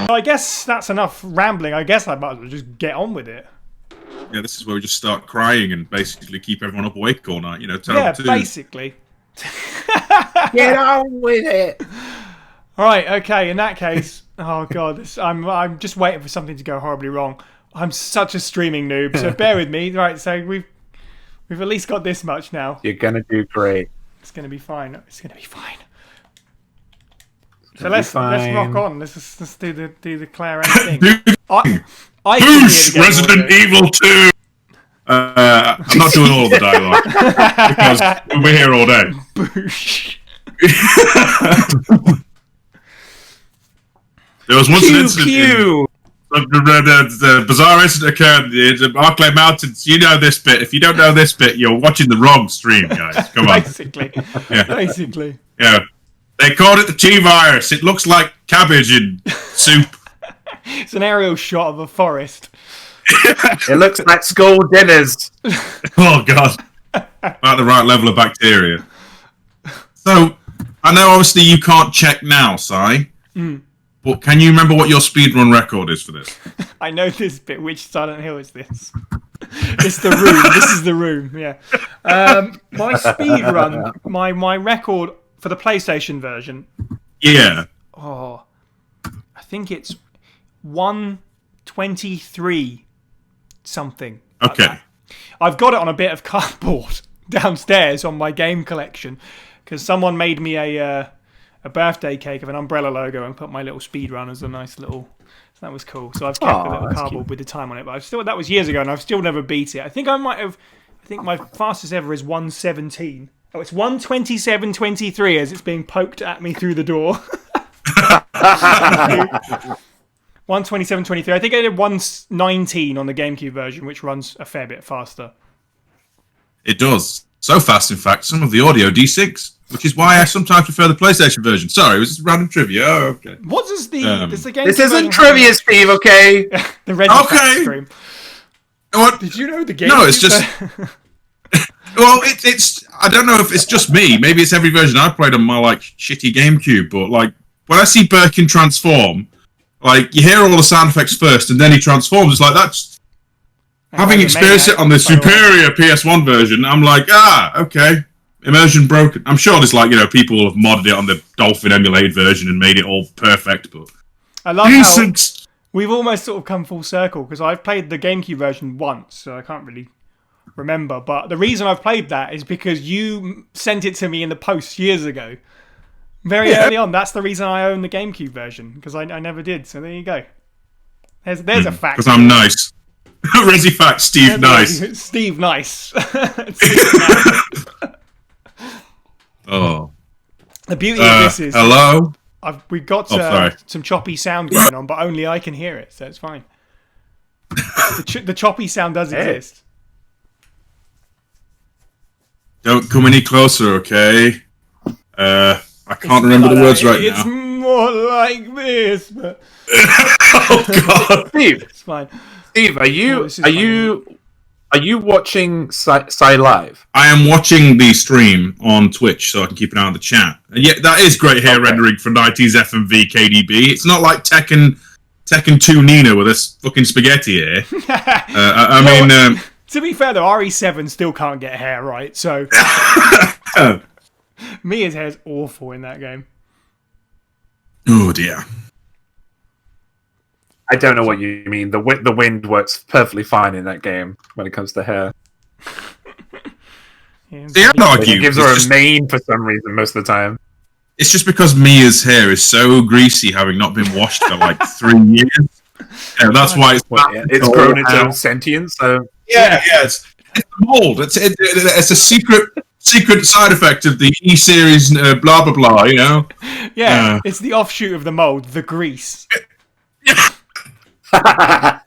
I guess that's enough rambling. I guess I might as well just get on with it. Yeah, this is where we just start crying and basically keep everyone up awake all night. Basically. Get on with it. All right. Okay. In that case, oh god, I'm just waiting for something to go horribly wrong. I'm such a streaming noob, so bear with me. Right. So we've at least got this much now. You're gonna do great. It's gonna be fine. It's gonna be fine. So let's rock on. Let's do the Claire Ann thing. I Boosh! Resident Evil 2! I'm not doing all of the dialogue because we're here all day. Boosh. There was once an incident. The bizarre incident occurred in the Arclay Mountains. You know this bit. If you don't know this bit, you're watching the wrong stream, guys. Come on. Basically. Yeah. Basically. Yeah. They called it the T-virus. It looks like cabbage in soup. It's an aerial shot of a forest. It looks like school dinners. Oh, God. About the right level of bacteria. So, I know obviously you can't check now, Psy. But can you remember what your speedrun record is for this? I know this bit. Which Silent Hill is this? It's the room. This is the room, yeah. My speedrun, my record for the PlayStation version. Yeah. Oh, I think it's 1:23 something. Okay. Like I've got it on a bit of cardboard downstairs on my game collection because someone made me a birthday cake of an umbrella logo and put my little speedrun as a nice little. So that was cool. So I've kept the little cardboard with the time on it, but that was years ago, and I've still never beat it. I think I think my fastest ever is 1:17. Oh, it's 1:27:23 as it's being poked at me through the door. 1:27:23. I think I did 1:19 on the GameCube version, which runs a fair bit faster. It does. So fast, in fact, some of the audio desyncs, which is why I sometimes prefer the PlayStation version. Sorry, it was just random trivia. Oh, okay. What does the GameCube This isn't trivia, Steve, okay? The Relive stream. What? Did you know the game? No, it's just... Well, it's... I don't know if it's just me. Maybe it's every version I've played on my, shitty GameCube, but, when I see Birkin transform, you hear all the sound effects first, and then he transforms. It's like, that's... Having experienced it on the superior PS1 version, I'm like, okay. Immersion broken. I'm sure there's, people have modded it on the Dolphin emulated version and made it all perfect, but... I love how we've almost sort of come full circle, because I've played the GameCube version once, so I can't really remember. But the reason I've played that is because you sent it to me in the post years ago. Very early on. That's the reason I own the GameCube version, because I never did. So there you go. There's a fact. Because I'm nice. Resi fact, Steve Nice. Steve Nice. Oh. The beauty of this is... Hello? We've got some choppy sound going on, but only I can hear it, so it's fine. The choppy sound does exist. Don't come any closer, okay? I can't remember the words right now. It's more like this, but... Oh, God. Steve. It's fine. Steve, are you watching Psy Live? I am watching the stream on Twitch, so I can keep an eye on the chat. And yeah, that is great hair rendering for 90s FMV KDB. It's not like Tekken 2 Nina with this fucking spaghetti hair. To be fair, though, RE7 still can't get hair right, so... Mia's hair's awful in that game. Oh, dear. I don't know what you mean. The wind works perfectly fine in that game when it comes to hair. It gives her a mane for some reason most of the time. It's just because Mia's hair is so greasy, having not been washed for 3 years. Yeah, that's why it's grown its own sentience. So it's mold. It's a secret side effect of the E series. Blah blah blah. You know. Yeah, it's the offshoot of the mold, the grease. I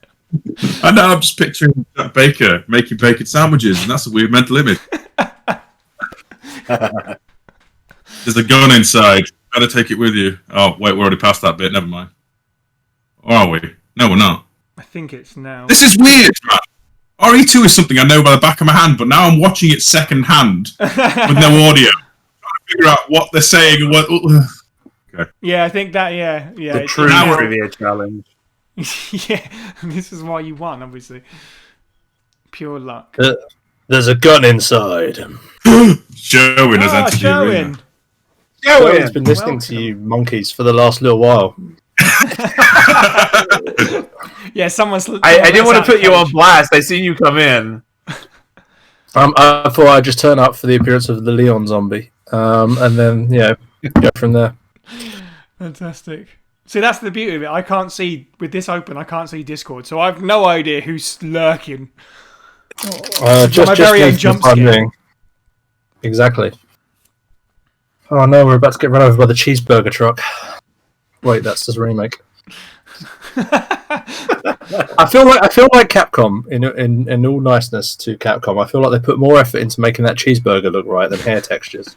know, I'm just picturing that baker making bacon sandwiches, and that's a weird mental image. There's a gun inside. Better take it with you. Oh, wait, we're already past that bit. Never mind. Or are we? No, we're not. I think it's now. This is weird, man. RE2 is something I know by the back of my hand, but now I'm watching it second hand with no audio. Trying to figure out what they're saying and what... Okay. Yeah, I think that. Yeah. The it's true now- trivia challenge. Yeah, this is why you won, obviously. Pure luck. There's a gun inside. Sherwin has entered the Sherwin. arena. Sherwin's been listening Welcome. to you monkeys for the last little while. Yeah, someone's. I didn't want to put you on blast. I seen you come in. I thought I'd just turn up for the appearance of the Leon zombie, and then go from there. Fantastic. See, that's the beauty of it. I can't see with this open. I can't see Discord, so I've no idea who's lurking. Just very own for jump the time scare. being. Exactly. Oh no, we're about to get run over by the cheeseburger truck. Wait, that's just a remake. I feel like Capcom, in all niceness to Capcom, I feel like they put more effort into making that cheeseburger look right than hair textures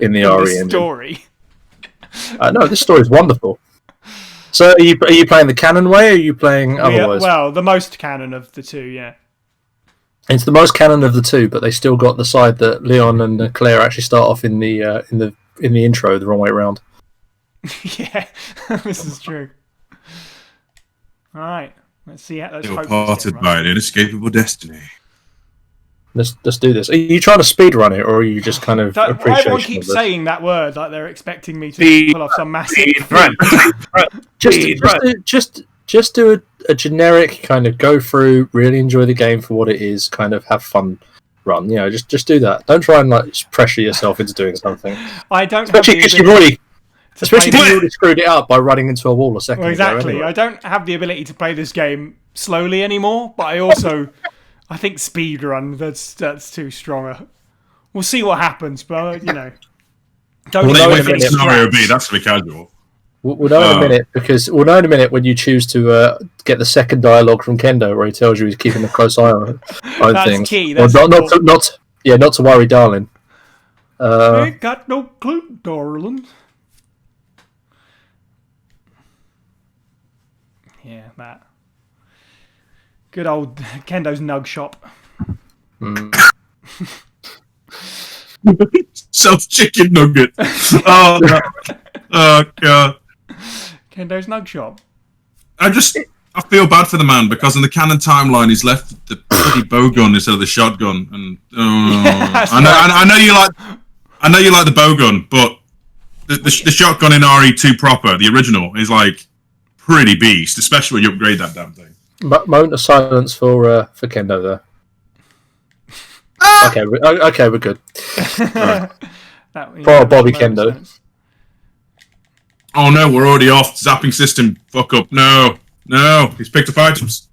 in the RE engine. Story. No, this story is wonderful. So, are you playing the canon way, or are you playing otherwise? Well, the most canon of the two, yeah. It's the most canon of the two, but they still got the side that Leon and Claire actually start off in the intro the wrong way around. Yeah, this is true. All right, let's see how. They were parted by an inescapable destiny. Let's do this. Are you trying to speedrun it, or are you just kind of appreciation Everyone of keeps this? saying that word like they're expecting me to Speed pull off some massive. Speed run. Just do a generic kind of go through, really enjoy the game for what it is, kind of have fun run. Just do that. Don't try and like pressure yourself into doing something. I don't. Especially because you've already screwed it up by running into a wall a second Well, ago. exactly. Anyway. I don't have the ability to play this game slowly anymore, but I think speedrun, that's too strong. We'll see what happens, but don't Well, even wait for finish Scenario scratch. B, that's going to be casual. We'll know in a minute when you choose to get the second dialogue from Kendo, where he tells you he's keeping a close eye on That's things. key, Well, that's not to worry, darling. I got no clue, darling. Yeah, that. Good old Kendo's Nug Shop. Self chicken nugget. Oh, no. Oh, God. Kendo's Nug Shop. I feel bad for the man because in the canon timeline he's left the bloody bow gun instead of the shotgun, and I know you like the bow gun, but the shotgun in RE2 proper, the original, is like pretty beast, especially when you upgrade that damn thing. Moment of silence for Kendo there. Okay, we're good. Poor Bobby Kendo. Oh no, we're already off. Zapping system. Fuck up. No. He's picked up items.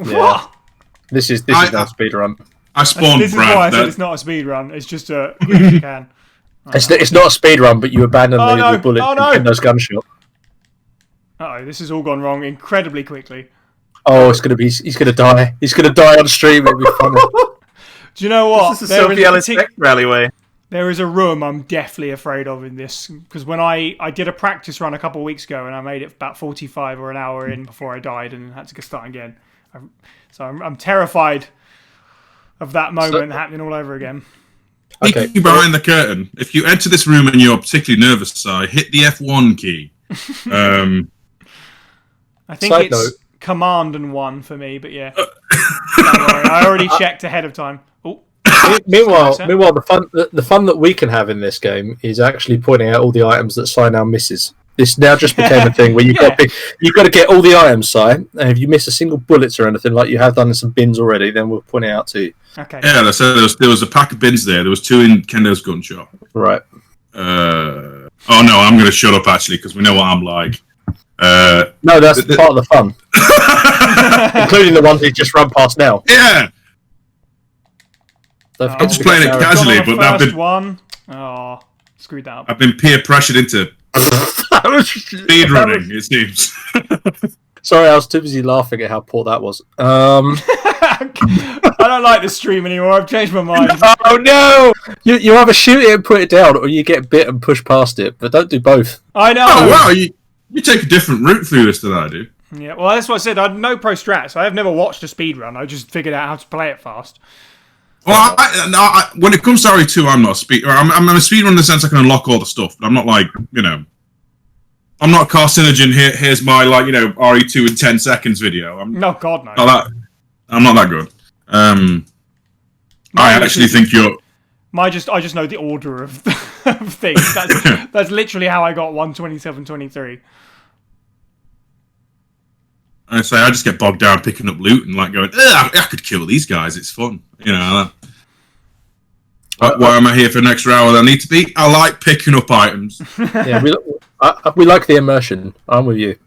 Yeah. This is not speedrun. I spawned This is why I Brad. said it's not a speed run. It's just a if you can. It's not a speedrun, but you abandon the bullet Oh, in no. Kendo's gunshot. Uh-oh, this has all gone wrong incredibly quickly. Oh, he's gonna die. He's gonna die on stream. It'll be funny. Do you know what? This is a Sophie Ellis alleyway. There is a room I'm deathly afraid of in this, because when I did a practice run a couple of weeks ago and I made it about 45 or an hour in before I died and had to go start again. So I'm terrified of that moment happening all over again. Peeking behind the curtain, if you enter this room and you're particularly nervous, so hit the F1 key. I think it's Command and 1 for me, but yeah. Don't worry, I already checked ahead of time. Oh. Meanwhile, the fun that we can have in this game is actually pointing out all the items that Psy now misses. This now just became a thing where you've got to get all the items, Psy, and if you miss a single bullets or anything like you have done in some bins already, then we'll point it out to you. Okay. Yeah, they said there was a pack of bins there. There was 2 in Kendo's gun shop. Right. Oh no, I'm going to shut up actually because we know what I'm like. No, that's part of the fun, including the ones he just run past now. Yeah. I'm just playing it casually, but that first one. Oh, screwed that up. I've been peer pressured into speed running. It seems. Sorry, I was too busy laughing at how poor that was. I don't like the stream anymore. I've changed my mind. Oh no! You either shoot it and put it down, or you get bit and push past it. But don't do both. I know. Oh wow, you take a different route through this than I do. Yeah, well, that's what I said. I had no pro strats. I have never watched a speed run. I just figured out how to play it fast. Well, when it comes to RE2, I'm not a speed. I'm a speedrunner in the sense I can unlock all the stuff, but I'm not like I'm not carcinogen. Here's my RE2 in 10 seconds video. No, God, no. I'm not that good. I actually think you're. I just know the order of things. That's literally how I got 127.23. I just get bogged down picking up loot and going, I could kill these guys. It's fun, Why am I here for an extra hour? I need to be. I like picking up items. Yeah, we like the immersion. I'm with you.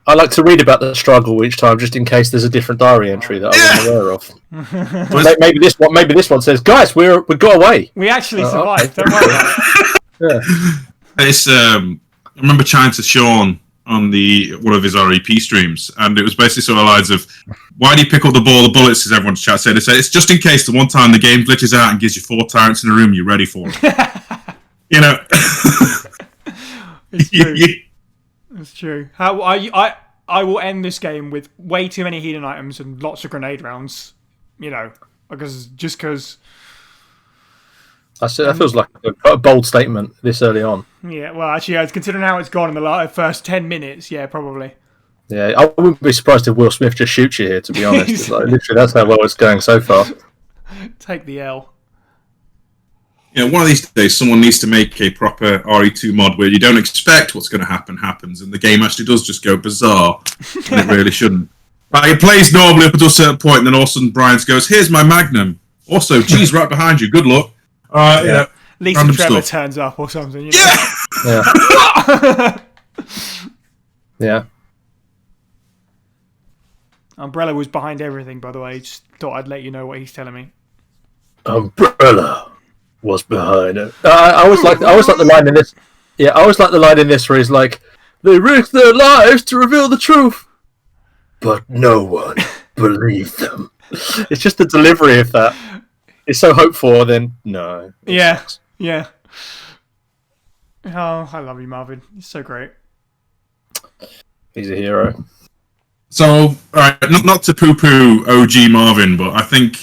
I like to read about the struggle each time, just in case there's a different diary entry that I'm aware of. Maybe this one says, "Guys, we got away. We actually survived." Don't worry about it. Yeah. I remember chatting to Sean on one of his REP streams, and it was basically sort of lines of, "Why do you pick up the ball of bullets?" As everyone's chat said, it's just in case the one time the game glitches out and gives you 4 tyrants in a room, you're ready for it. It's true. It's true. I will end this game with way too many healing items and lots of grenade rounds. Because. That feels like a bold statement this early on. Yeah, well, actually, considering how it's gone in the first 10 minutes, yeah, probably. Yeah, I wouldn't be surprised if Will Smith just shoots you here, to be honest. Literally, that's how well it's going so far. Take the L. One of these days, someone needs to make a proper RE2 mod where you don't expect what's going to happens, and the game actually does just go bizarre, and it really shouldn't. It plays normally up until a certain point, and then all of a sudden Brian goes, "Here's my Magnum. Also, geez, right behind you. Good luck." Lisa Trevor turns up or something. Yeah. Yeah. Umbrella was behind everything, by the way. Just thought I'd let you know what he's telling me. Umbrella was behind it. I always like the line in this. Yeah, I always like the line in this where he's like, "They risked their lives to reveal the truth, but no one believed them." It's just the delivery of that. It's so hopeful, then no. Yeah, yeah. Oh, I love you, Marvin. You're so great. He's a hero. So, not to poo-poo OG Marvin, but I think,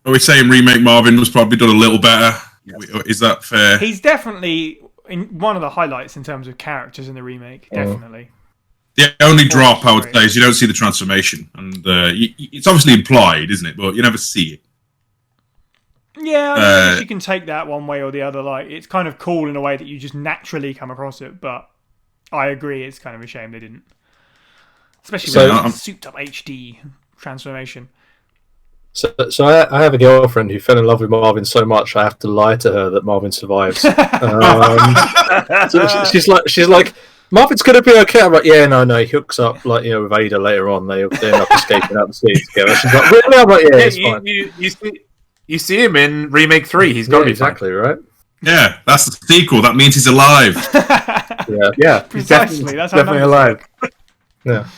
are we saying remake Marvin was probably done a little better? Yes. Is that fair? He's definitely one of the highlights in terms of characters in the remake. Definitely. The only drop, I would say, is you don't see the transformation. And it's obviously implied, isn't it? But you never see it. Yeah, I guess you can take that one way or the other. It's kind of cool in a way that you just naturally come across it, but I agree it's kind of a shame they didn't. Especially with the souped-up HD transformation. So I have a girlfriend who fell in love with Marvin so much I have to lie to her that Marvin survives. So she's like, "Marvin's going to be okay." I'm like, "Yeah, no, he hooks up with Ada later on. They end up escaping out the sea together." She's like, "Really?" I'm like, "Yeah, it's fine." You see him in Remake 3. He's got to be exactly fine. Right. Yeah, that's the sequel. That means he's alive. Yeah. He's definitely alive. Yeah.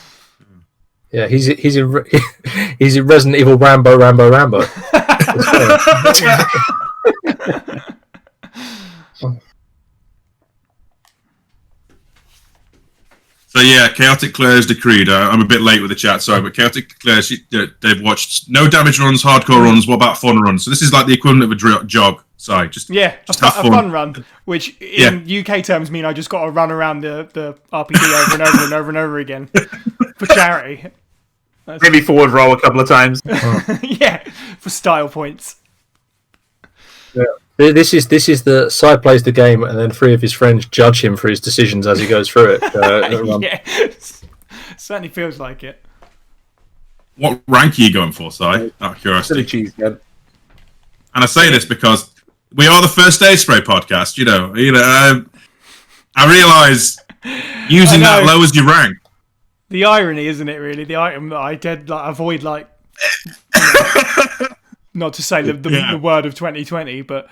Yeah, he's in Resident Evil Rambo. So yeah, Chaotic Claire's decreed. I'm a bit late with the chat, sorry, but Chaotic Claire, they've watched no damage runs, hardcore runs. What about fun runs? So this is like the equivalent of a jog. Sorry, just have fun. A fun run, which in UK terms mean I just got to run around the RPG over and over and over and over again for charity. Maybe forward roll a couple of times. Yeah, for style points. Yeah. This is the Psy plays the game, and then 3 of his friends judge him for his decisions as he goes through it. Yeah, certainly feels like it. What rank are you going for, Psy? Out of curiosity. Silly cheese, man. And I say this because we are the First Aid Spray podcast. I realise using that lowers your rank. The irony, isn't it? Really, the item that I did avoid, not to say the word of 2020, but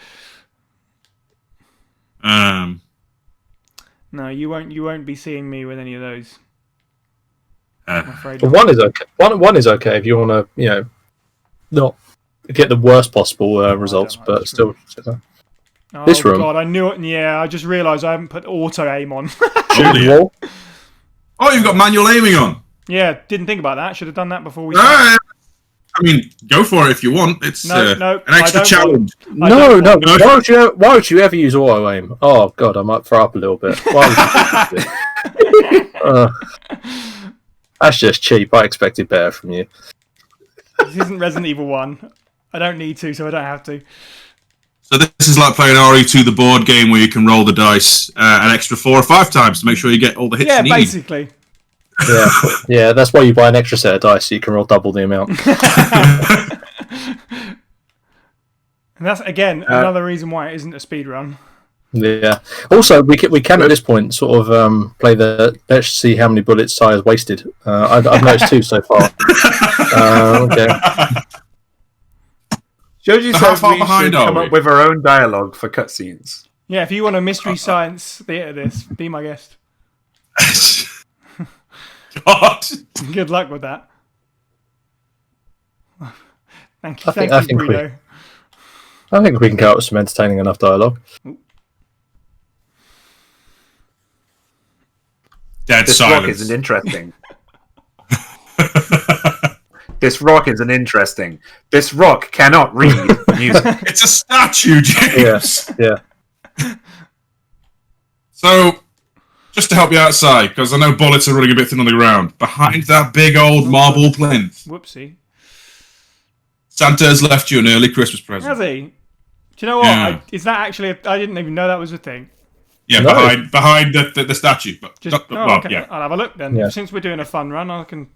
no, you won't be seeing me with any of those. I'm afraid. But one is okay. One is okay if you want to, not get the worst possible results, but still. Oh, this room. God, I knew it. Yeah, I just realised I haven't put auto aim on. Shooting wall. Oh, you've got manual aiming on. Yeah, didn't think about that. Should have done that before we. I mean, go for it if you want. It's No, an extra challenge. No. Why would you ever use auto aim? Oh God, I might throw up a little bit. Why would you that's just cheap. I expected better from you. This isn't Resident Evil 1. I don't need to, so I don't have to. So this is like playing RE2, the board game, where you can roll the dice an extra 4 or 5 times to make sure you get all the hits you need. Yeah, basically. Yeah. That's why you buy an extra set of dice so you can roll double the amount. And that's again another reason why it isn't a speed run. Yeah. Also, we can at this point sort of play the let's see how many bullets Psy has wasted. I've noticed 2 so far. Okay. Joji How says far we behind should are come we? up with our own dialogue for cutscenes. Yeah, if you want a mystery science theatre, this be my guest. God. Good luck with that. Thank you, Burrito. I think we can come up with some entertaining enough dialogue. Dead This silence. rock isn't interesting. This rock isn't interesting. This rock cannot read music. It's a statue, James. Yeah. So, just to help you outside, because I know bullets are running a bit thin on the ground, behind that big old marble plinth, Whoopsie. Santa has left you an early Christmas present. Has he? Do you know what? Yeah. Is that actually? I didn't even know that was a thing. Yeah, No. behind the statue. But Okay. yeah. I'll have a look then. Yeah. Since we're doing a fun run, I can.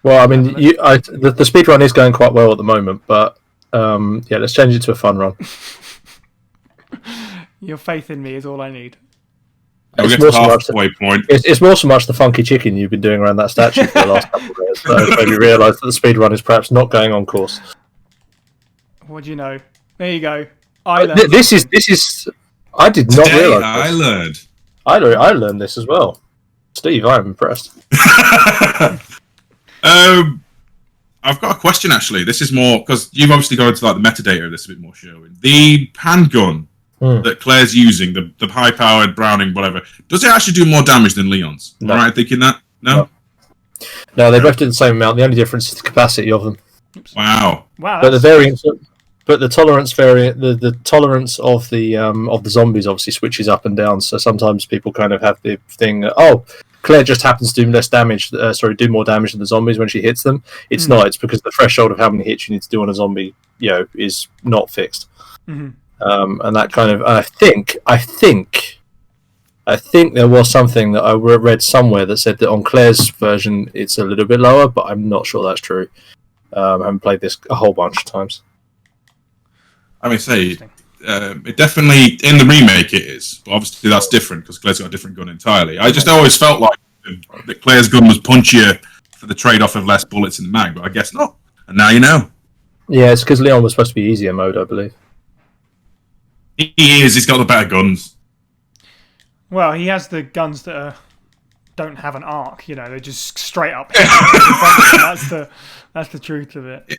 Well, I mean, the speed run is going quite well at the moment, but let's change it to a fun run. Your faith in me is all I need. We'll get more to so the much halfway point. It's more so much the funky chicken you've been doing around that statue for the last couple of days. So maybe realise that the speed run is perhaps not going on course. What do you know? There you go. This is. I did not Today realise. I learned. I learned this as well. Steve, I'm impressed. I've got a question actually. This is more because you've obviously gone into like the metadata of this a bit more, Sherwin. The handgun that Claire's using, the high-powered Browning, whatever, does it actually do more damage than Leon's? No. Am I right thinking that? No. No, they both do the same amount. The only difference is the capacity of them. Wow. Wow. But the variance, but the tolerance variant, the tolerance of the zombies obviously switches up and down. So sometimes people kind of have the thing, Claire just happens to do less damage. Do more damage than the zombies when she hits them. It's not. It's because the threshold of how many hits you need to do on a zombie, is not fixed. Mm-hmm. And that kind of, I think there was something that I read somewhere that said that on Claire's version it's a little bit lower, but I'm not sure that's true. I haven't played this a whole bunch of times. I mean, it definitely in the remake it is, but obviously that's different because Claire's got a different gun entirely. I just always felt like that Claire's gun was punchier for the trade-off of less bullets in the mag, but I guess not. And now you know. Yeah, it's because Leon was supposed to be easier mode, I believe. He is. He's got the better guns. Well, he has the guns that don't have an arc. They're just straight up. That's the truth of it.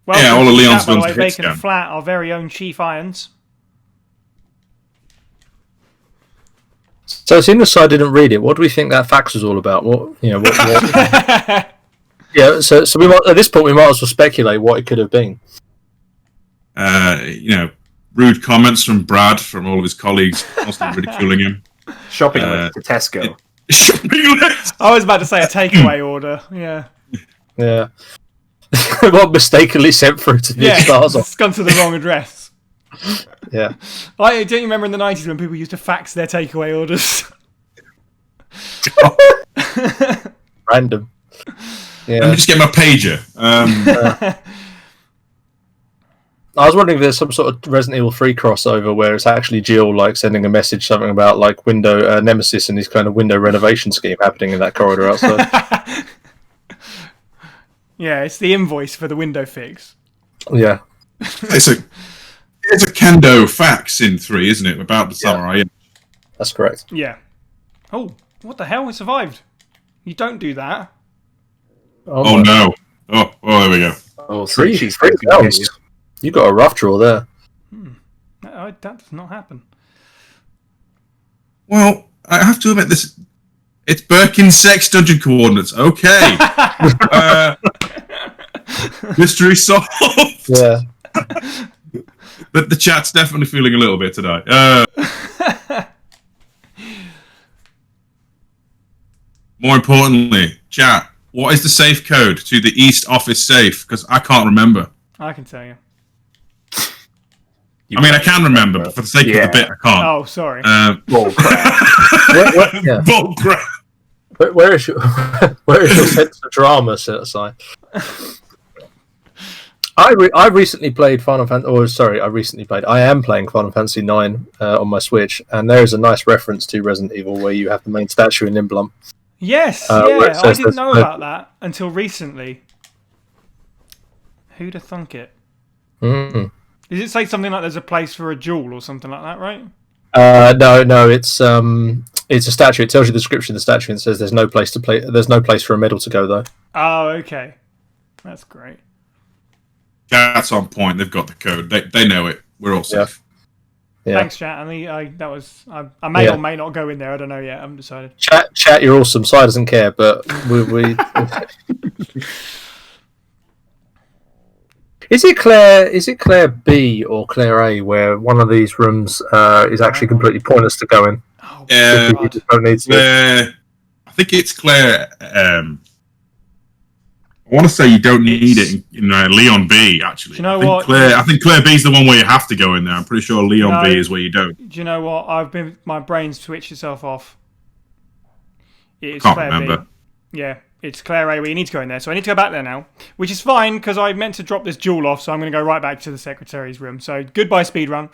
Well, yeah, all of Leon's guns are hit Bacon scan. Flat, our very own Chief Irons. So seeing as I didn't read it, what do we think that fax was all about? What? Yeah, so we might, at this point we might as well speculate what it could have been. Rude comments from Brad, from all of his colleagues, constantly ridiculing him. Shopping list to Tesco. Shopping list. I was about to say a takeaway order. Yeah. Yeah. What mistakenly sent through to the stars off. It's gone to the wrong address. Yeah. Don't you remember in the 90s when people used to fax their takeaway orders? Random. Yeah. Let me just get my pager. I was wondering if there's some sort of Resident Evil 3 crossover where it's actually Jill sending a message, something about window Nemesis and his kind of window renovation scheme happening in that corridor outside. Yeah, it's the invoice for the window fix. Yeah. It's a kendo fax in 3, isn't it? About the samurai. That's correct. Yeah. Oh, what the hell? We survived. You don't do that. Oh no. Oh, there we go. Oh, Three she's rounds. You got a rough draw there. That does not happen. Well, I have to admit this. It's Birkin's sex dungeon coordinates. Okay. Mystery solved. Yeah. But the chat's definitely feeling a little bit today. More importantly, chat, what is the safe code to the East Office safe? Because I can't remember. I can tell you. I mean, I can remember, but for the sake of the bit, I can't. Oh, sorry. Bull crap. Bull crap. Where is your sense of drama set aside? I recently played Final Fantasy. Oh, sorry, I am playing Final Fantasy 9 on my Switch, and there is a nice reference to Resident Evil where you have the main statue in Nimblum. Yes, yeah, I didn't know about that until recently. Who'd have thunk it? Mm. Does it say something like there's a place for a jewel or something like that, right? No, it's a statue. It tells you the description of the statue and says there's no place to play. There's no place for a medal to go though. Oh, okay, that's great. Chat's on point. They've got the code. They know it. We're all safe. Yeah. Thanks, chat. I may or may not go in there. I don't know yet. I haven't decided. Chat, you're awesome. Sai doesn't care, but we... Is it Claire B or Claire A where one of these rooms is actually completely pointless to go in? Oh, you just don't need to. I think it's Claire. I want to say you don't need it in Leon B, actually. Do you know what? I think Claire B is the one where you have to go in there. I'm pretty sure Leon B is where you don't. Do you know what? My brain's switched itself off. It's Can't Claire remember. B. Yeah, it's Claire A where you need to go in there. So I need to go back there now, which is fine because I meant to drop this jewel off, so I'm going to go right back to the secretary's room. So goodbye, speedrun.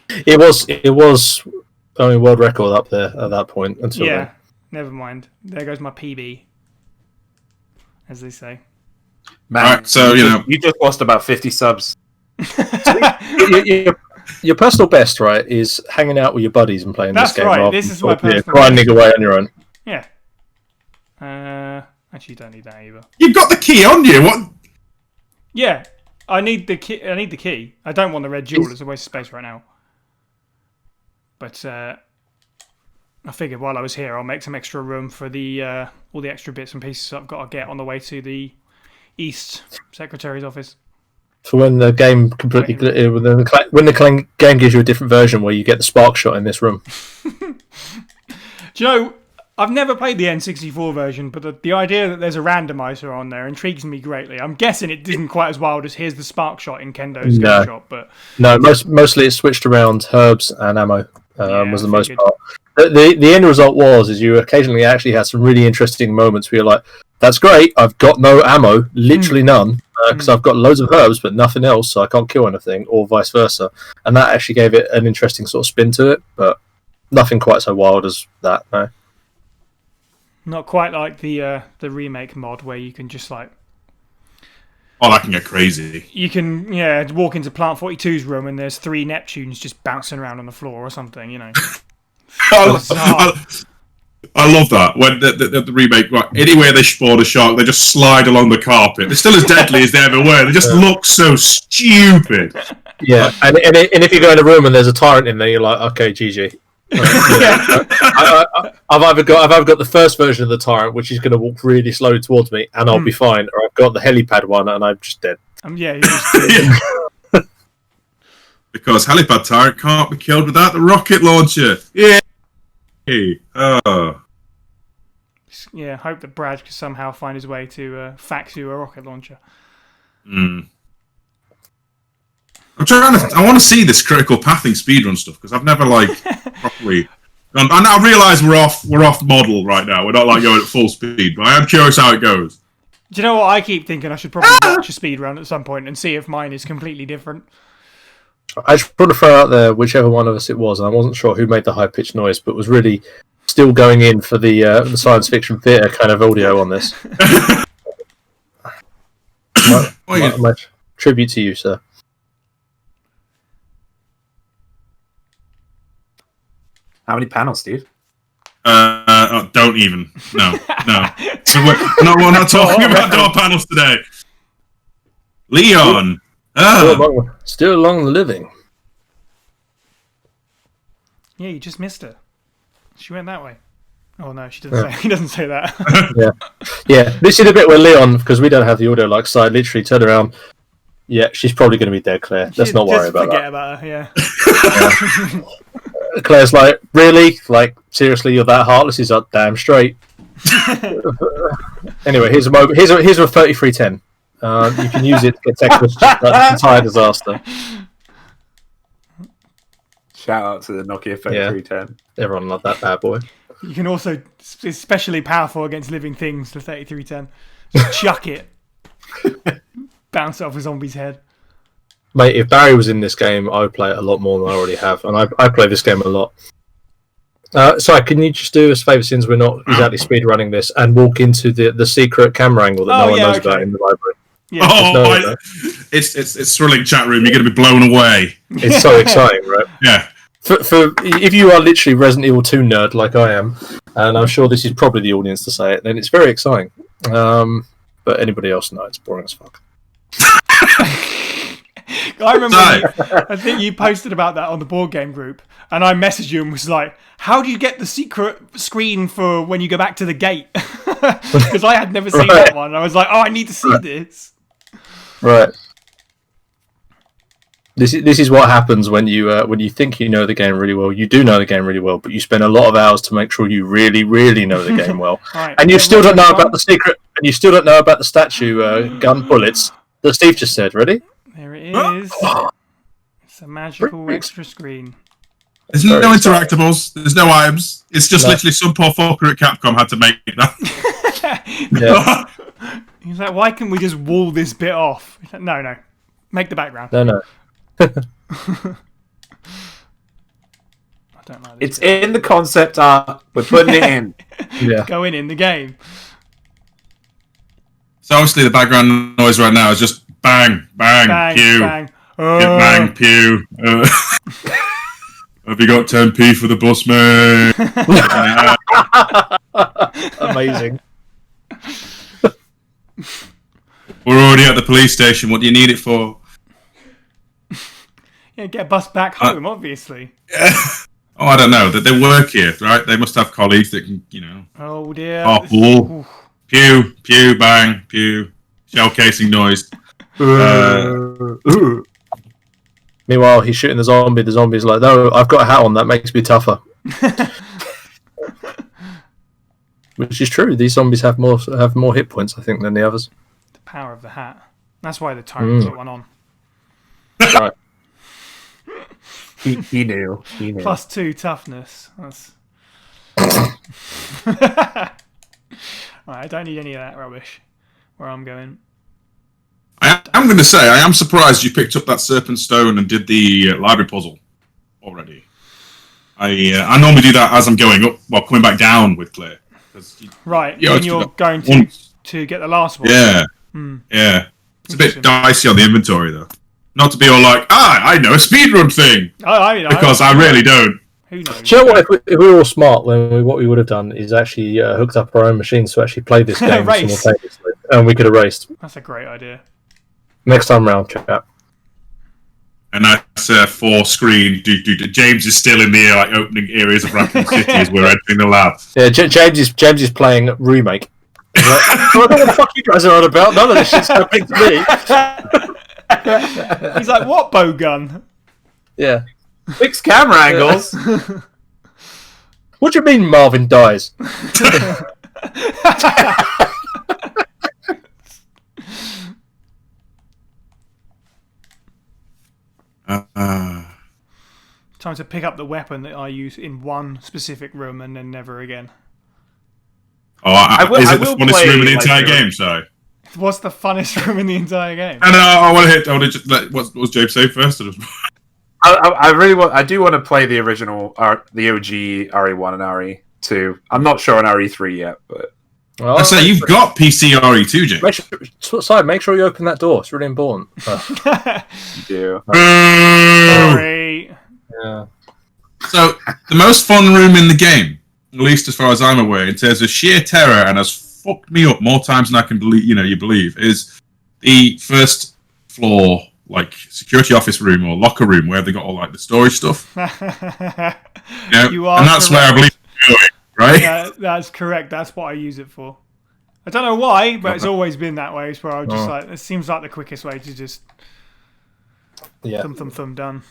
It was only world record up there at that point until then. Never mind. There goes my PB, as they say. Man, Right, so you just lost about 50 subs. Your personal best, right, is hanging out with your buddies and playing That's this game. right, rather this than is my personal grinding away on your own. Yeah. Actually, you don't need that either. You've got the key on you. What? Yeah, I need the key. I don't want the red jewel. It's a waste of space right now. But I figured while I was here, I'll make some extra room for the all the extra bits and pieces I've got to get on the way to the East Secretary's office. For when the game completely when the game gives you a different version where you get the spark shot in this room. Do you know, I've never played the N64 version, but the idea that there's a randomizer on there intrigues me greatly. I'm guessing it isn't quite as wild as here's the spark shot in Kendo's Game Shop, but no, mostly it's switched around herbs and ammo. Was the most part. The end result is you occasionally actually had some really interesting moments where you're like, that's great, I've got no ammo, literally none, because I've got loads of herbs but nothing else, so I can't kill anything, or vice versa. And that actually gave it an interesting sort of spin to it, but nothing quite so wild as that, no. Not quite like the remake mod where you can just like... Oh, that can get crazy. You can, walk into Plant 42's room and there's 3 Neptunes just bouncing around on the floor or something, you know. I love that. When the remake, like, anywhere they spawn a shark, they just slide along the carpet. They're still as deadly as they ever were. They just look so stupid. Yeah, and if you go in a room and there's a tyrant in there, you're like, okay, GG. I've either got the first version of the tyrant, which is going to walk really slowly towards me, and I'll be fine, or I've got the helipad one, and I'm just dead. You're just dead. Because helipad tyrant can't be killed without the rocket launcher. Yeah. Yeah, hope that Brad can somehow find his way to fax you a rocket launcher. I'm trying to. I want to see this critical pathing speedrun stuff because I've never properly. And I realise we're off model right now. We're not going at full speed, but I am curious how it goes. Do you know what I keep thinking? I should probably watch a speedrun at some point and see if mine is completely different. I just want to throw out there whichever one of us it was, and I wasn't sure who made the high pitched noise, but was really still going in for the science fiction theatre kind of audio on this. my tribute to you, sir. How many panels, Steve? Don't even. No. We're not talking about door panels today. Leon. Still along the living. Yeah, you just missed her. She went that way. Oh no, she doesn't say. He doesn't say that. Yeah. This is the bit where Leon, because we don't have the audio like side, literally turned around. Yeah, she's probably going to be dead, Claire. Let's not worry about that. Forget about her. Yeah. Claire's like, really? Like, seriously, you're that heartless? He's like, damn straight. Anyway, here's a 3310. You can use it to get text messages. That's an entire disaster. Shout out to the Nokia 3310. Everyone loved that bad boy. You can also, it's especially powerful against living things, the 3310. Just chuck it. Bounce it off a zombie's head. Mate, if Barry was in this game, I would play it a lot more than I already have. And I play this game a lot. Sorry, can you just do us a favour, since we're not exactly speedrunning this, and walk into the secret camera angle that no one knows about in the library? Yeah. It's thrilling chat room. You're going to be blown away. It's so exciting, right? Yeah. For if you are literally Resident Evil 2 nerd like I am, and I'm sure this is probably the audience to say it, then it's very exciting. But anybody else, no, it's boring as fuck. I remember, I think you posted about that on the board game group, and I messaged you and was like, how do you get the secret screen for when you go back to the gate? Because I had never seen that one. And I was like, I need to see this. Right. This is what happens when you think you know the game really well. You do know the game really well, but you spend a lot of hours to make sure you really, really know the game well. Right, and you still don't know about the secret, and you still don't know about the statue gun bullets that Steve just said. Ready? There it is. It's a magical extra screen. There's no interactables. There's no items. It's just literally some poor fucker at Capcom had to make that. Yeah. He's like, why can't we just wall this bit off? He's like, no. Make the background. No. I don't like this It's in the concept art. We're putting it in. Yeah. Going in the game. So obviously the background noise right now is just bang, bang, Bang, pew, bang. bang, pew. Have you got 10p for the bus, mate? Amazing. We're already at the police station. What do you need it for? Yeah, get a bus back home, obviously. Oh, I don't know. That they work here, right? They must have colleagues that can, Oh dear. carpool. Pew, pew, bang, pew. Shell casing noise. Meanwhile, he's shooting the zombie. The zombie's like, no, I've got a hat on. That makes me tougher. Which is true. These zombies have more hit points, I think, than the others. The power of the hat. That's why the tyrant put one on. Right. He knew. +2 toughness. That's... Right, I don't need any of that rubbish where I'm going. I'm going to say, I am surprised you picked up that serpent stone and did the library puzzle already. I normally do that as I'm going up, coming back down with Claire. Right, when you're going to get the last one. Yeah, yeah. It's a bit dicey on the inventory, though. Not to be all like, I know a speedrun thing! Because I really don't. Who knows? Do you know what? If we were all smart, then what we would have done is actually hooked up our own machines to actually play this game simultaneously, and we could have raced. That's a great idea. Next time round, chap. And that's 4-screen. James is still in the opening areas of Raccoon City as we're entering the lab. Yeah, James is playing Remake. Like, I don't know what the fuck you guys are on about. None of this shit's happening to me. He's like, what bow gun? Yeah. Fixed camera angles. What do you mean Marvin dies? Time to pick up the weapon that I use in one specific room and then never again. Oh, is it the funnest room in the entire game, so? What's the funnest room in the entire game? And I want to hit. What was James say first? I do want to play the original, the OG RE1 and RE2. I'm not sure on RE3 yet, but I say you've got PC RE2, James. Make sure you open that door. It's really important. you do. Sorry. Yeah. So the most fun room in the game, at least as far as I'm aware, in terms of sheer terror and has fucked me up more times than I can believe. You believe is the first floor, like security office room or locker room where they got all like the storage stuff. You are and that's where I believe you're going, right? Yeah, that's correct. That's what I use it for. I don't know why, but it's always been that way. It's where I just like, it seems like the quickest way to just thumb done.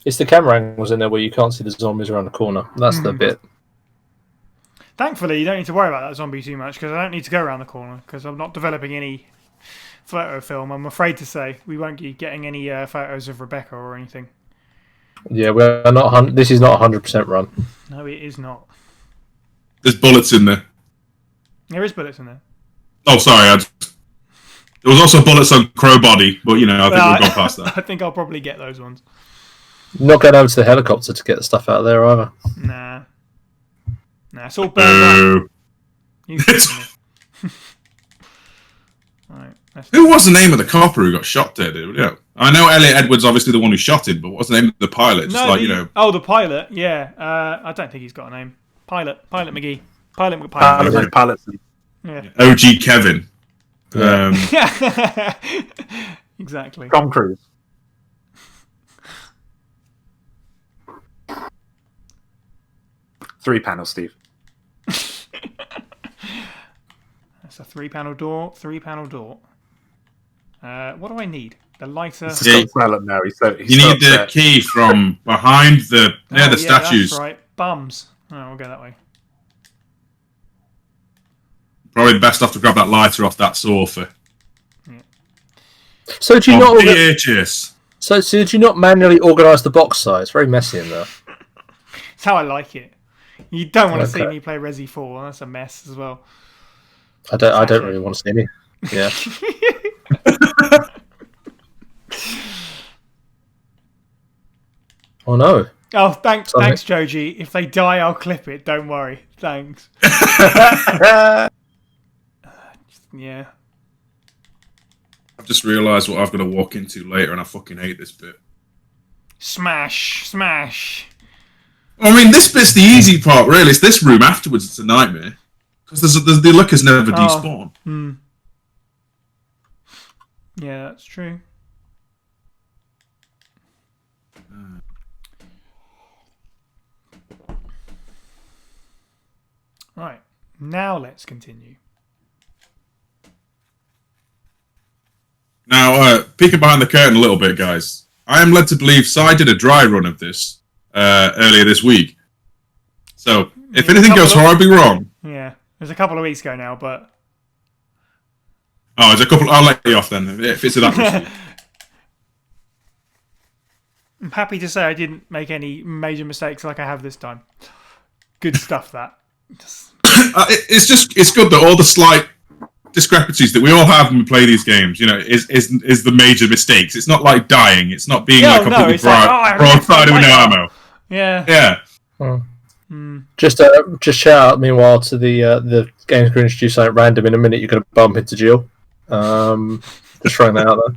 It's the camera angles in there where you can't see the zombies around the corner. That's the bit. Thankfully, you don't need to worry about that zombie too much because I don't need to go around the corner because I'm not developing any photo film. I'm afraid to say we won't be getting any photos of Rebecca or anything. Yeah, we're not. This is not 100% run. No, it is not. There's bullets in there. There is bullets in there. Oh, sorry. There was also bullets on Crow Body, but I think we've gone past that. I think I'll probably get those ones. Not going over to the helicopter to get the stuff out of there either. Nah, it's all burned up. Right, who was the name of the copper who got shot there, dude? Yeah. I know Elliot Edwards, obviously the one who shot him, but what's the name of the pilot? Oh, the pilot, yeah. I don't think he's got a name. Pilot McGee. Pilot. Yeah. OG Kevin. Exactly. Tom Cruise. Three-panel, Steve. That's a three-panel door. What do I need? The lighter. He's got silent now. He's you need the key from behind the statues. That's right. Bums. Oh, we'll go that way. Probably best off to grab that lighter off that sofa. Yeah. So do you not? VHS. So did you not manually organise the box size? Very messy in there. It's how I like it. You don't want to see me play Resi 4. That's a mess as well. I don't really want to see any. Yeah. Oh no. Oh, thanks, Joji. If they die, I'll clip it. Don't worry. Thanks. Yeah. I've just realised what I've got to walk into later, and I fucking hate this bit. Smash. I mean, this bit's the easy part, really. It's this room afterwards. It's a nightmare because the lookers never despawn. Yeah, that's true. Right, now let's continue. Now, peeking behind the curtain a little bit, guys. I am led to believe Psy did a dry run of this earlier this week. So, if anything goes horribly wrong... Yeah, it was a couple of weeks ago now, but... Oh, there's a couple... I'll let you off then, if it's that much. I'm happy to say I didn't make any major mistakes like I have this time. Good stuff, that. It's good that all the slight discrepancies that we all have when we play these games, is the major mistakes. It's not like dying. It's not being completely broadside with no ammo. Yeah. Just shout out meanwhile to the games going to introduce something random in a minute. You're going to bump into Jill. Just throwing that out there.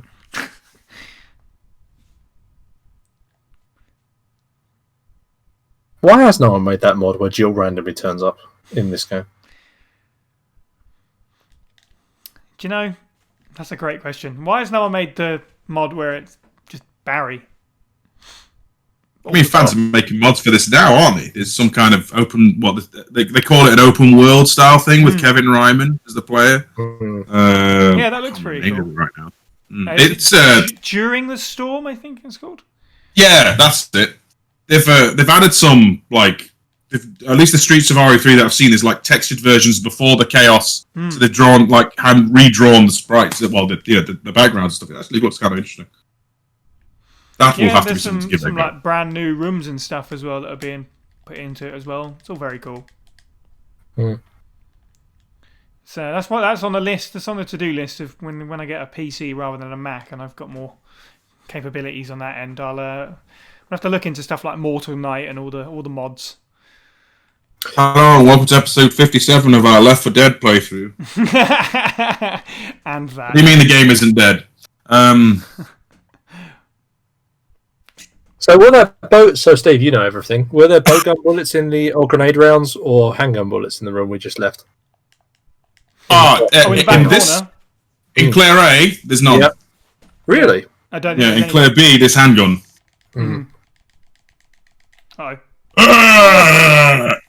Why has no one made that mod where Jill randomly turns up in this game? Do you know? That's a great question. Why has no one made the mod where it's just Barry? I mean, fans are making mods for this now, aren't they? There's some kind of open... they call it an open world style thing with Kevin Ryman as the player. Yeah, that looks pretty cool. Right now. It's During the Storm, I think it's called. Yeah, that's it. They've added some, at least the Streets of RE3 that I've seen is textured versions before the chaos. So they've drawn, redrawn the sprites, the backgrounds and stuff. It actually looks kind of interesting. That will have to be something to give some brand new rooms and stuff as well that are being put into it as well. It's all very cool. So that's on the list. That's on the to-do list of when I get a PC rather than a Mac, and I've got more capabilities on that end. I'll have to look into stuff like Mortal Night and all the mods. Hello and welcome to episode 57 of our Left 4 Dead playthrough. And that. What do you mean the game isn't dead? So were there boat? So Steve, you know everything. Were there bow gun bullets or grenade rounds or handgun bullets in the room we just left? In Claire A, there's none. Yep. Really? I don't. Yeah, in Claire B, there's handgun.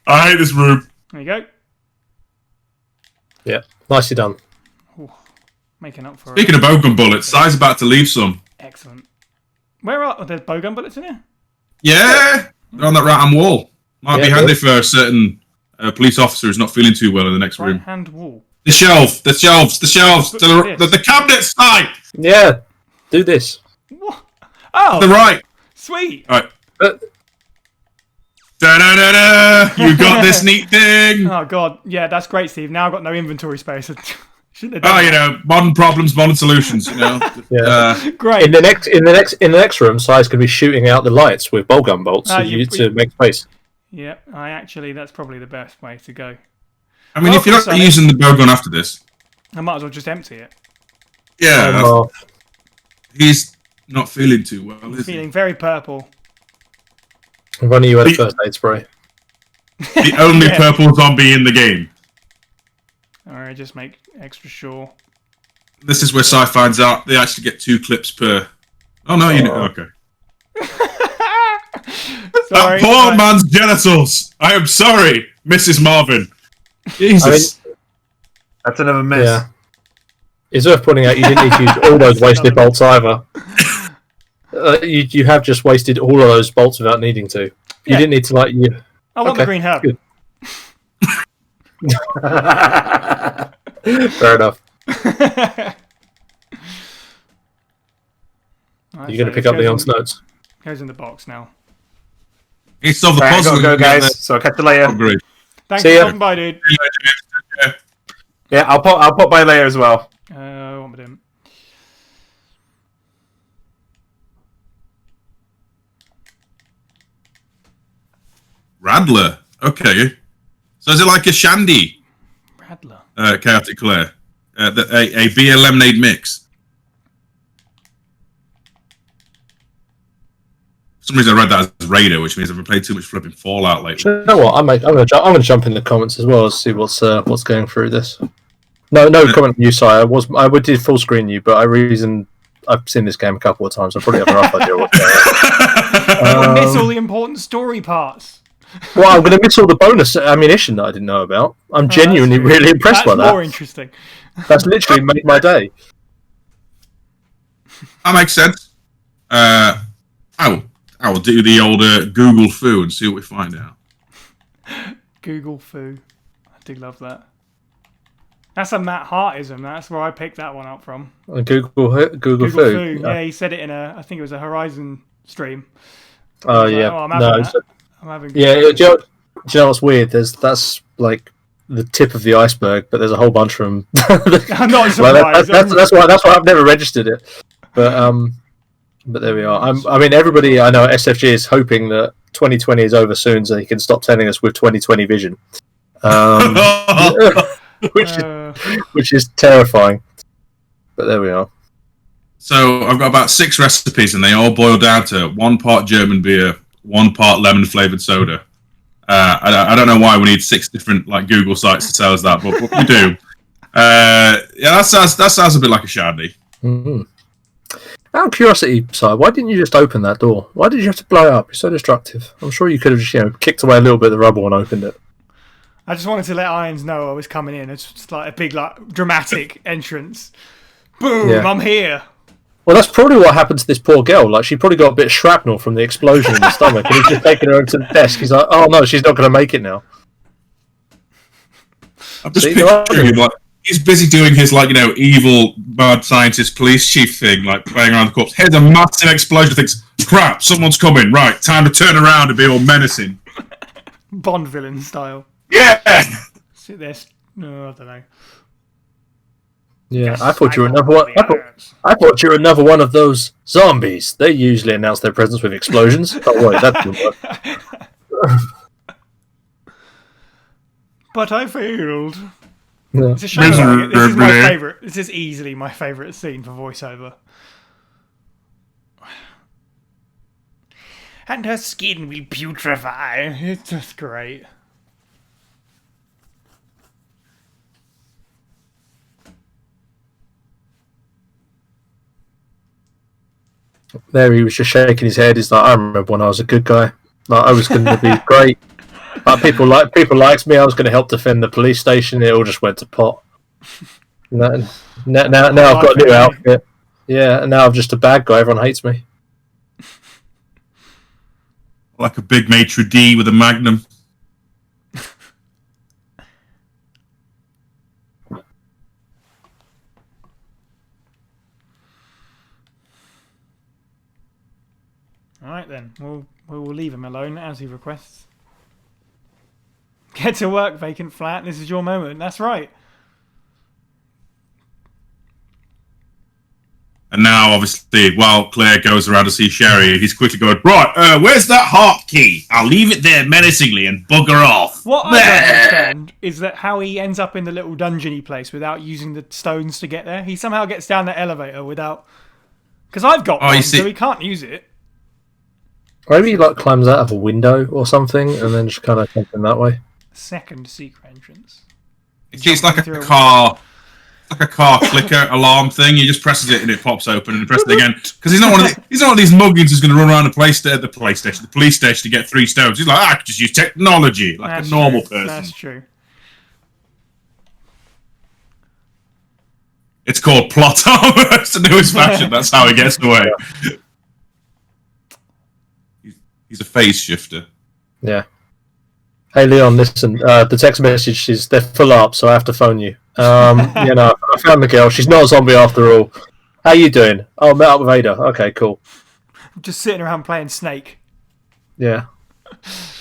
I hate this room. There you go. Yeah, nicely done. Ooh, making up for it. Speaking of bowgun bullets, Psy's about to leave some. Excellent. Where are there bowgun bullets in here? Yeah, they're on that right-hand wall. Might be handy for a certain police officer who's not feeling too well in the next room. Right-hand wall. The shelves, the cabinets, Psy! Yeah, do this. What? Oh, To the right. sweet. All right. Da-da-da-da! You got this neat thing. Oh god, yeah, that's great, Steve. Now I've got no inventory space. Shouldn't have done Oh, you know, modern problems, modern solutions. You know. that. Great. In the next room, Psy's going to be shooting out the lights with bowgun bolts to make space. Yeah, that's probably the best way to go. I mean, if you're not using the bowgun after this, I might as well just empty it. yeah, he's not feeling too well. Is Feeling very purple. If only you had a first aid spray. he? The only purple zombie in the game. Alright, just make extra sure. This is where Psy finds out they actually get 2 clips per. Oh no, you know. Okay. Sorry, That poor man's genitals. I am sorry, Mrs. Marvin. Jesus. That's another miss. Yeah. It's worth pointing out you didn't need to use all those wasted bolts either. You have just wasted all of those bolts without needing to. You didn't need to I want the green herb. Good. Fair enough. You're going to pick up Leon's notes. Goes in the box now. He solved the Right, I puzzle. gotta go, guys. So I'll catch you later. Agreed. Thanks See for ya. stopping by, dude. Yeah, I'll pop by later as well. What am I doing? Radler. Okay. So is it like a shandy? Radler. Chaotic Claire. A beer lemonade mix. For some reason I read that as Raider, which means I've been playing too much flipping Fallout lately. You know what? I'm going to jump in the comments as well to see what's going through this. No comment from you, Si. I did full screen you, but I've seen this game a couple of times. I probably have a rough idea what's going on. Miss all the important story parts. Well, I'm going to miss all the bonus ammunition that I didn't know about. I'm genuinely really impressed by That's that. more interesting. That's literally made my day. That makes sense. I will do the old Google foo and see what we find out. Google foo. I do love that. That's a Matt Hartism. That's where I picked that one up from. Google Foo. Yeah, he said it in I think it was a Horizon stream. Oh yeah. I'm having that. I'm having yeah. Do you know what's weird? That's like the tip of the iceberg, but there's a whole bunch of them. I'm not surprised. That's why I've never registered it. But there we are. I mean, everybody I know at SFG is hoping that 2020 is over soon, so he can stop telling us with 2020 vision. Which is terrifying. But there we are. So I've got about 6 recipes, and they all boil down to 1 part German beer, 1 part lemon flavored soda. I don't know why we need 6 different Google sites to tell us that, but we do. Yeah, that sounds a bit like a shandy. Mm-hmm. Out of curiosity, Si, why didn't you just open that door? Why did you have to blow it up? It's so destructive. I'm sure you could have just kicked away a little bit of the rubble and opened it. I just wanted to let Irons know I was coming in. It's just like a big, dramatic entrance. Boom! Yeah. I'm here. Well, that's probably what happened to this poor girl. She probably got a bit of shrapnel from the explosion in the stomach, and he's just taking her over to the desk. He's like, "Oh no, she's not going to make it now." I'm just picturing him he's busy doing his evil mad scientist police chief thing, playing around the corpse. Here's a massive explosion. Thinks, crap, someone's coming. Right, time to turn around and be all menacing. Bond villain style. Yeah. Sit there. No, I don't know. Yeah, Yes, I thought you were I another want one. the I thought you were another one of those zombies. They usually announce their presence with explosions. Oh wait, that didn't work. But I failed. Yeah. It's a shame. This is my favourite. This is easily my favourite scene for voiceover. And her skin will putrefy. It's just great. There he was just shaking his head. He's like, I remember when I was a good guy. I was going to be great. But people liked me. I was going to help defend the police station. It all just went to pot. Now I've got a new outfit. Yeah, and now I'm just a bad guy. Everyone hates me. Like a big maitre d' with a magnum. All right then, we'll leave him alone as he requests. Get to work, vacant flat. This is your moment. That's right. And now, obviously, while Claire goes around to see Sherry, he's quickly going, right, where's that heart key? I'll leave it there menacingly and bugger off. What I don't understand is that how he ends up in the little dungeony place without using the stones to get there. He somehow gets down the elevator without... Because I've got one, so he can't use it. Maybe he like climbs out of a window or something and then just kind of comes in that way. Second secret entrance. It's like a car... Like a car clicker alarm thing. He just presses it and it pops open, and he presses it again. Because he's not one of these muggins who's going to run around the police station to get 3 stones. He's like, I could just use technology like a normal person. That's true. It's called plot armor. It's the newest fashion. That's how he gets away. He's a phase shifter. Yeah. Hey Leon, listen. The text message is they're full up, so I have to phone you. I found the girl. She's not a zombie after all. How you doing? Oh, met up with Ada. Okay, cool. Just sitting around playing Snake. Yeah.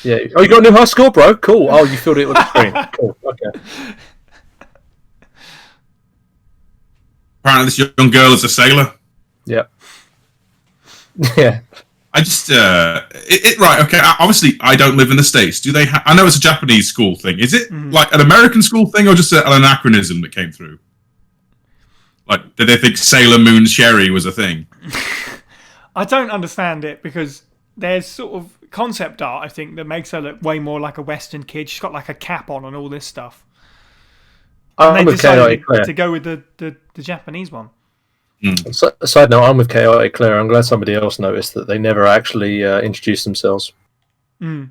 Yeah. Oh, you got a new high score, bro? Cool. Oh, you filled it with the screen. Cool. Okay. Apparently, this young girl is a sailor. Yeah. Yeah. I just, right, okay, obviously, I don't live in the States. Do they I know it's a Japanese school thing. Is it like an American school thing or just an anachronism that came through? Like, did they think Sailor Moon Sherry was a thing? I don't understand it because there's sort of concept art, I think, that makes her look way more like a Western kid. She's got like a cap on and all this stuff. And they decided to go with the Japanese one. Side note, I'm with Chaotic Claire. I'm glad somebody else noticed that they never actually introduced themselves in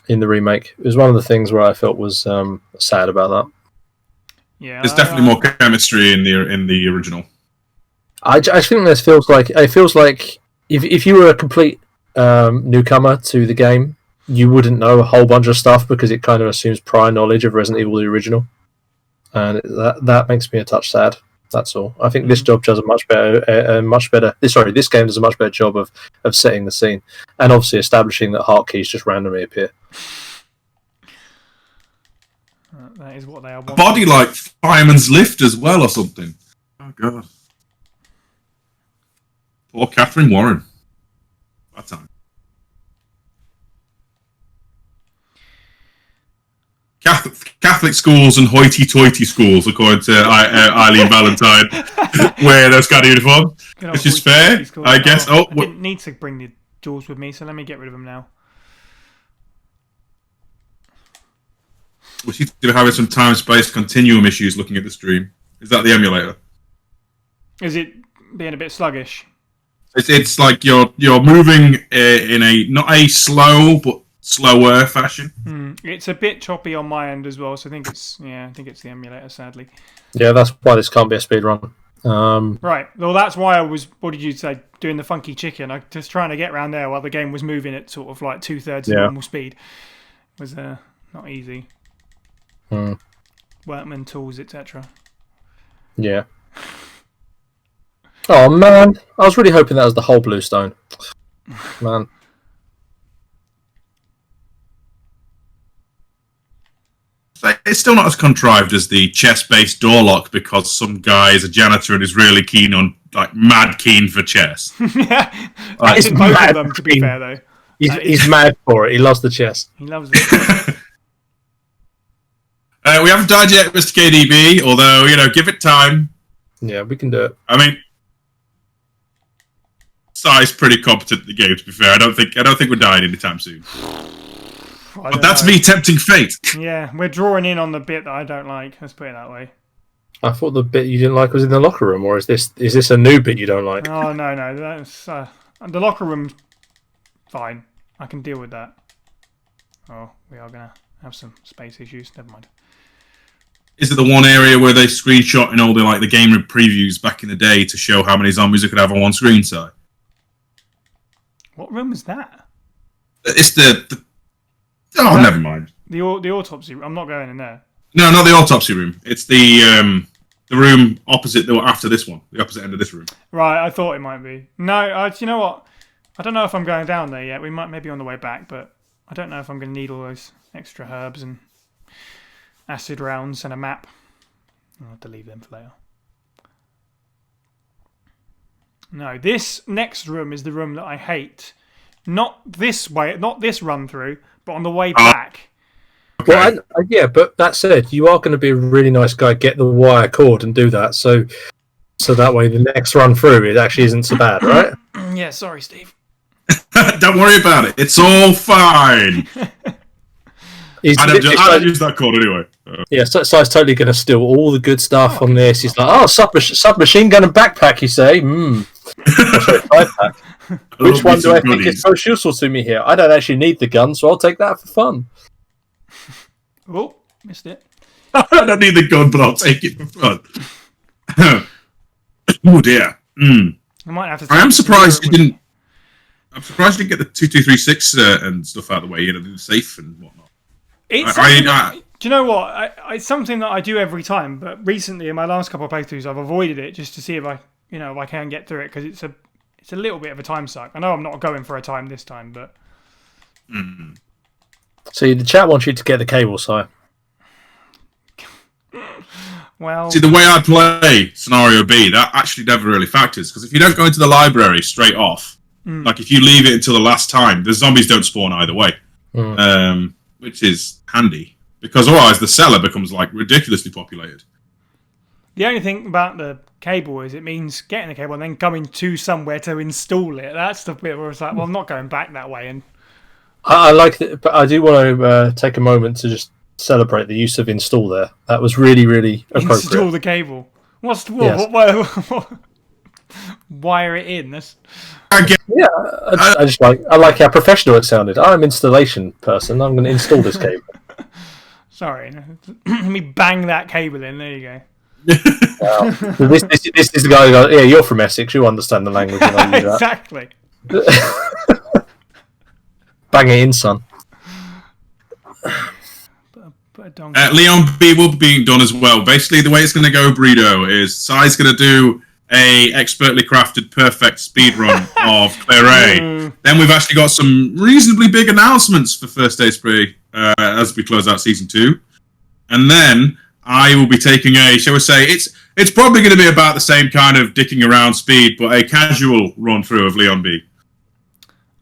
the remake. It was one of the things where I felt was sad about that. Yeah, there's definitely more chemistry in the original. I think this feels like if you were a complete newcomer to the game, you wouldn't know a whole bunch of stuff because it kind of assumes prior knowledge of Resident Evil the original, and that makes me a touch sad. That's all. I think this job does this game does a much better job of setting the scene and obviously establishing that heart keys just randomly appear. That is what they are. A body like Fireman's Lift as well or something. Oh god. Poor Catherine Warren. That time. Catholic schools and hoity-toity schools, according to Eileen Valentine, wear those kind of uniforms. Which is fair, I guess. I didn't need to bring the jewels with me, so let me get rid of them now. We seem to be having some time-space continuum issues looking at the stream. Is that the emulator? Is it being a bit sluggish? It's like you're moving in a not a slow but slower fashion. It's a bit choppy on my end as well, so I think it's the emulator, sadly. Yeah, that's why this can't be a speed run. Right. Well, that's why I was. What did you say? Doing the funky chicken. I just trying to get around there while the game was moving at sort of like 2/3 of normal speed. It was not easy. Workman tools, etc. Yeah. Oh man, I was really hoping that was the whole bluestone. Man. It's still not as contrived as the chess-based door lock because some guy is a janitor and is really keen on, like, mad keen for chess. Yeah, I think both of them, to be fair, though. He's mad for it. He loves the chess. He loves it. We haven't died yet, Mr. KDB, although, give it time. Yeah, we can do it. I mean, Psy's pretty competent at the game, to be fair. I don't think we're dying anytime soon. But that's me tempting fate. Yeah, we're drawing in on the bit that I don't like. Let's put it that way. I thought the bit you didn't like was in the locker room, or is this a new bit you don't like? Oh no, that's the locker room's fine. I can deal with that. Oh, we are going to have some space issues. Never mind. Is it the one area where they screenshot in all the game previews back in the day to show how many zombies they could have on one screen side? What room is that? It's Oh, never mind. The autopsy room. I'm not going in there. No, not the autopsy room. It's the room opposite, after this one. The opposite end of this room. Right, I thought it might be. No, you know what? I don't know if I'm going down there yet. We might maybe on the way back, but I don't know if I'm going to need all those extra herbs and acid rounds and a map. I'll have to leave them for later. No, this next room is the room that I hate. Not this way, not this run through, but on the way back. Okay. Well, yeah, but that said, you are going to be a really nice guy. Get the wire cord and do that, so that way the next run through it actually isn't so bad, right? Yeah, sorry, Steve. Don't worry about it. It's all fine. I don't use that cord anyway. Yeah, so Psy's totally going to steal all the good stuff on this. He's like, submachine gun and backpack, you say? Backpack. Which one do I think is most useful to me here? I don't actually need the gun, so I'll take that for fun. Oh, missed it. I don't need the gun, but I'll take it for fun. Oh dear. I might have to. I am surprised you didn't. I'm surprised you didn't get the 2236 and stuff out of the way. The safe and whatnot. Do you know what? It's something that I do every time, but recently in my last couple of playthroughs, I've avoided it just to see if I can get through it because it's a little bit of a time suck. I know I'm not going for a time this time, but. See, the chat wants you to get the cable, Si. Well, see, the way I play scenario B, that actually never really factors because if you don't go into the library straight off, like if you leave it until the last time, the zombies don't spawn either way, which is handy because otherwise the cellar becomes ridiculously populated. The only thing about the cable is it means getting the cable and then coming to somewhere to install it. That's the bit where it's like, well, I'm not going back that way. And I like that, but I do want to take a moment to just celebrate the use of install there. That was really, really appropriate. Install the cable. What's the Yes. what? Wire it in. That's I like how professional it sounded. I'm an installation person. I'm going to install this cable. sorry. Let me bang that cable in. There you go. Wow. This is the guy who goes, yeah, you're from Essex. You understand the language. And I use that. Exactly. Bang it in, son. Leon B will be being done as well. Basically, the way it's going to go, Breedo, is Psy's going to do a expertly crafted perfect speed run of Clear A. Then we've actually got some reasonably big announcements for First Aid Spray as we close out Season 2. And then I will be taking shall we say, it's probably going to be about the same kind of dicking around speed, but a casual run through of Leon B.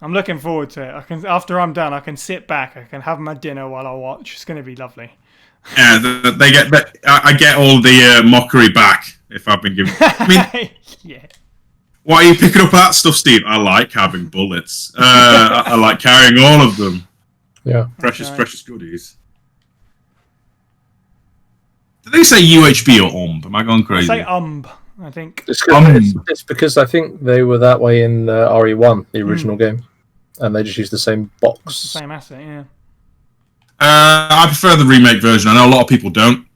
I'm looking forward to it. After I'm done, I can sit back. I can have my dinner while I watch. It's going to be lovely. Yeah, I get all the mockery back if I've been given. I mean, yeah. Why are you picking up that stuff, Steve? I like having bullets. I like carrying all of them. Yeah, precious goodies. Did they say UHB or UMB? Am I going crazy? I say I think. It's because I think they were that way in RE1, the original game, and they just used the same box. It's the same asset, yeah. I prefer the remake version. I know a lot of people don't,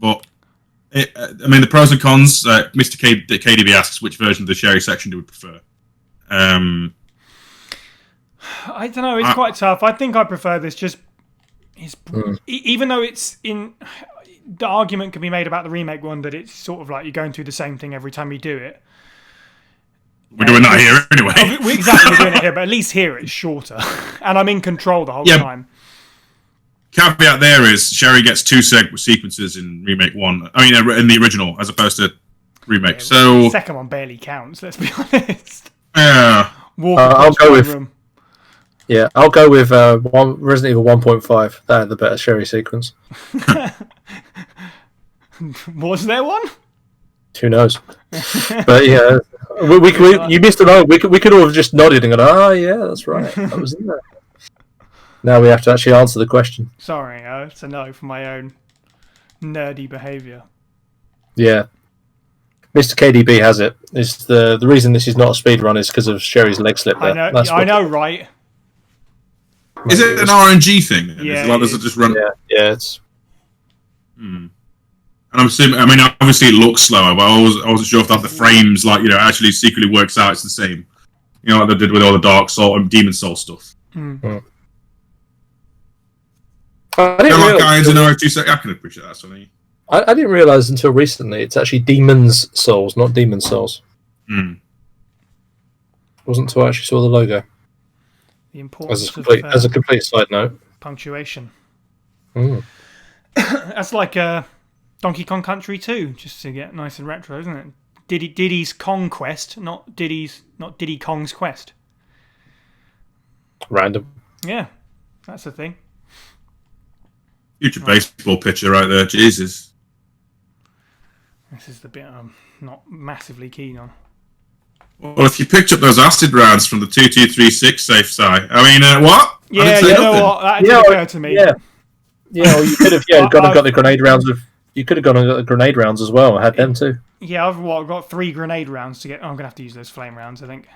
but the pros and cons. Mr. KDB asks which version of the Sherry section do we prefer. I don't know. It's quite tough. I think I prefer this. Even though it's in. The argument can be made about the remake one that it's sort of like you're going through the same thing every time you do it. We're doing that here anyway. We're exactly doing it here, but at least here it's shorter, and I'm in control the whole time. Caveat there is Sherry gets 2 sequences in remake 1. I mean, in the original as opposed to remake. Yeah, so the second one barely counts. Let's be honest. Yeah. I'll go with. Yeah, I'll go with Resident Evil 1.5. That had the better Sherry sequence. Was there one? Who knows? But yeah, you missed it all. We could all have just nodded and gone, "Oh yeah, that's right. That was in there." Now we have to actually answer the question. Sorry, it's a no for my own nerdy behaviour. Yeah. Mr. KDB has it. It's the reason this is not a speed run is because of Sherry's leg slip there. I know, right? Is it an RNG thing? Then? Yeah, Does it just run? Yeah, it's. And I'm assuming. I mean, obviously it looks slower, but I wasn't sure if that the frames, actually secretly works out. It's the same. Like they did with all the Dark Soul and Demon Soul stuff. I didn't realize guys in R2. I can appreciate that. Something. I didn't realize until recently it's actually Demon's Souls, not Demon Souls. It wasn't until I actually saw the logo. The importance as a complete side note. Punctuation. That's like Donkey Kong Country 2, just to get nice and retro, isn't it? Diddy's Kong Quest, not Diddy Kong's Quest. Random. Yeah, that's the thing. Future baseball pitcher right there, Jesus. This is the bit I'm not massively keen on. Well, if you picked up those acid rounds from the 2236 safe side, I mean, what? Yeah, you know what? That didn't occur to me. Yeah, well, you could have gone and got the grenade rounds You could have gone and got the grenade rounds as well. I had them too. Yeah, I've got 3 grenade rounds to get. I'm gonna have to use those flame rounds, I think.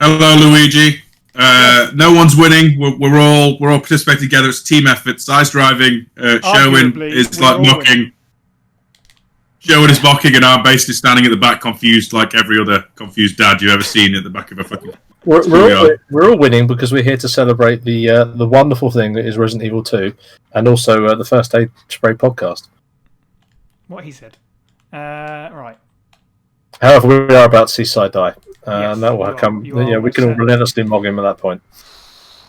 Hello, Luigi. No one's winning. We're all participating together. It's a team effort. Psy's driving. Sherwin is mocking. Sherwin is mocking, and I'm basically standing at the back, confused, like every other confused dad you've ever seen at the back of a fucking. We're all winning because we're here to celebrate the wonderful thing that is Resident Evil 2, and also the First Aid Spray podcast. What he said. Right. However, we are about to see Psy die. Yes, and that will come. We can all relentlessly mog him at that point.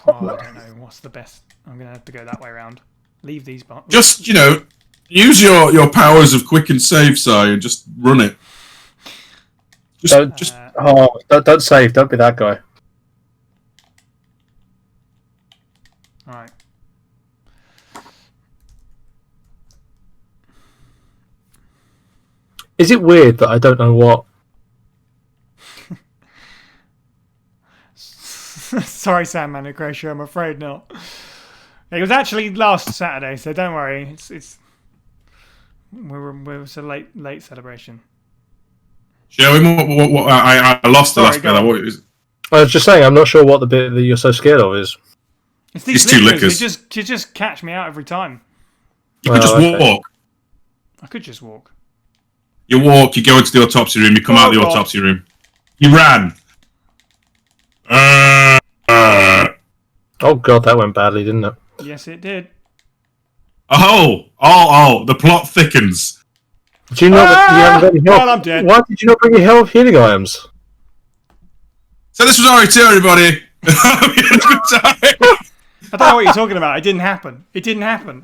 Oh, I don't know. What's the best? I'm going to have to go that way around. Leave these buttons. Just, use your powers of quick and save, Psy, and just run it. Don't save. Don't be that guy. Alright. Is it weird that I don't know what? Sorry, Sandman and Croatia, I'm afraid not. It was actually last Saturday, so don't worry. It's a late celebration. Sherwin, what I lost the last bit. What was it? I was just saying, I'm not sure what the bit that you're so scared of is. It's these lickers. They just catch me out every time. You could just walk. I could just walk. You walk, you go into the autopsy room, you come out of the autopsy room. You ran. Oh god, that went badly, didn't it? Yes, it did. Oh, the plot thickens. Do you know that you haven't got any health? Well, I'm dead. Why did you not bring your health healing items? So this was RE2, everybody. I don't know what you're talking about. It didn't happen. I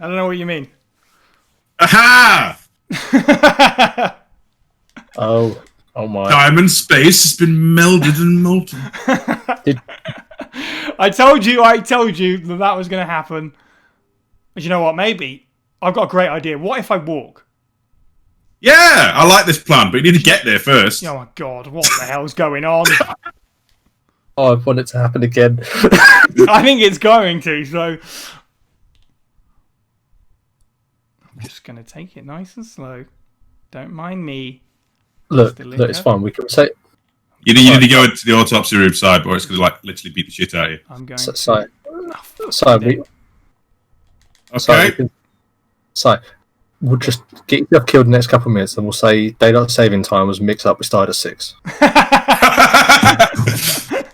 don't know what you mean. Aha! Oh my. Time and space has been melded and molten. I told you that was going to happen. But you know what? Maybe I've got a great idea. What if I walk? Yeah, I like this plan, but you need to get there first. Oh my god, what the hell's going on? Oh, I want it to happen again. I think it's going to, so I'm just going to take it nice and slow. Don't mind me. Look, it's fine. We can say. You need to go into the autopsy room side, or it's going to literally beat the shit out of you. I'm going. We'll just get yourself killed in the next couple of minutes, and we'll say daylight saving time was mixed up. We started at 6.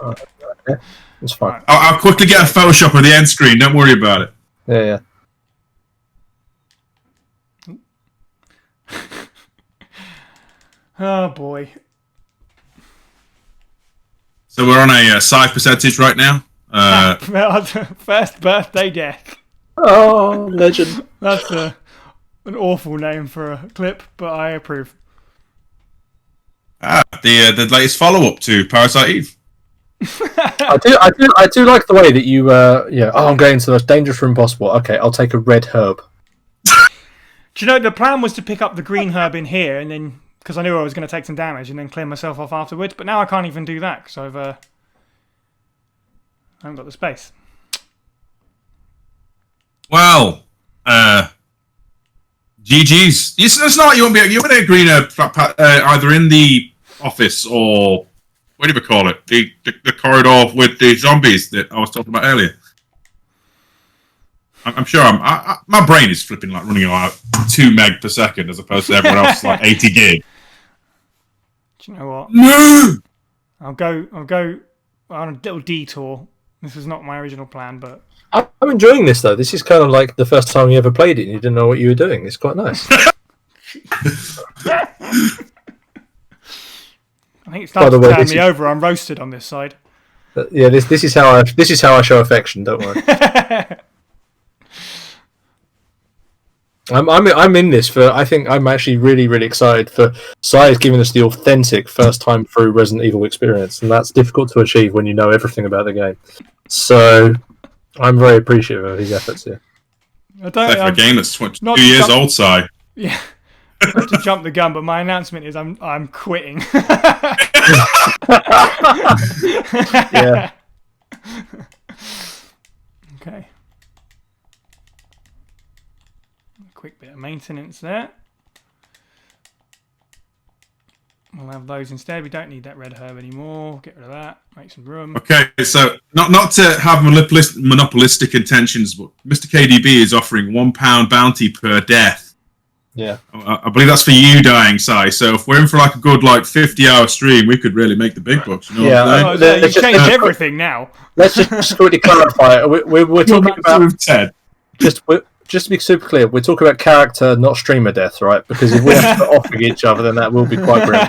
Okay, it's fine. Right. I'll quickly get a Photoshop of the end screen. Don't worry about it. Yeah. Oh boy. So we're on a Psy percentage right now. First birthday death. Oh, legend. That's an awful name for a clip, but I approve. The latest follow-up to Parasite Eve. I do like the way that you I'm going to the most dangerous room possible. Okay, I'll take a red herb. Do you know the plan was to pick up the green herb in here, and then because I knew I was going to take some damage, and then clear myself off afterwards. But now I can't even do that because I haven't got the space. Well, GG's. It's not you won't be. You won't get a green herb either in the office or what do we call it? The corridor with the zombies that I was talking about earlier. I'm sure my brain is flipping like running like 2 meg per second as opposed to everyone else like 80 gig. Do you know what? No! I'll go on a little detour. This was not my original plan, but I'm enjoying this though. This is kind of like the first time you ever played it and you didn't know what you were doing. It's quite nice. I think it's starting to turn me over. I'm roasted on this side. Yeah, this is how I show affection. Don't worry. I'm in this for. I think I'm actually really excited for. Psy is giving us the authentic first time through Resident Evil experience, and that's difficult to achieve when you know everything about the game. So I'm very appreciative of his efforts here. For a game that's 22 years old, Psy. Yeah, not to jump the gun, but my announcement is I'm quitting. Yeah. Okay. Quick bit of maintenance there. We'll have those instead. We don't need that red herb anymore. Get rid of that. Make some room. Okay, so not to have monopolistic intentions, but Mr. KDB is offering £1 bounty per death. Yeah. I believe that's for you dying, Psy. So if we're in for like a good 50-hour stream, we could really make the big bucks. You know what I'm saying? You've changed everything now. Let's just quickly clarify. We're talking about Ted. Just to be super clear, we're talking about character, not streamer death, right? Because if we have to off each other, then that will be quite grim.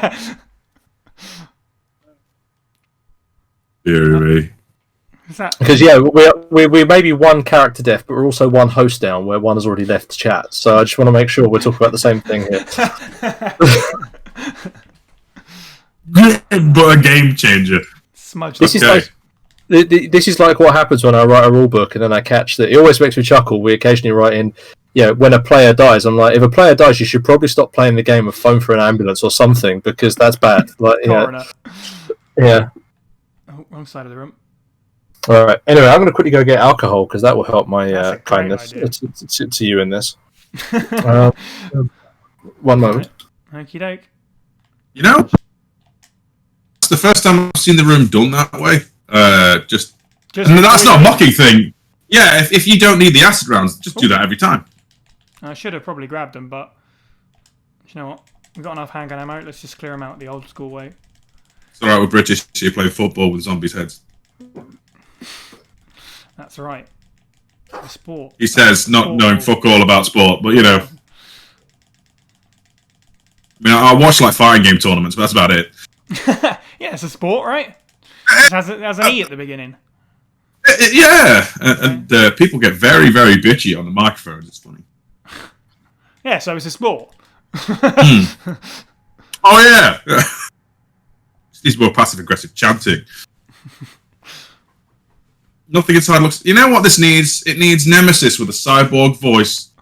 Because we may be one character death, but we're also one host down, where one has already left the chat. So I just want to make sure we're talking about the same thing here. But a game changer. Smudge. This is like what happens when I write a rule book and then I catch that. It always makes me chuckle. We occasionally write in, when a player dies, I'm like, if a player dies, you should probably stop playing the game and phone for an ambulance or something, because that's bad. Yeah. Oh, wrong side of the room. All right. Anyway, I'm going to quickly go get alcohol because that will help my kindness to you in this. One moment. Okie doke. It's the first time I've seen the room done that way. And that's not a mocking thing. Yeah, if you don't need the acid rounds, just do that every time. I should have probably grabbed them, but you know what? We've got enough handgun ammo. Let's just clear them out the old school way. It's alright, we're British, so you play football with zombies' heads. That's right. The sport. He says, not knowing fuck all about sport, but I mean, I watch fighting game tournaments, but that's about it. Yeah, it's a sport, right? It has an E at the beginning. Yeah, and people get very, very bitchy on the microphones. It's funny. Yeah, so it's a sport. Oh yeah. These more passive-aggressive chanting. Nothing inside looks. You know what this needs? It needs Nemesis with a cyborg voice.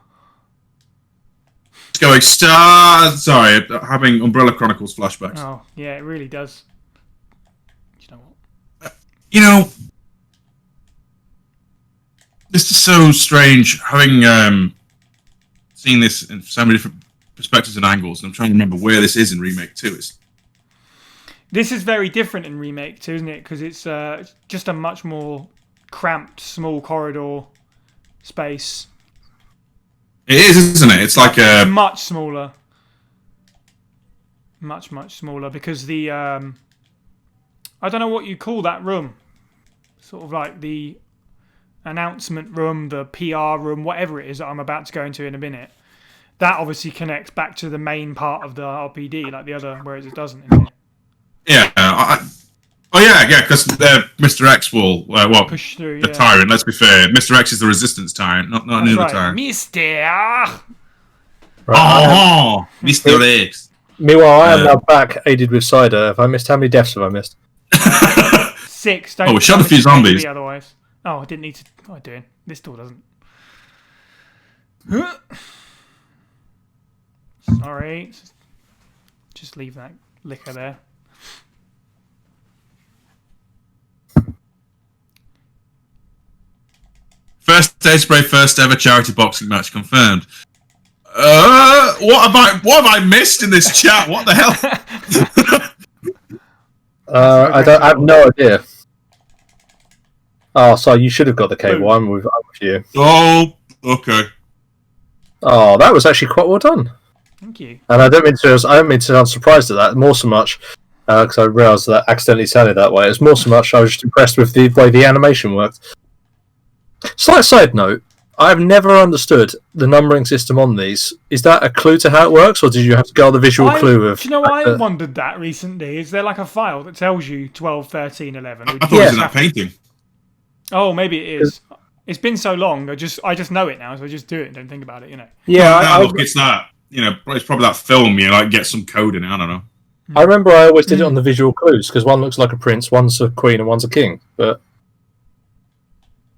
It's going star. Sorry, having Umbrella Chronicles flashbacks. Oh yeah, it really does. You know, this is so strange. Having seen this in so many different perspectives and angles, and I'm trying to remember where this is in Remake 2. This is very different in Remake 2, isn't it? Because it's just a much more cramped, small corridor space. It is, isn't it? It's like a much smaller, much smaller. Because the I don't know what you call that room. Sort of like the announcement room, the PR room, whatever it is that I'm about to go into in a minute. That obviously connects back to the main part of the RPD, like the other, whereas it doesn't in here. Yeah. Because Mr. X will push through. The tyrant. Let's be fair. Mr. X is the resistance tyrant, not any other tyrant. Mr. Oh, Mr. X. Meanwhile, I am now back, aided with cider. Have I missed? How many deaths have I missed? 6. Don't we shot a few zombies. Otherwise. Oh, I didn't need to. What am I doing? This door doesn't. Sorry. Just leave that liquor there. First Aid Spray, first ever charity boxing match confirmed. What have I missed in this chat? What the hell? I have no idea. Oh, so you should have got the cable. I'm with you. Oh, Okay. Oh, that was actually quite well done. Thank you. And I don't mean to sound surprised at that. More so much because I realised that I accidentally sounded that way. It's more so much I was just impressed with the way the animation worked. Slight side note: I've never understood the numbering system on these. Is that a clue to how it works, or did you have to go on the visual clue of? Do you know, I wondered that recently. Is there like a file that tells you 12, 13, 11? I thought it was in that painting. Oh, maybe it is. It's been so long. I just know it now, so I just do it and don't think about it. Yeah, look, it's that. It's probably that film. Like get some code in it. I don't know. I remember I always did it on the visual clues because one looks like a prince, one's a queen, and one's a king. But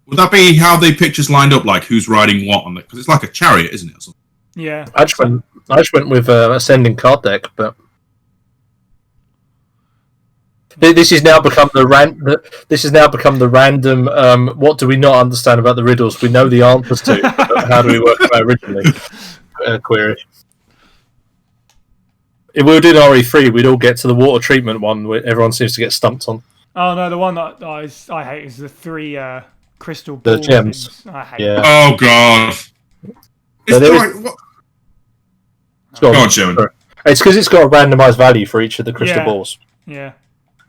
would that be how the pictures lined up? Like who's riding what on it? Because it's like a chariot, isn't it? Or something? Yeah. I just went with ascending card deck, but this has now become the random. What do we not understand about the riddles? We know the answers to. But how do we work them out originally? Query. If we were doing RE3, we'd all get to the water treatment one where everyone seems to get stumped on. Oh no, the one that I hate is the 3 crystal The ball gems. things. I hate Yeah. Oh god. Go on, Sherwin. It's because it's got a randomised value for each of the crystal balls. Yeah.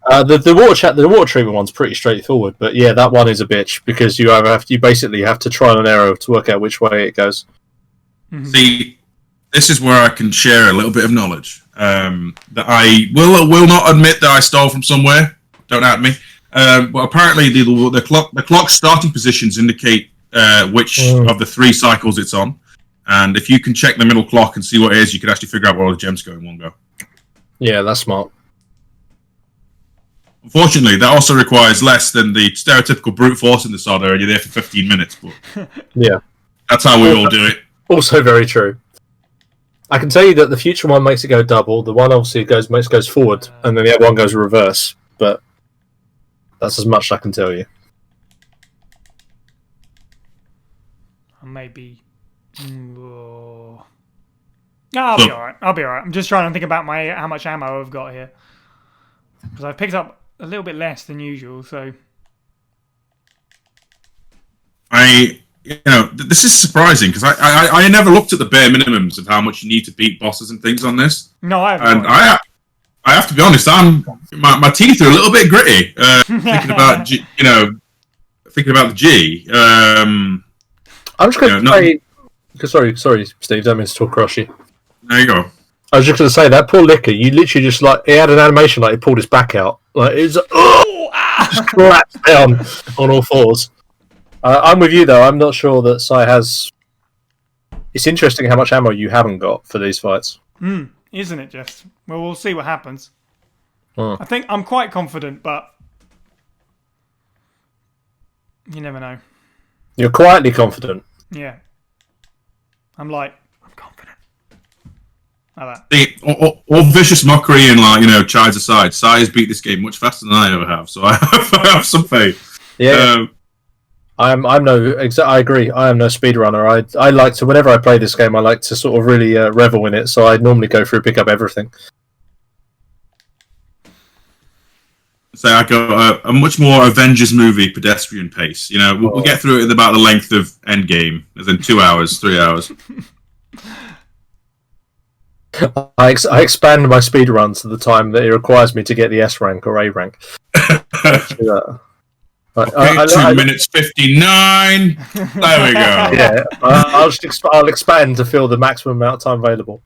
The water treatment one's pretty straightforward, but yeah, that one is a bitch because you basically have to trial and error to work out which way it goes. Mm-hmm. See, this is where I can share a little bit of knowledge that I will not admit that I stole from somewhere. Don't at me. But apparently, the clock starting positions indicate which of the 3 cycles it's on, and if you can check the middle clock and see what it is, you can actually figure out where all the gems go in one go. Yeah, that's smart. Unfortunately, that also requires less than the stereotypical brute force in the sod area. You're there for 15 minutes, but yeah, that's how we all do it. Also very true. I can tell you that the future one makes it go double. The one obviously goes forward, and then the other one goes reverse. But that's as much as I can tell you. Maybe. Oh. I'll be alright. I'm just trying to think about how much ammo I've got here, because I've picked up a little bit less than usual. So this is surprising because I never looked at the bare minimums of how much you need to beat bosses and things on this. No, I haven't. And I have to be honest, my teeth are a little bit gritty thinking about the G. I'm just going to say, sorry, Steve, don't mean to talk across you. There you go. I was just going to say that poor liquor. You literally just he had an animation like he pulled his back out, like it was collapsed down on all fours. I'm with you though. I'm not sure that Psy has. It's interesting how much ammo you haven't got for these fights. Isn't it just? Well, we'll see what happens. Oh. I think I'm quite confident, but you never know. You're quietly confident. Yeah. I'm confident. Like that. See, all vicious mockery and chides aside, Psy has beat this game much faster than I ever have, so I have some faith. Yeah. I agree. I am no speedrunner. I like to, whenever I play this game, I like to sort of really revel in it. So I normally go through, pick up everything. So I go a much more Avengers movie pedestrian pace. We'll get through it in about the length of Endgame, as in 2 hours, 3 hours. I expand my speedrun to the time that it requires me to get the S rank or A rank. 2 minutes 59. There we go. Yeah, I'll expand to fill the maximum amount of time available.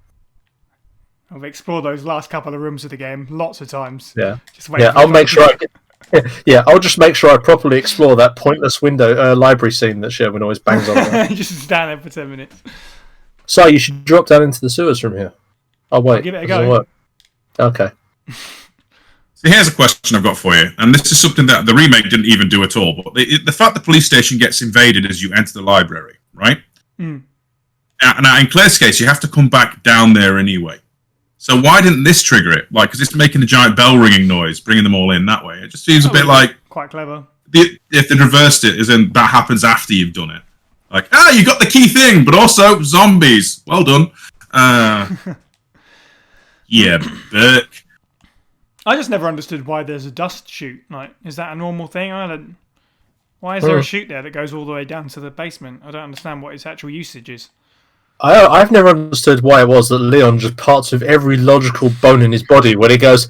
I've explored those last couple of rooms of the game lots of times. Yeah, just wait. Yeah. I'll make sure. I'll just make sure I properly explore that pointless window library scene that Sherwin always bangs on. Just stand there for 10 minutes. So you should drop down into the sewers from here. Oh wait, I'll give it a go. Okay. So here's a question I've got for you, and this is something that the remake didn't even do at all. But the fact the police station gets invaded as you enter the library, right? Now, in Claire's case, you have to come back down there anyway. So why didn't this trigger it? Because it's making a giant bell ringing noise, bringing them all in that way. It just seems a bit like quite clever. If they reversed it, as in that happens after you've done it. You got the key thing, but also zombies. Well done. Yeah, Burke. I just never understood why there's a dust chute. Is that a normal thing? Why is there a chute there that goes all the way down to the basement? I don't understand what its actual usage is. I've never understood why it was that Leon just parts with every logical bone in his body when he goes,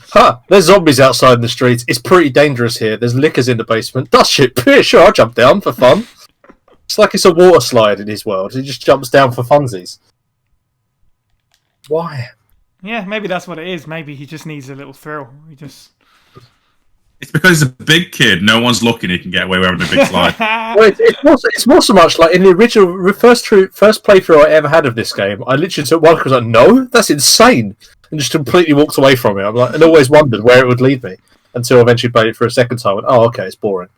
there's zombies outside in the streets. It's pretty dangerous here. There's lickers in the basement. Dust shit. Yeah, sure, I'll jump down for fun. It's like it's a water slide in his world. He just jumps down for funsies. Why? Yeah, maybe that's what it is. Maybe he just needs a little thrill. It's because he's a big kid. No one's looking. He can get away with having a big slide. Well, it's more so much like in the original first playthrough I ever had of this game. I literally took one because I was like, no, that's insane, and just completely walked away from it. I'm like, and always wondered where it would lead me until I eventually played it for a second time. And, okay, it's boring.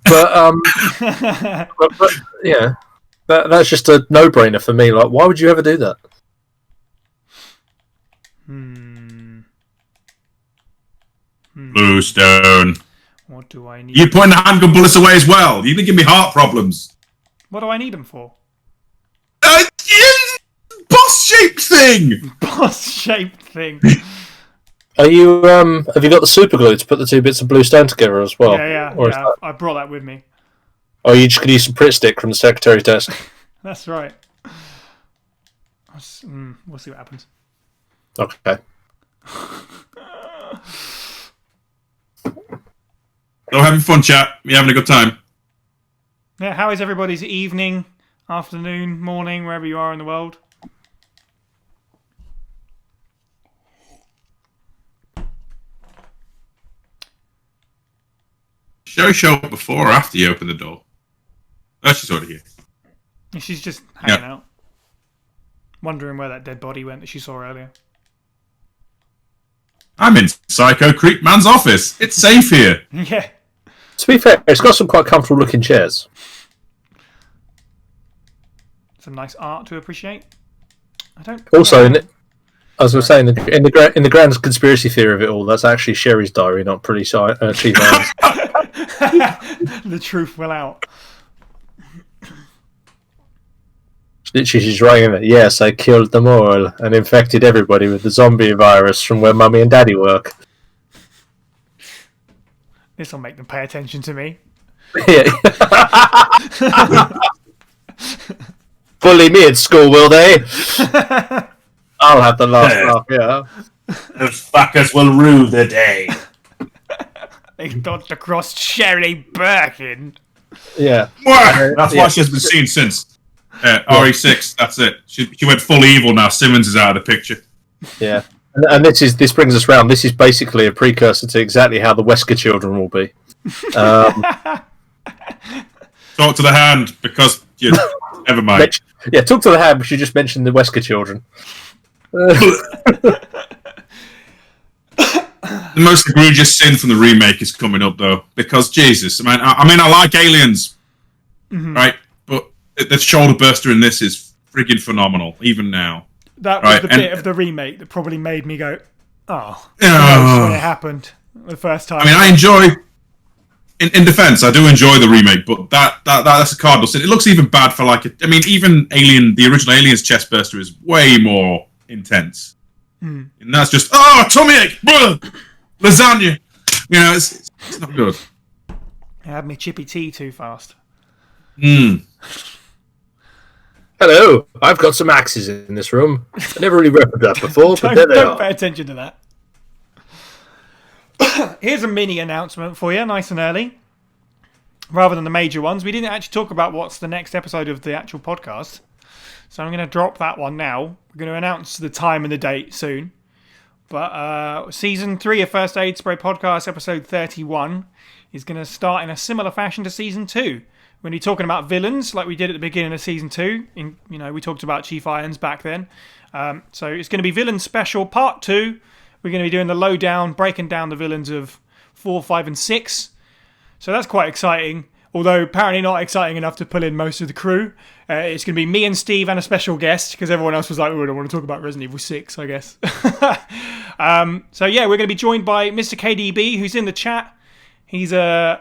But but yeah, that's just a no-brainer for me. Like, why would you ever do that? Bluestone. What do I need? You putting the handgun bullets away as well. You think give me heart problems? What do I need them for? Boss-shaped thing. Boss-shaped thing. Are you? Have you got the super glue to put the two bits of bluestone together as well? Yeah. I brought that with me. Or are you just going to use some Pritt stick from the secretary's desk? That's right. We'll see what happens. Okay. So having fun, chat. You having a good time? Yeah, how is everybody's evening, afternoon, morning, wherever you are in the world? Show up before or after you open the door? Oh, she's already here. She's just hanging out. Wondering where that dead body went that she saw earlier. I'm in Psycho Creep Man's office. It's safe here. Yeah. To be fair, it's got some quite comfortable looking chairs. Some nice art to appreciate. Also, I was going to say, in the grand conspiracy theory of it all, that's actually Sherry's diary, not Pretty Chief Irons. The truth will out. She's writing it. Yes, I killed them all and infected everybody with the zombie virus from where Mummy and Daddy work. This will make them pay attention to me. Yeah. Bully me at school, will they? I'll have the last laugh, yeah. Those fuckers will rue the day. They thought to cross Sherry Birkin. Yeah. That's why she has been seen since. RE6, that's it. She went full evil now. Simmons is out of the picture. Yeah. And this brings us round. This is basically a precursor to exactly how the Wesker children will be. Talk to the hand, because never mind. Yeah, talk to the hand, but you just mentioned the Wesker children. The most egregious sin from the remake is coming up, though, because Jesus, I like Aliens, right? But the shoulder burster in this is friggin' phenomenal, even now. That was the bit of the remake that probably made me go, when it happened the first time. I enjoy, in defense, I do enjoy the remake, but that's a cardinal sin. It looks even bad for even the original Aliens chest burster is way more intense. And that's just, tummy ache, lasagna. It's not good. I had me chippy tea too fast. Hello, I've got some axes in this room. I never really read that before, but there they are. Don't pay attention to that. Here's a mini announcement for you, nice and early. Rather than the major ones, we didn't actually talk about what's the next episode of the actual podcast. So I'm going to drop that one now. We're going to announce the time and the date soon. But Season 3 of First Aid Spray Podcast, Episode 31, is going to start in a similar fashion to Season 2. We're going to be talking about villains like we did at the beginning of Season 2. We talked about Chief Irons back then. So it's going to be Villain Special Part 2. We're going to be doing the lowdown, breaking down the villains of 4, 5 and 6. So that's quite exciting. Although apparently not exciting enough to pull in most of the crew. It's going to be me and Steve and a special guest, because everyone else was like, I don't want to talk about Resident Evil 6, I guess. So yeah, we're going to be joined by Mr. KDB, who's in the chat. He's an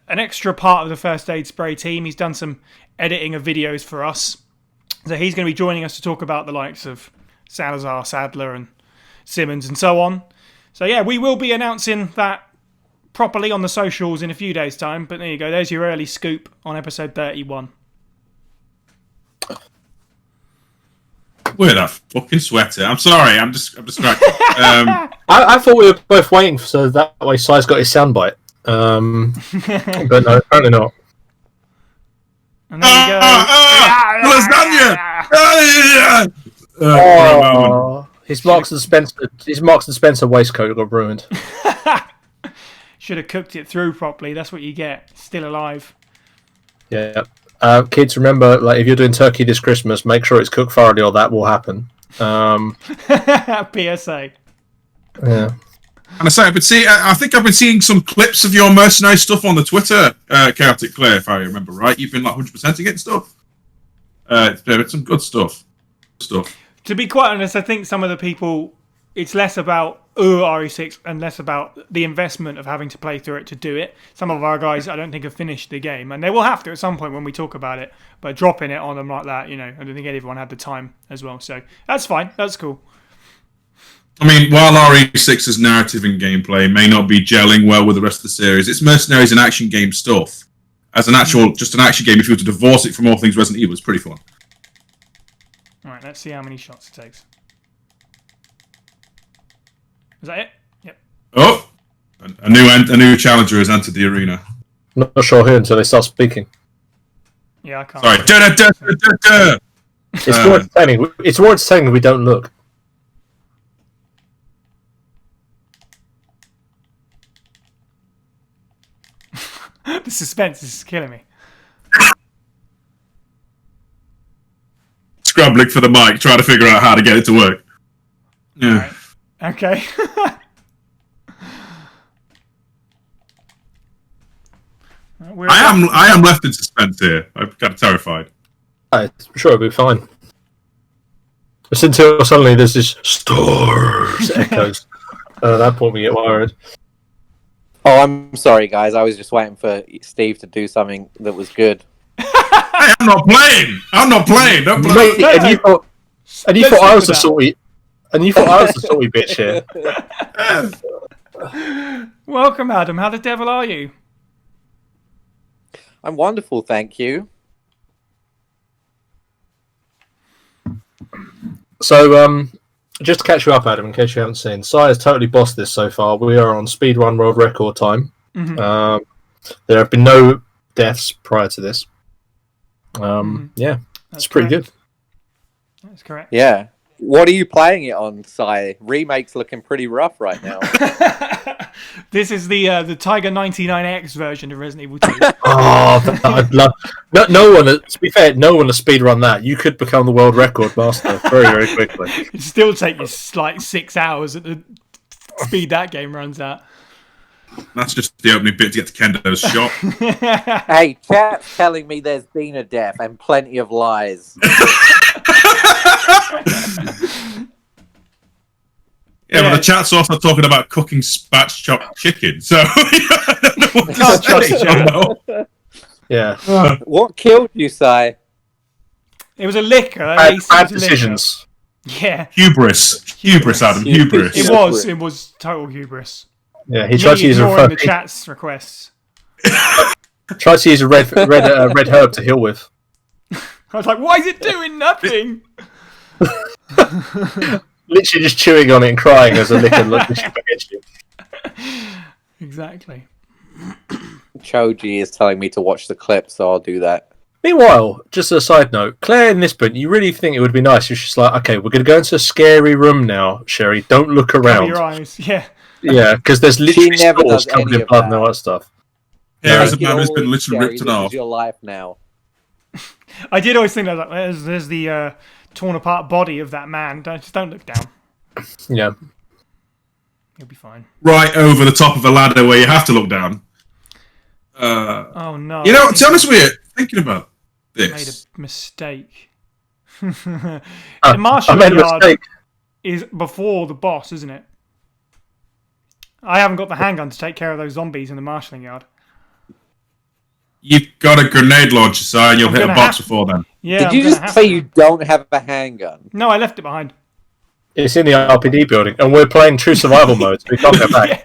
extra part of the First Aid Spray team. He's done some editing of videos for us. So he's going to be joining us to talk about the likes of Salazar, Sadler and Simmons and so on. So yeah, we will be announcing that properly on the socials in a few days' time. But there you go. There's your early scoop on episode 31. We're that fucking sweater. I'm sorry. I'm distracted. I thought we were both waiting so that way Psy's got his soundbite. But no, apparently not. And there you go. Lasagna! His Marks and Spencer waistcoat got ruined. Should have cooked it through properly. That's what you get. Still alive. Yeah. Kids, remember, like if you're doing turkey this Christmas, make sure it's cooked thoroughly, or that will happen. PSA. Yeah. And I say, I think I've been seeing some clips of your mercenary stuff on the Twitter, Chaotic Clay, if I remember right. You've been like 100% getting stuff. It's some good stuff. To be quite honest, I think some of the people, it's less about RE6 and less about the investment of having to play through it to do it. Some of our guys, I don't think, have finished the game, and they will have to at some point when we talk about it. But dropping it on them like that, I don't think everyone had the time as well. So that's fine. That's cool. I mean, while RE6's narrative and gameplay may not be gelling well with the rest of the series, it's mercenaries and action game stuff. As just an action game, if you were to divorce it from all things Resident Evil, it's pretty fun. All right, let's see how many shots it takes. Is that it? Yep. Oh, a new challenger has entered the arena. Not sure who until they start speaking. Yeah, I can't. Sorry. It's more entertaining. It's more entertaining if we don't look. The suspense is killing me. Scrambling for the mic, trying to figure out how to get it to work. Yeah. Right. Okay. I am left in suspense here. I'm kind of terrified. I'm sure it'll be fine. Just until suddenly there's this stars echoes. That point we get worried. Oh, I'm sorry, guys. I was just waiting for Steve to do something that was good. Hey, I'm not playing. Don't play. Mate, and you thought I was the salty. And you thought I was the salty bitch here. Welcome, Adam. How the devil are you? I'm wonderful, thank you. So, just to catch you up, Adam, in case you haven't seen, Psy has totally bossed this so far. We are on speedrun world record time. Mm-hmm. There have been no deaths prior to this. Yeah, it's pretty good. That's correct. Yeah. What are you playing it on, Psy? Remake's looking pretty rough right now. This is the Tiger 99X version of Resident Evil 2. Oh, I'd love. No one. To be fair, no one to speedrun that. You could become the world record master very, very quickly. It'd still take you like 6 hours at the speed that game runs at. That's just the opening bit to get to Kendo's shop. Hey, chat's telling me there's been a death and plenty of lies. Yeah, but the chat's also talking about cooking spatch chopped chicken, so I don't know what to say. Yeah. What killed you, Psy? It was a liquor. Bad decisions. Yeah. Hubris, Adam. Hubris. It was total hubris. Yeah, he tried to use the chat's requests. Tried to use a red herb to heal with. I was like, why is it doing nothing? Literally just chewing on it and crying as a liquor looks against you. Exactly. Choji is telling me to watch the clip, so I'll do that. Meanwhile, just a side note, Claire in this bit, you really think it would be nice if she's like, okay, we're going to go into a scary room now, Sherry. Don't look around. Cover your eyes, yeah. Yeah, because there's literally stores covered in blood and all that stuff. Yeah, as a man who's been literally ripped it off. This is your life now. I did always think that like, there's the torn apart body of that man. Don't look down. Yeah. You'll be fine. Right over the top of a ladder where you have to look down. Oh no. You know, to be honest with you, thinking about I made this. a mistake. The martial yard is before the boss, isn't it? I haven't got the handgun to take care of those zombies in the marshalling yard. You've got a grenade launcher, so and you'll hit a box before then. Yeah. Did you just say you don't have a handgun? No, I left it behind. It's in the RPD building, and we're playing true survival mode, so we can't go back.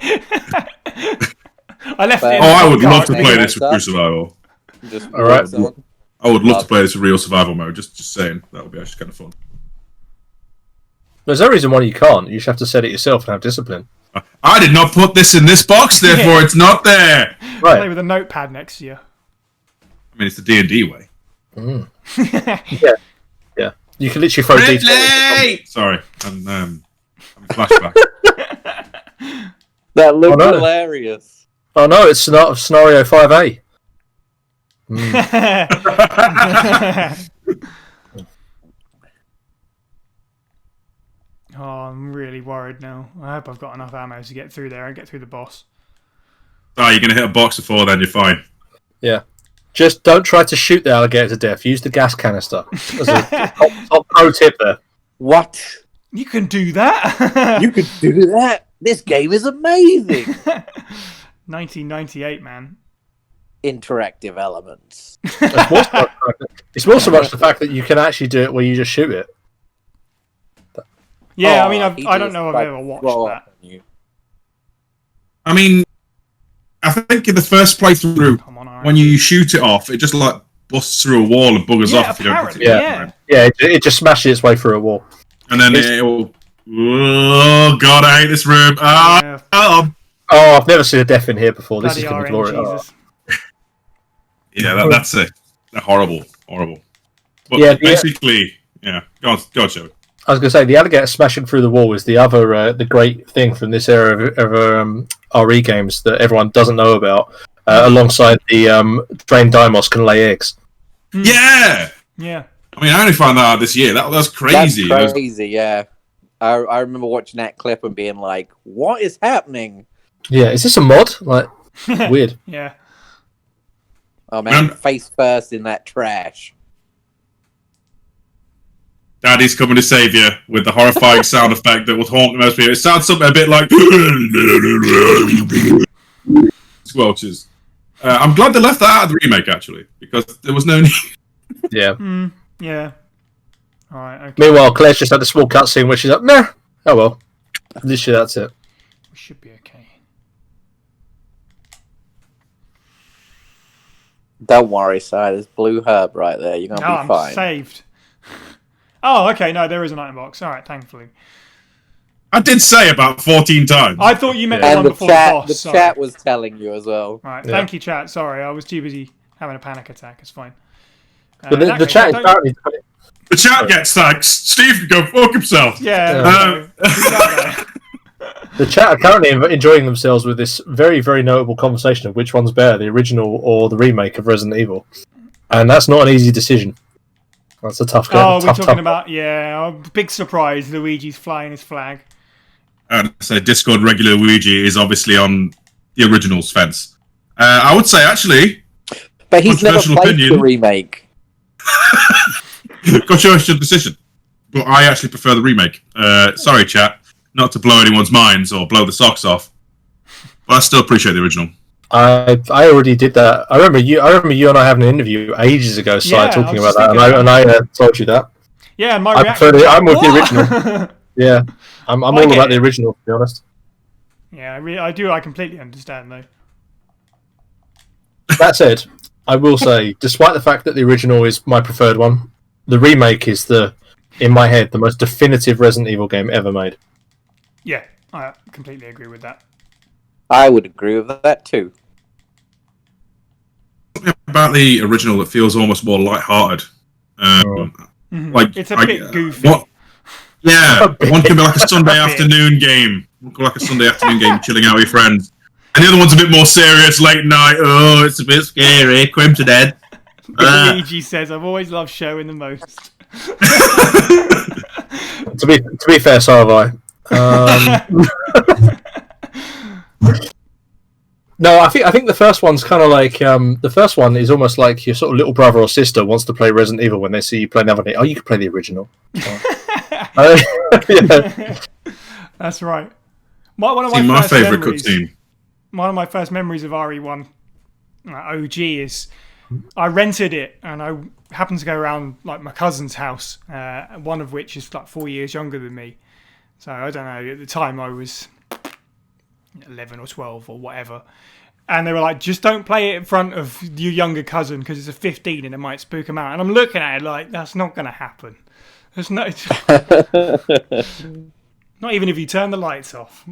I left it. I would love to card. play this with True Survival. Just All right. I would love to play this with real survival mode. Just saying, that would be actually kind of fun. There's no reason why you can't. You just have to set it yourself and have discipline. I did not put this in this box, therefore it's not there. Play Right. with a notepad next to you. I mean, it's the D&D way. Yeah. You can literally throw details. Ridley! Sorry, I'm having a flashback. That looked no. hilarious. Oh no, it's scenario 5A. Oh, I'm really worried now. I hope I've got enough ammo to get through there and get through the boss. Oh, you're going to hit a box before then, you're fine. Yeah. Just don't try to shoot the alligator to death. Use the gas canister. As a top pro tip there. What? You can do that. You could do that? This game is amazing. 1998, man. Interactive elements. It's more so much the fact that you can actually do it where you just shoot it. Yeah, Oh, I mean, he I don't just, know if like, I've ever watched roll that. up on you. I mean, I think in the first playthrough, Come on, Aaron. when you shoot it off, it just like busts through a wall and buggers Yeah, off if you don't hit apparently, it. yeah. Yeah, it just smashes its way through a wall. And then it will... Oh, God, I hate this room. Yeah. Oh, I've never seen a death in here before. This is Bloody going to be RN, glorious. Jesus. Yeah, that's it. Horrible. But Yeah, basically, yeah. Go on, Joe. I was going to say, the alligator smashing through the wall is the other, the great thing from this era of RE games that everyone doesn't know about, alongside the trained Dimos can lay eggs. Yeah! Yeah. I mean, I only found that out this year. That's crazy. That's crazy, yeah. I remember watching that clip and being like, what is happening? Yeah, is this a mod? Like, weird. Yeah. Oh man, Man. face first in that trash. Daddy's coming to save you with the horrifying sound effect that will haunt most people. It sounds something a bit like squelches. I'm glad they left that out of the remake, actually, because there was no need. Yeah. Yeah. All right. Okay. Meanwhile, Claire's just had a small cutscene where she's like, "Meh, oh well." Literally, that's it. We should be okay. Don't worry, Si. There's blue herb right there. You're gonna Oh, be I'm fine. saved. Oh, okay. No, there is an item box. All right, thankfully. I did say about 14 times. I thought you meant the one And the before chat, the boss. the sorry. chat was telling you as well. Right, Yeah. thank you, chat. Sorry, I was too busy having a panic attack. It's fine. But In the that the case, chat is don't- apparently. The chat gets thanks. Steve can go fuck himself. Yeah. Um, The chat are currently enjoying themselves with this very, very notable conversation of which one's better, the original or the remake of Resident Evil. And that's not an easy decision. That's a tough game. Oh, we're tough, talking about big surprise. Luigi's flying his flag. And so Discord regular Luigi is obviously on the original's fence. I would say, actually, But he's never Controversial played the opinion. remake. controversial decision. But I actually prefer the remake. Sorry, chat. Not to blow anyone's minds or blow the socks off. But I still appreciate the original. I already did that. I remember you and I having an interview ages ago, Si, Yeah, talking I about was that, just and I told you that. Yeah, and my I reaction. prefer I'm with the What? original. Yeah, I'm all get about the it. original, to be honest. Yeah, I do. I completely understand, though. That said, I will say, despite the fact that the original is my preferred one, the remake is in my head, the most definitive Resident Evil game ever made. Yeah, I completely agree with that. I would agree with that too. Something about the original that feels almost more light-hearted. Like It's a I- bit goofy. What? Yeah, one can be like a Sunday A bit. afternoon game. One can be like a Sunday afternoon game, chilling out with your friends. And the other one's a bit more serious, late night. Oh, it's a bit scary. Quim to dead. Luigi says, "I've always loved showing the most." To be fair, so have I. No, I think the first one's kind of like the first one is almost like your sort of little brother or sister wants to play Resident Evil when they see you play another game. Oh, you can play the original. Yeah. That's right. One of See, my my first favourite memories- cutscene. One of my first memories of RE1 OG is I rented it and I happened to go around like my cousin's house, one of which is like 4 years younger than me. So I don't know, at the time I was 11 or 12 or whatever. And they were like, just don't play it in front of your younger cousin because it's a 15 and it might spook him out. And I'm looking at it like, that's not going to happen. There's no... Not even if you turn the lights off.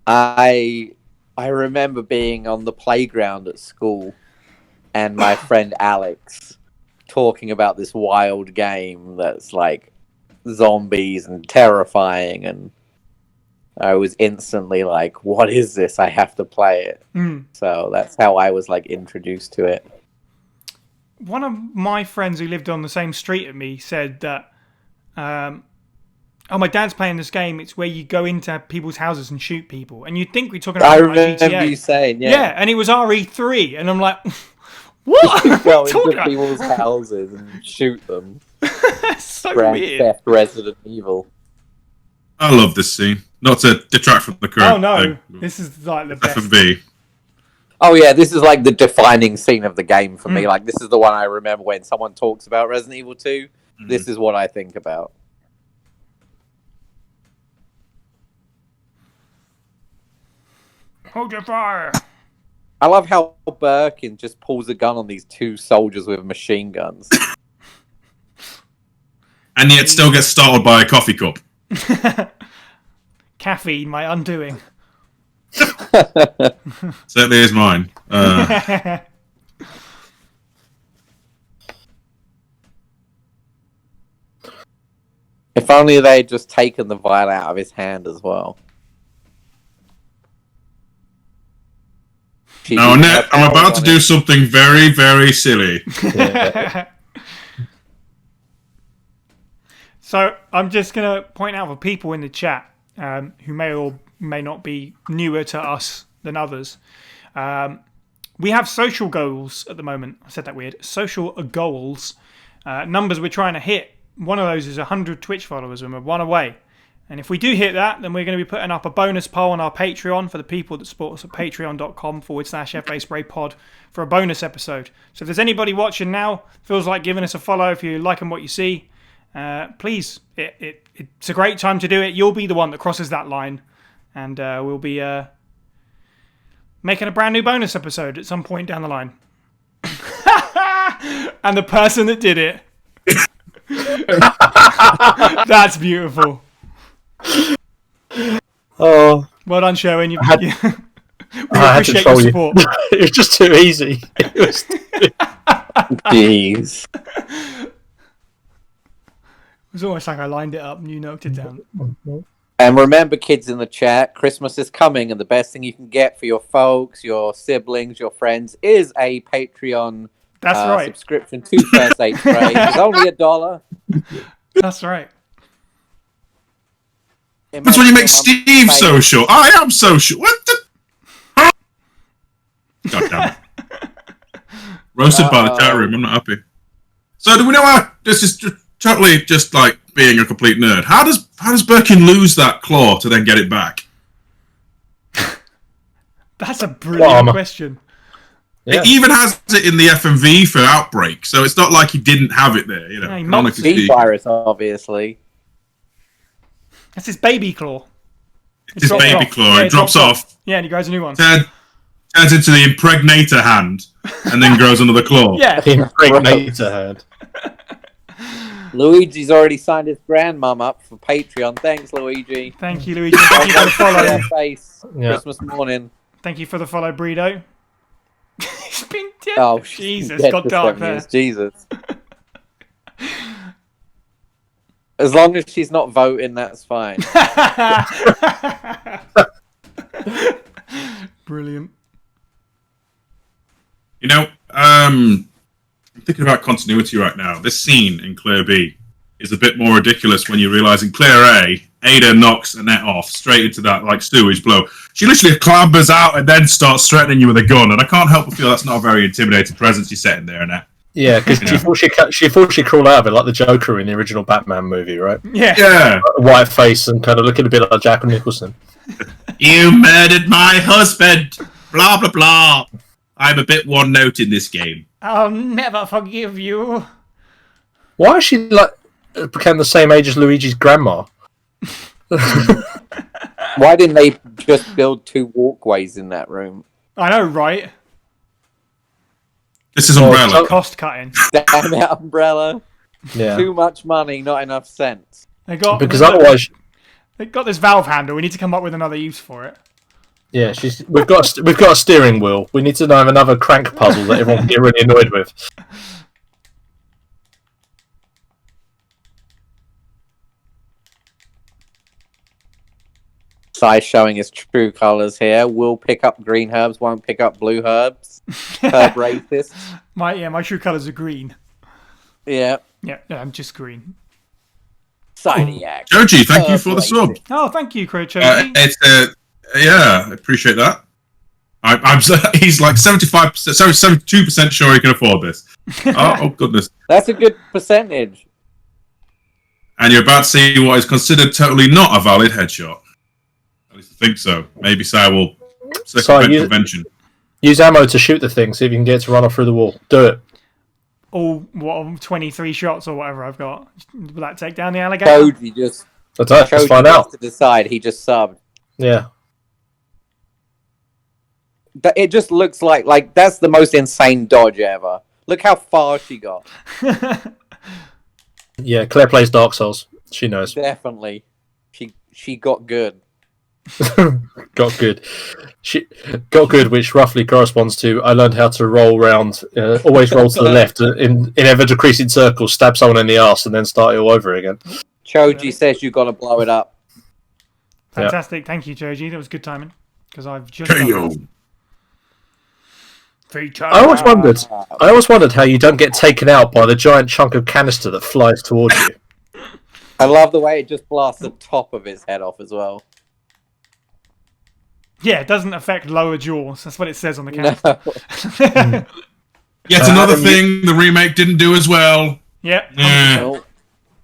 I remember being on the playground at school and my friend Alex talking about this wild game that's like zombies and terrifying, and I was instantly like, what is this? I have to play it. So that's how I was like introduced to it. One of my friends who lived on the same street at me said that, my dad's playing this game. It's where you go into people's houses and shoot people. And you'd think we're talking about I like remember GTA. you saying, yeah. Yeah, and it was RE3. And I'm like, what? You go What are you into talking people's houses and shoot them. about? So Grand weird. Theft Resident Evil. I love this scene. Not to detract from the current. Oh, no. This is like the best. F&B. Oh yeah, this is like the defining scene of the game for me. Like, this is the one I remember when someone talks about Resident Evil 2. This is what I think about. Hold your fire. I love how Birkin just pulls a gun on these two soldiers with machine guns. And yet still gets startled by a coffee cup. Caffeine, my undoing. Certainly is mine. If only they'd just taken the vial out of his hand as well. Now, Annette, I'm about to do something very, very silly. So I'm just going to point out for people in the chat who may or may not be newer to us than others. We have social goals at the moment. I said that weird. Social goals. Numbers we're trying to hit. One of those is 100 Twitch followers, and we're one away. And if we do hit that, then we're going to be putting up a bonus poll on our Patreon for the people that support us at patreon.com/FASprayPod for a bonus episode. So if there's anybody watching now, feels like giving us a follow if you're liking what you see, please. It's a great time to do it. You'll be the one that crosses that line. And we'll be making a brand new bonus episode at some point down the line. And the person that did it. That's beautiful. Oh, well done, Sherwin. We I appreciate your support. It was just too easy. Jeez. It was almost like I lined it up and you knocked it down. And remember, kids in the chat, Christmas is coming, and the best thing you can get for your folks, your siblings, your friends is a Patreon subscription to First Aid Spray. It's only $1. That's right. That's when you make Steve social. I am social. What the? God damn it. Roasted by the chat room. I'm not happy. So do we know how this is totally just like being a complete nerd? How does Birkin lose that claw to then get it back? That's a brilliant question. Yeah. It even has it in the FMV for Outbreak, so it's not like he didn't have it there. You know, virus, obviously. That's his baby claw. It's his baby claw. It drops off. Yeah, and he grows a new one. Turns into the impregnator hand, and then grows another claw. Yeah, the impregnator hand. Luigi's already signed his grandmum up for Patreon. Thanks, Luigi. Thank you, Luigi. Thank you for the follow. Christmas morning. Thank you for the follow, Breedo. He's been dead. Oh, Jesus, got dark there. Jesus. As long as she's not voting, that's fine. Brilliant. You know, I'm thinking about continuity right now. This scene in Clear B is a bit more ridiculous when you realise in Clear A, Ada knocks Annette off straight into that like sewage blow. She literally clambers out and then starts threatening you with a gun, and I can't help but feel that's not a very intimidating presence you're setting there, Annette. Yeah, because she thought she'd crawl out of it like the Joker in the original Batman movie, right? Yeah. White face and kind of looking a bit like Jack Nicholson. You murdered my husband! Blah, blah, blah. I'm a bit one note in this game. I'll never forgive you. Why is she like became the same age as Luigi's grandma? Why didn't they just build 2 walkways in that room? I know, right? This is Umbrella. Cost cutting. Damn it, Umbrella. Yeah. Too much money, not enough sense. Because otherwise, they got this valve handle. We need to come up with another use for it. yeah, we've got a steering wheel. We need to have another crank puzzle that everyone can get really annoyed with. Psy showing his true colours here. Will pick up green herbs, won't pick up blue herbs. Herb racist. My true colours are green. Yeah. Yeah, I'm just green. Psychiac. Joji, thank you for the sub. Oh, thank you, Crocho. Yeah, I appreciate that. He's like 72% sure he can afford this. Oh goodness. That's a good percentage. And you're about to see what is considered totally not a valid headshot. At least I think so. Maybe Sai will circumvent convention. Use ammo to shoot the thing, see if you can get it to run off through the wall. Do it. All 23 shots or whatever I've got. Will that take down the alligator? Koji just. Let's find out. To decide, he just subbed. Yeah. It just looks like that's the most insane dodge ever. Look how far she got. Yeah, Claire plays Dark Souls. She knows. Definitely, she got good. Got good. She got good, which roughly corresponds to I learned how to roll round, always roll to the left in ever decreasing circles, stab someone in the arse, and then start it all over again. Choji says you got to blow it up. Fantastic, Thank you, Joji. That was good timing because I've just. I always wondered how you don't get taken out by the giant chunk of canister that flies towards you. I love the way it just blasts the top of his head off as well. Yeah, it doesn't affect lower jaws. That's what it says on the canister. No. Yet another thing the remake didn't do as well. Yep. Well,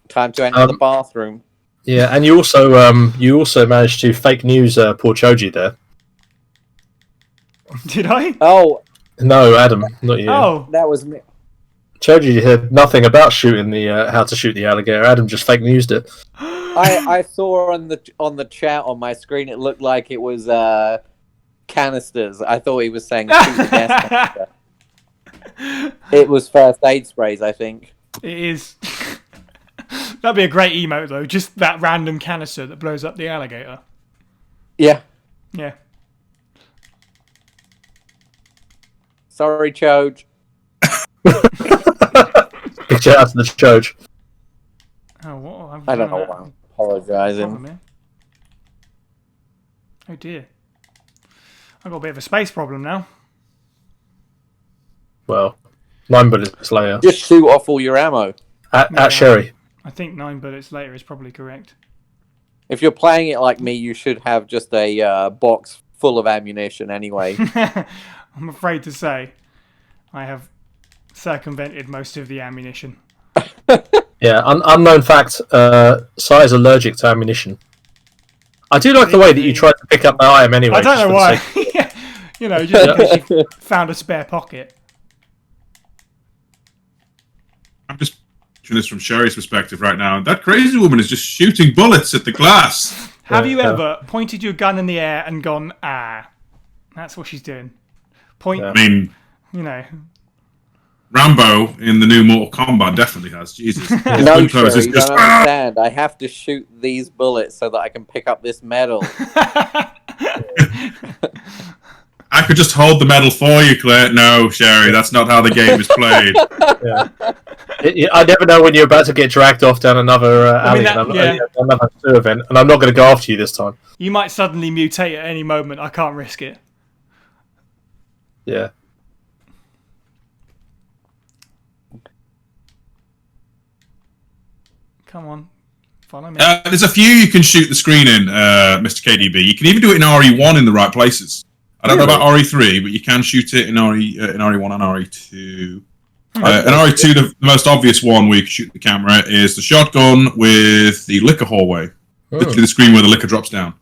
time to enter the bathroom. Yeah, and you also managed to fake news poor Choji there. Did I? Oh. No, Adam, not you. Oh, that was me. Choji had nothing about shooting the how to shoot the alligator. Adam just fake newsed it. I saw on the chat on my screen it looked like it was canisters. I thought he was saying shoot the gas canister. It was first aid sprays, I think. It is. That'd be a great emote though. Just that random canister that blows up the alligator. Yeah. Yeah. Sorry, Choj. Big shout out to the Choj. Oh, what? I don't know why I'm apologising. Oh dear. I've got a bit of a space problem now. Well, 9 bullets later. Just shoot off all your ammo. At Sherry. I think 9 bullets later is probably correct. If you're playing it like me, you should have just a box full of ammunition anyway. I'm afraid to say I have circumvented most of the ammunition. Yeah, unknown fact, Sai is allergic to ammunition. I do like the way that you tried to pick up that item anyway. I don't know why. You know, just because you found a spare pocket. I'm just watching this from Sherry's perspective right now. That crazy woman is just shooting bullets at the glass. Have you ever pointed your gun in the air and gone, ah? That's what she's doing. I mean, you know. Rambo in the new Mortal Kombat definitely has. Jesus. No, Sherry, you don't understand. I have to shoot these bullets so that I can pick up this medal. I could just hold the medal for you, Claire. No, Sherry, that's not how the game is played. I never know when you're about to get dragged off down another alley, another zoo event, and I'm not going to go after you this time. You might suddenly mutate at any moment. I can't risk it. Yeah. Come on. Follow me. There's a few you can shoot the screen in, Mr. KDB. You can even do it in RE1 in the right places. I don't know about RE3, but you can shoot it in RE1 and RE2. In RE2, the most obvious one where you can shoot the camera is the shotgun with the liquor hallway. Literally the screen where the liquor drops down.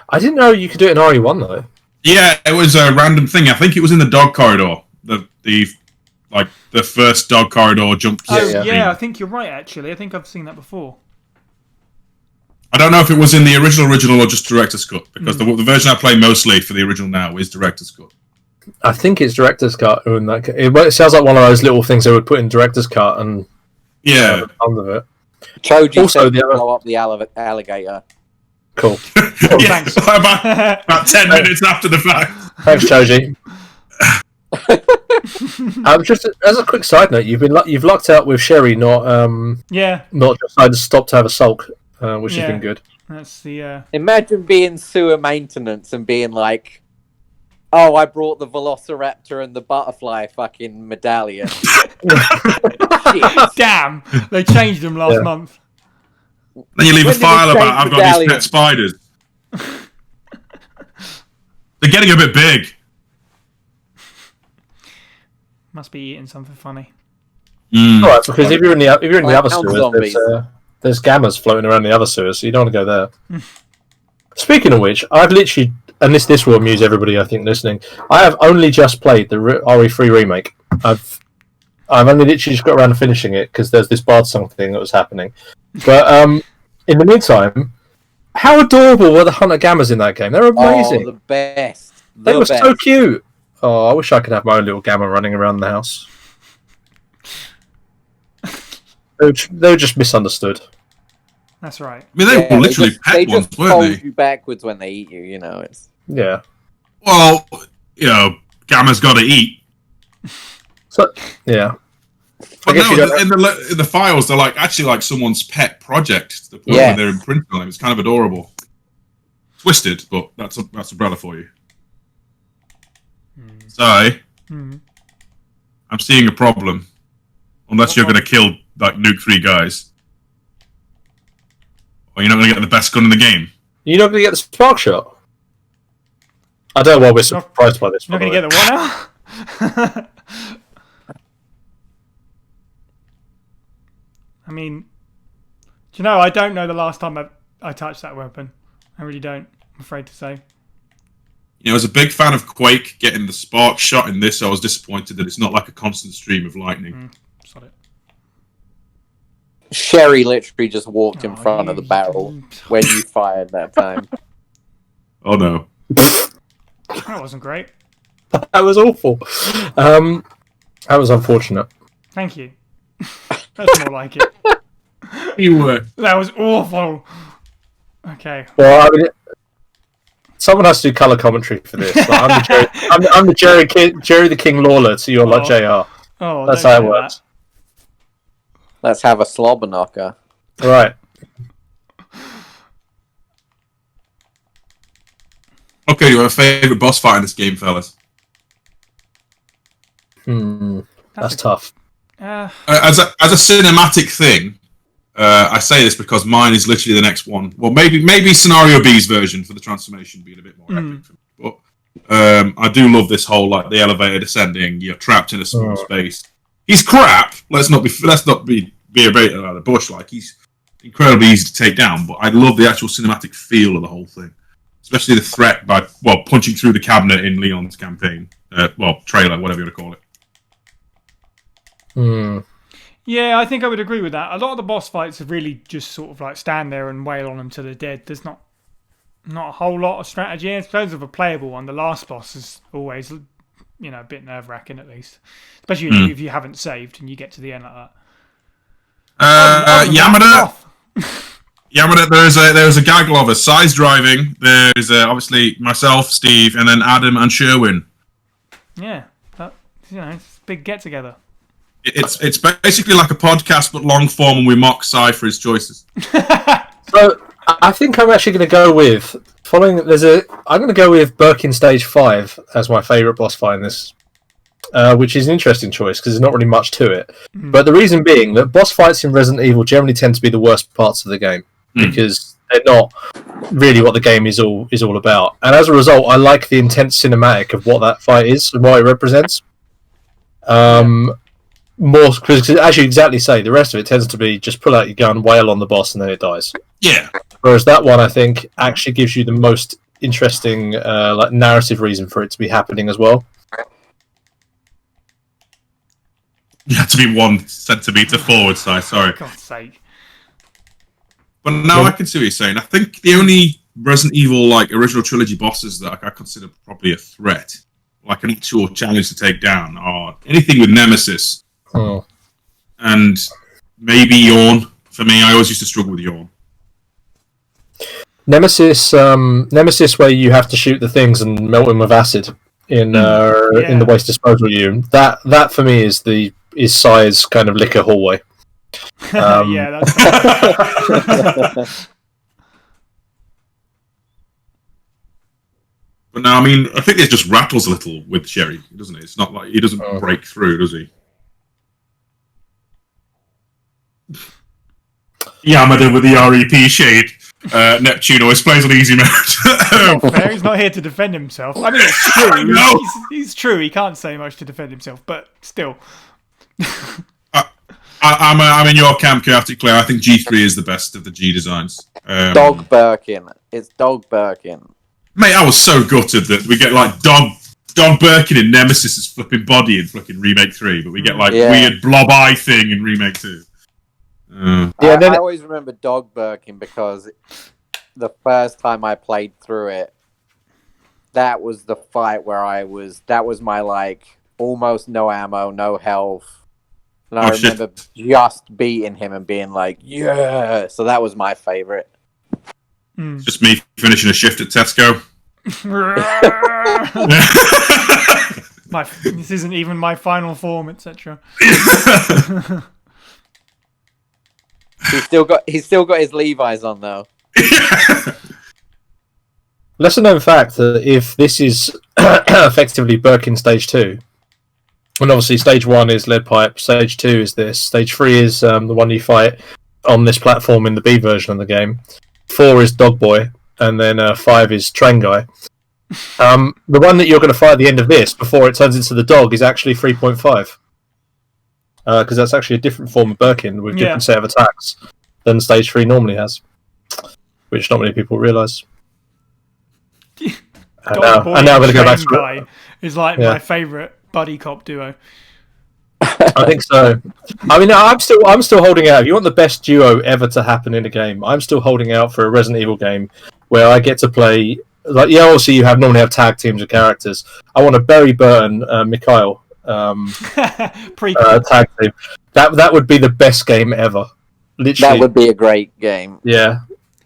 I didn't know you could do it in RE1, though. Yeah, it was a random thing. I think it was in the dog corridor. The first dog corridor jump. Oh, yeah, I think you're right, actually. I think I've seen that before. I don't know if it was in the original or just director's cut, because the version I play mostly for the original now is director's cut. I think it's director's cut. It sounds like one of those little things they would put in director's cut and tons of it. Choji Also, said to blow up the alligator. Cool. Yeah, thanks. about 10 minutes after the fact. Thanks, Choji. Just as a quick side note, you've lucked out with Sherry not just decided to stop to have a sulk, which has been good. That's the Imagine being sewer maintenance and being like, "Oh, I brought the Velociraptor and the butterfly fucking medallion." Shit. damn. They changed them last month. Then you leave When a did file they about, change I've got these medallion? pet spiders. They're getting a bit big. Must be eating something funny. Alright, because if you're in the other Hound sewers, zombies. there's gammas floating around the other sewers, so you don't want to go there. Speaking of which, I've literally, and this will amuse everybody I think listening, I have only just played the RE3 remake. I've only literally just got around to finishing it because there's this bard song thing that was happening. But in the meantime, how adorable were the Hunter Gammas in that game? They're amazing. Oh, the best. They were so cute. Oh, I wish I could have my own little gamma running around the house. They were just misunderstood. That's right. I mean, they were literally pet ones, just weren't fold they? you backwards when they eat you. You know, it's Yeah. Well, Gamma's got to eat. So yeah. But guess you no, don't- in the files, they're actually like someone's pet project. To the point where they're imprinted on them. It's kind of adorable. Twisted, but that's umbrella for you. So, I'm seeing a problem. Unless you're going to kill, nuke 3 guys. Or you're not going to get the best gun in the game. You're not going to get the spark shot. I don't know why we're surprised by this. You're not going to get the what now? I mean, do you know, I don't know the last time I touched that weapon. I really don't, I'm afraid to say. As a big fan of Quake, getting the spark shot in this, I was disappointed that it's not like a constant stream of lightning. Sod it. Sherry literally just walked in front of the barrel when you fired that time. Oh no. That wasn't great. That was awful. That was unfortunate. Thank you. That's more like it. You were. That was awful. Okay. Well, I mean, someone has to do colour commentary for this. I'm the Jerry the King Lawler, so you're like JR. Oh, that's how it works. Let's have a slobber knocker. Right. Okay, you have a favourite boss fight in this game, fellas? That's tough. As a cinematic thing, I say this because mine is literally the next one. Well, maybe Scenario B's version for the transformation being a bit more epic for me. But I do love this whole the elevator descending. You're trapped in a small space. He's crap. Let's not be a bit out of the bush. He's incredibly easy to take down. But I love the actual cinematic feel of the whole thing, especially the threat by punching through the cabinet in Leon's campaign. Trailer, whatever you want to call it. Yeah, I think I would agree with that. A lot of the boss fights are really just sort of stand there and wail on them till they're dead. There's not a whole lot of strategy. In terms of a playable one, the last boss is always a bit nerve-wracking at least. Especially if you haven't saved and you get to the end like that. Yamada, there's a gaggle of us. Psy's driving. There's obviously myself, Steve, and then Adam and Sherwin. Yeah, it's a big get-together. It's basically like a podcast, but long form, and we mock Psy for his choices. So I think I'm actually going to go with I'm going to go with Birkin Stage 5 as my favourite boss fight in this, which is an interesting choice because there's not really much to it. But the reason being that boss fights in Resident Evil generally tend to be the worst parts of the game because they're not really what the game is all about. And as a result, I like the intense cinematic of what that fight is and what it represents. More because, as you exactly say, the rest of it tends to be just pull out your gun, wail on the boss, and then it dies. Yeah. Whereas that one, I think, actually gives you the most interesting narrative reason for it to be happening as well. You had to be 1 centimetre forward, Psy. Sorry. For God's sake. But now I can see what you're saying. I think the only Resident Evil like original trilogy bosses that I consider probably a threat, like an actual challenge to take down, are anything with Nemesis. Oh. And maybe Yawn. For me, I always used to struggle with Yawn. Nemesis, where you have to shoot the things and melt them with acid in the waste disposal unit. That for me is Psy's kind of liquor hallway. Yeah, that's. But now, I mean, I think it just rattles a little with Sherry, doesn't it? It's not like he doesn't break through, does he? Yamada with the REP shade. Neptune always plays on easy mode. Fair, he's not here to defend himself. I mean, it's true. No. He's true. He can't say much to defend himself, but still. I'm in your camp, Chaotic Claire. I think G3 is the best of the G designs. Dog Birkin. It's Dog Birkin. Mate, I was so gutted that we get like Dog Birkin in Nemesis' flipping body in fucking Remake 3, but we get like weird blob eye thing in Remake 2. I always remember Dog Birkin because the first time I played through it, that was the fight where that was my like almost no ammo, no health. And I remember just beating him and being like, yeah. So that was my favorite. Just me finishing a shift at Tesco. This isn't even my final form, etc. He's still got his Levi's on though. Lesser known fact that if this is effectively Birkin Stage 2, and obviously Stage 1 is Lead Pipe, Stage 2 is this, Stage 3 is the one you fight on this platform in the B version of the game, 4 is Dog Boy, and then 5 is Train Guy. The one that you're going to fight at the end of this, before it turns into the dog, is actually 3.5. Because that's actually a different form of Birkin with different set of attacks than Stage 3 normally has, which not many people realise. And now I'm going to go back to Guy is like my favourite buddy cop duo. I think so. I mean, I'm still holding out. If you want the best duo ever to happen in a game, I'm still holding out for a Resident Evil game where I get to play. Like, obviously you normally have tag teams of characters. I want a Barry Burton, Mikhail tag team. That would be the best game ever. Literally, that would be a great game. Yeah,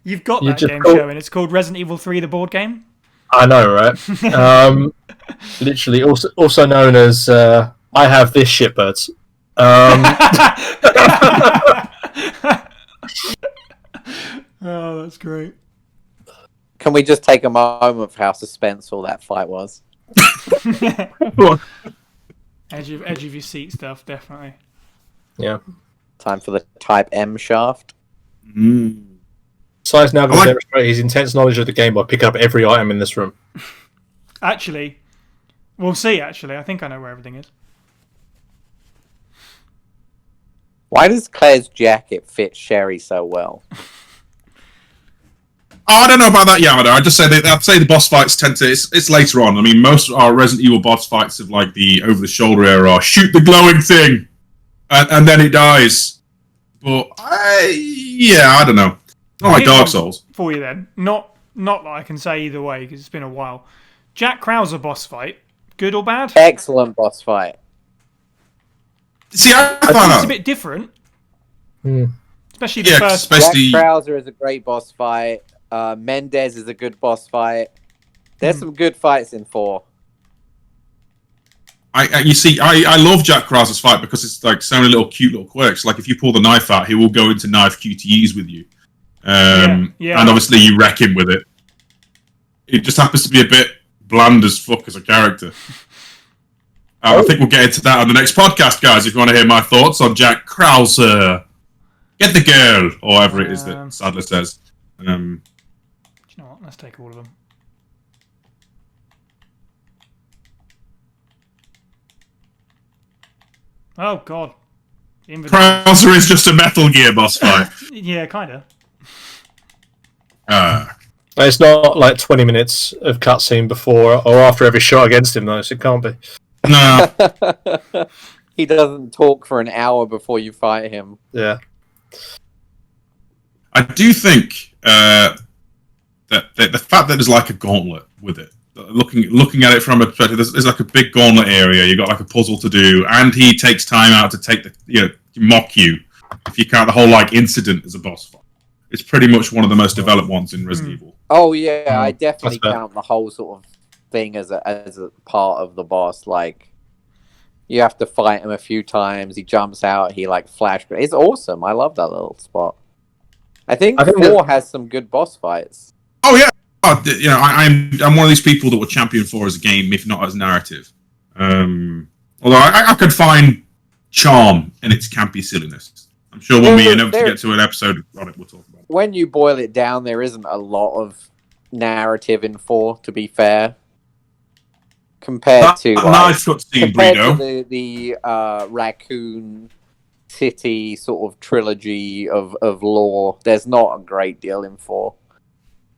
you've got that game, Sherwin. It's called Resident Evil 3: The Board Game. I know, right? Literally, also known as I have this shitbirds. Oh, that's great. Can we just take a moment for how suspenseful that fight was? Edge of your seat stuff, definitely. Yeah. Time for the Type M shaft. Psy's now going to demonstrate his intense knowledge of the game by picking up every item in this room. Actually, we'll see, I think I know where everything is. Why does Claire's jacket fit Sherry so well? I don't know about that, Yamada. I'd say the boss fights tend to. It's later on. I mean, most of our Resident Evil boss fights of like the over the shoulder era are shoot the glowing thing, and then it dies. But I don't know. Not like Dark Souls. For you then, not that I can say either way because it's been a while. Jack Krauser boss fight, good or bad? Excellent boss fight. See, I think find it's a bit different. Especially the first. Jack Krauser is a great boss fight. Mendez is a good boss fight. There's some good fights in 4. I love Jack Krauser's fight because it's like so many cute little quirks. Like if you pull the knife out, he will go into knife QTEs with you. And obviously you wreck him with it. It just happens to be a bit bland as fuck as a character. I think we'll get into that on the next podcast, guys, if you want to hear my thoughts on Jack Krauser. Get the girl, or whatever it is that Sadler says. Do you know what? Let's take all of them. Oh, God. Krauser is just a Metal Gear boss fight. Yeah, kind of. It's not like 20 minutes of cutscene before or after every shot against him, though, so it can't be. No. He doesn't talk for an hour before you fight him. Yeah. I do think that the fact that there's like a gauntlet with it, looking at it from a perspective, there's like a big gauntlet area. You got like a puzzle to do, and he takes time out to take mock you if you count the whole like incident as a boss fight. It's pretty much one of the most developed ones in Resident Evil. Oh yeah, I definitely count the whole sort of thing as a part of the boss. Like, you have to fight him a few times. He jumps out. He like flash. It's awesome. I love that little spot. I think 4 has some good boss fights. Oh yeah, I'm one of these people that will champion 4 as a game, if not as narrative. Although I could find charm in its campy silliness. I'm sure when we get to an episode on it, we'll talk about it. When you boil it down, there isn't a lot of narrative in 4, to be fair. Compared to the Raccoon City sort of trilogy of lore, there's not a great deal in 4,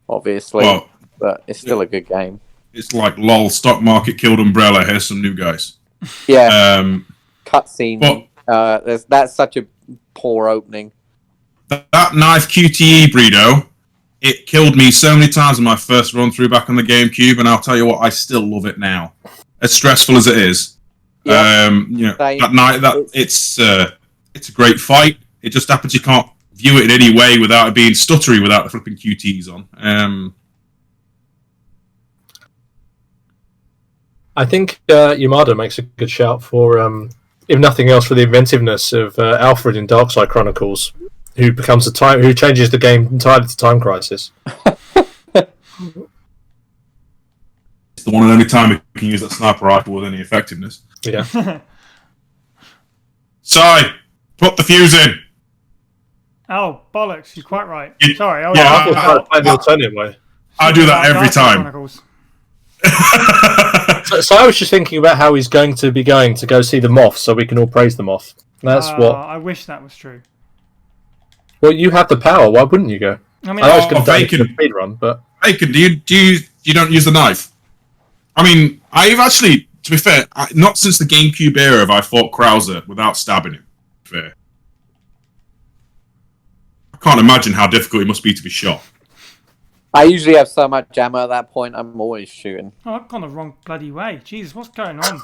obviously, but it's still a good game. It's like, lol, stock market killed Umbrella, here's some new guys. Yeah. Cutscene. That's such a poor opening. That knife QTE, Breedo, it killed me so many times in my first run through back on the GameCube, and I'll tell you what, I still love it now. As stressful as it is. That night, it's a great fight. It just happens you can't view it in any way without it being stuttery without the flipping QTs on. I think Yamada makes a good shout for, if nothing else, for the inventiveness of Alfred in Darkside Chronicles, who changes the game entirely to Time Crisis. It's the one and only time we can use that sniper rifle with any effectiveness. Yeah. Psy, put the fuse in. Oh, bollocks, you're quite right. Sorry. I thought I'd the alternative way. I do that every time. So I was just thinking about how he's going to go see the moth so we can all praise the moth. That's what... I wish that was true. Well, you have the power. Why wouldn't you go? I mean, I was going to speed run, but Bacon, do you don't use the knife? I mean, I've actually, to be fair, not since the GameCube era have I fought Krauser without stabbing him. Fair. I can't imagine how difficult it must be to be shot. I usually have so much ammo at that point, I'm always shooting. Oh, I've gone the wrong bloody way. Jesus, what's going on?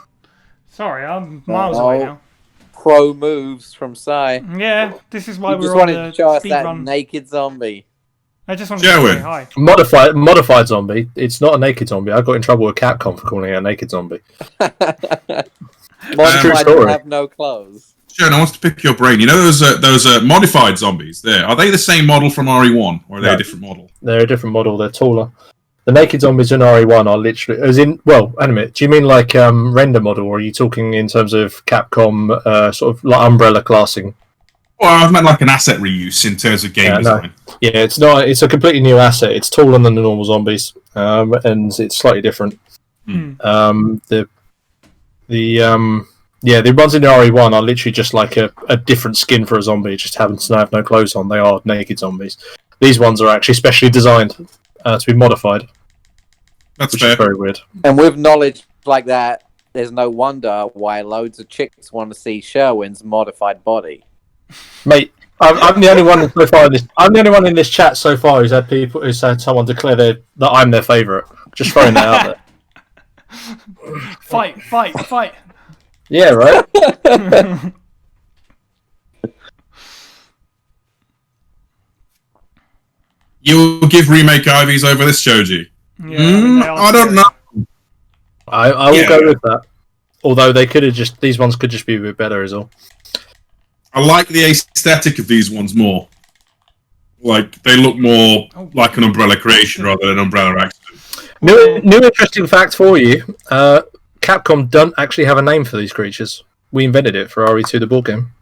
Sorry, I'm miles away now. Pro moves from Psy. Yeah, this is why we we're on the speed run. Just wanted to show us that run. naked zombie. I just wanted to say hi. Modified zombie. It's not a naked zombie. I got in trouble with Capcom for calling it a naked zombie. Modified don't have no clothes. Sherwin, I want to pick your brain. You know those modified zombies there? Are they the same model from RE1, or are they a different model? They're a different model. They're taller. The naked zombies in RE1 are literally... wait a minute. Do you mean like render model, or are you talking in terms of Capcom sort of like umbrella classing? Well, I've meant like an asset reuse in terms of game design. No. Yeah, it's not. It's a completely new asset. It's taller than the normal zombies, and it's slightly different. The ones in the RE1 are literally just like a different skin for a zombie. It just happens to have no clothes on. They are naked zombies. These ones are actually specially designed to be modified. Which is very weird. And with knowledge like that, there's no wonder why loads of chicks want to see Sherwin's modified body. Mate, I'm the only one so far. I'm the only one in this chat so far who's had someone declare that I'm their favourite. Just throwing that out there. Fight! Yeah, right. You'll give remake IVs over this, Shoji? Yeah, I don't know. I will go with that. Although these ones could just be a bit better as well. I like the aesthetic of these ones more. Like, they look more like an Umbrella creation rather than an Umbrella accident. New interesting fact for you. Capcom don't actually have a name for these creatures. We invented it for RE2, the board game.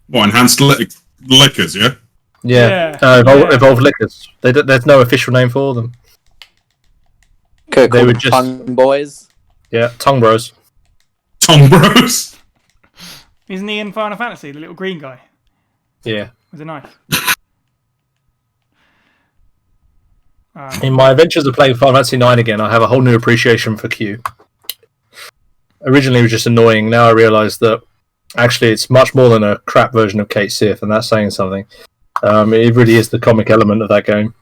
What, enhanced liquors, yeah? Yeah. Evolved liquors. There's no official name for them. Could they were just tongue boys. Yeah, tongue bros. Tongue bros. Isn't he in Final Fantasy, the little green guy? Yeah. With a knife. In my adventures of playing Final Fantasy 9 again, I have a whole new appreciation for Q. Originally it was just annoying. Now I realise that actually it's much more than a crap version of Kate Sith, and that's saying something. It really is the comic element of that game.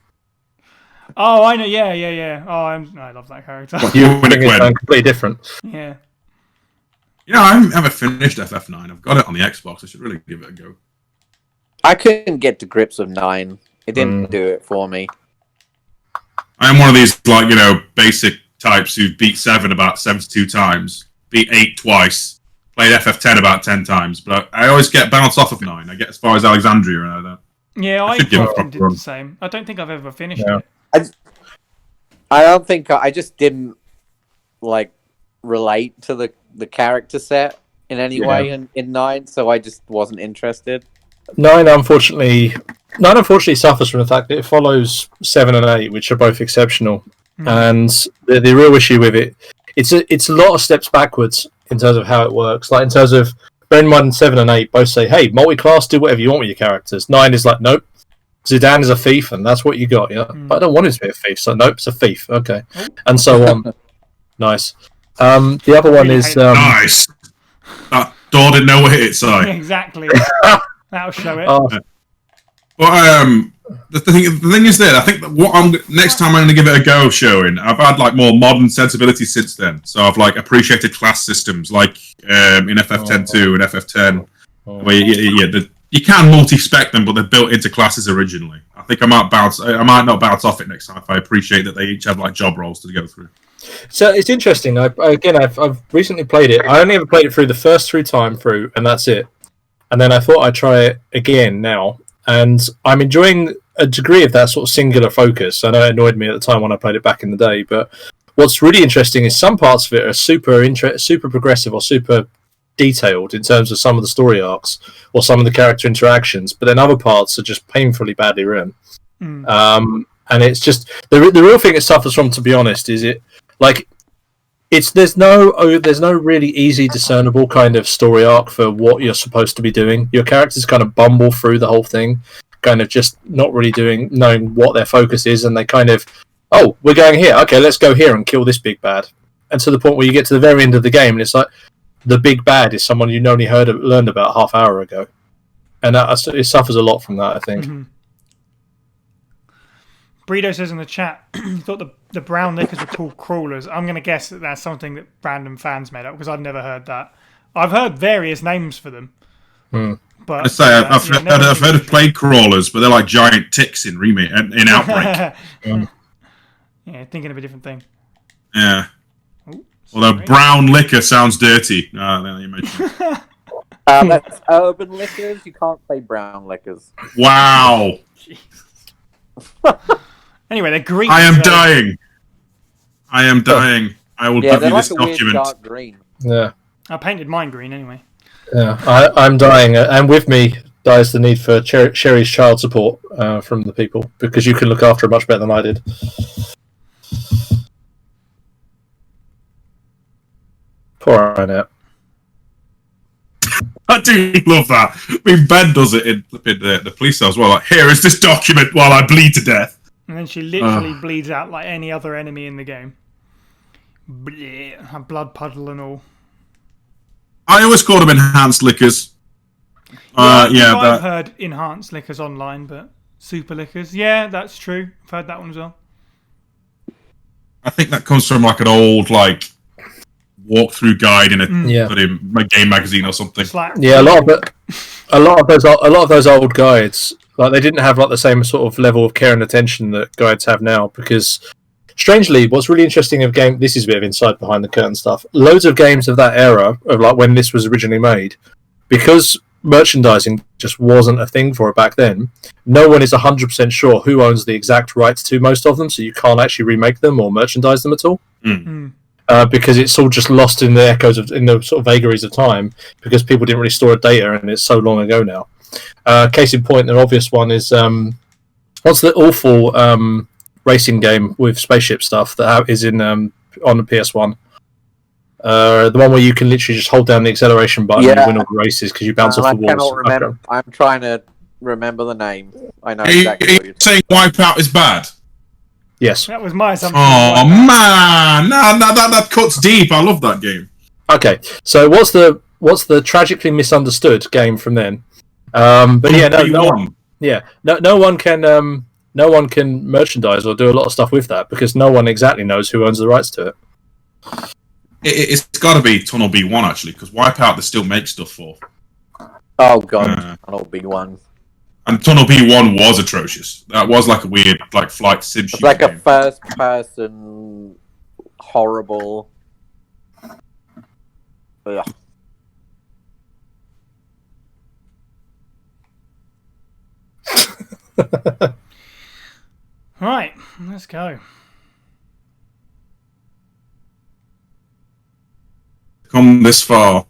Oh, I know. Yeah. Oh, I love that character. You think it's completely different. Yeah. I haven't finished FF9. I've got it on the Xbox. I should really give it a go. I couldn't get to grips with 9. It didn't do it for me. I am one of these, basic types who beat 7 about 72 times, beat 8 twice, played FF10 about 10 times, but I always get bounced off of 9. I get as far as Alexandria and all that. Yeah, I often did the same. I don't think I've ever finished it. I don't think I just didn't relate to the character set in any way in 9, so I just wasn't interested. 9 unfortunately suffers from the fact that it follows 7 and 8, which are both exceptional. And the real issue with it's a lot of steps backwards in terms of how it works. Like in terms of bear in mind 7 and 8 both say, hey, multi-class, do whatever you want with your characters. 9 is like, nope, Zidane is a thief and that's what you got. But I don't want him to be a thief, so nope, it's a thief. Okay. And so on. Nice. The other one is nice. That door didn't know what hit it, sorry. Exactly. That'll show it. Well, the thing is that I think that next time I'm going to give it a go, Sherwin, I've had more modern sensibilities since then. So I've appreciated class systems in FF10-2 and FF10, where you can multi-spec them, but they're built into classes originally. I think I might not bounce off it next time if I appreciate that they each have job roles to go through. So it's interesting. I've recently played it. I only ever played it through the first time through, and that's it. And then I thought I'd try it again now. And I'm enjoying a degree of that sort of singular focus. I know it annoyed me at the time when I played it back in the day, but what's really interesting is some parts of it are super progressive or super detailed in terms of some of the story arcs or some of the character interactions, but then other parts are just painfully badly written. And it's just the real thing it suffers from, to be honest, is there's no really easy discernible kind of story arc for what you're supposed to be doing. Your characters kind of bumble through the whole thing, kind of just not really knowing what their focus is, and they kind of, oh, we're going here, okay, let's go here and kill this big bad. And to the point where you get to the very end of the game and it's like the big bad is someone you only learned about half hour ago. And it suffers a lot from that, I think. Mm-hmm. Bredo says in the chat, he thought the brown liquors were called crawlers. I'm going to guess that that's something that random fans made up, because I've never heard that. I've heard various names for them. But I say, I've heard of plague crawlers, but they're like giant ticks in Outbreak. Yeah, thinking of a different thing. Yeah. Although brown liquor sounds dirty. That's urban liquors. You can't say brown liquors. Wow. Anyway, they're green. I am dying. I will give you this document. Weird dark green. Yeah. I painted mine green anyway. Yeah, I'm dying, and with me dies the need for Sherry's child support from the people, because you can look after her much better than I did. Poor Annette. I do love that. I mean, Ben does it in the police cell as well. Like, here is this document while I bleed to death. And then she literally bleeds out like any other enemy in the game. Blech, a blood puddle and all. I always call them enhanced liquors. I've heard enhanced liquors online, but super liquors. Yeah, that's true. I've heard that one as well. I think that comes from an old walkthrough guide in a game magazine or something. Yeah, a lot of those old guides, they didn't have the same sort of level of care and attention that guides have now, because strangely, what's really interesting of game, this is a bit of inside behind the curtain stuff, loads of games of that era, of when this was originally made, because merchandising just wasn't a thing for it back then, no one is 100% sure who owns the exact rights to most of them, so you can't actually remake them or merchandise them at all. Because it's all just lost in the echoes in the sort of vagaries of time, because people didn't really store data, and it's so long ago now. Case in point, the obvious one is what's the awful racing game with spaceship stuff that is in on the PS1? The one where you can literally just hold down the acceleration button and win all the races because you bounce off the walls. I cannot remember. I'm trying to remember the name. I know exactly what you're saying. Wipeout is bad. Yes. That was my assumption. Oh man, that cuts deep. I love that game. Okay, so what's the tragically misunderstood game from then? But yeah, no Yeah, no one can merchandise or do a lot of stuff with that because no one exactly knows who owns the rights to it. It's got to be Tunnel B1 actually, because Wipeout they still make stuff for. Oh god, Tunnel B1. And Tunnel B1 was atrocious. That was like a weird like flight sim It's shooter like a game. first-person horrible. Ugh. Right, let's go. Come this far.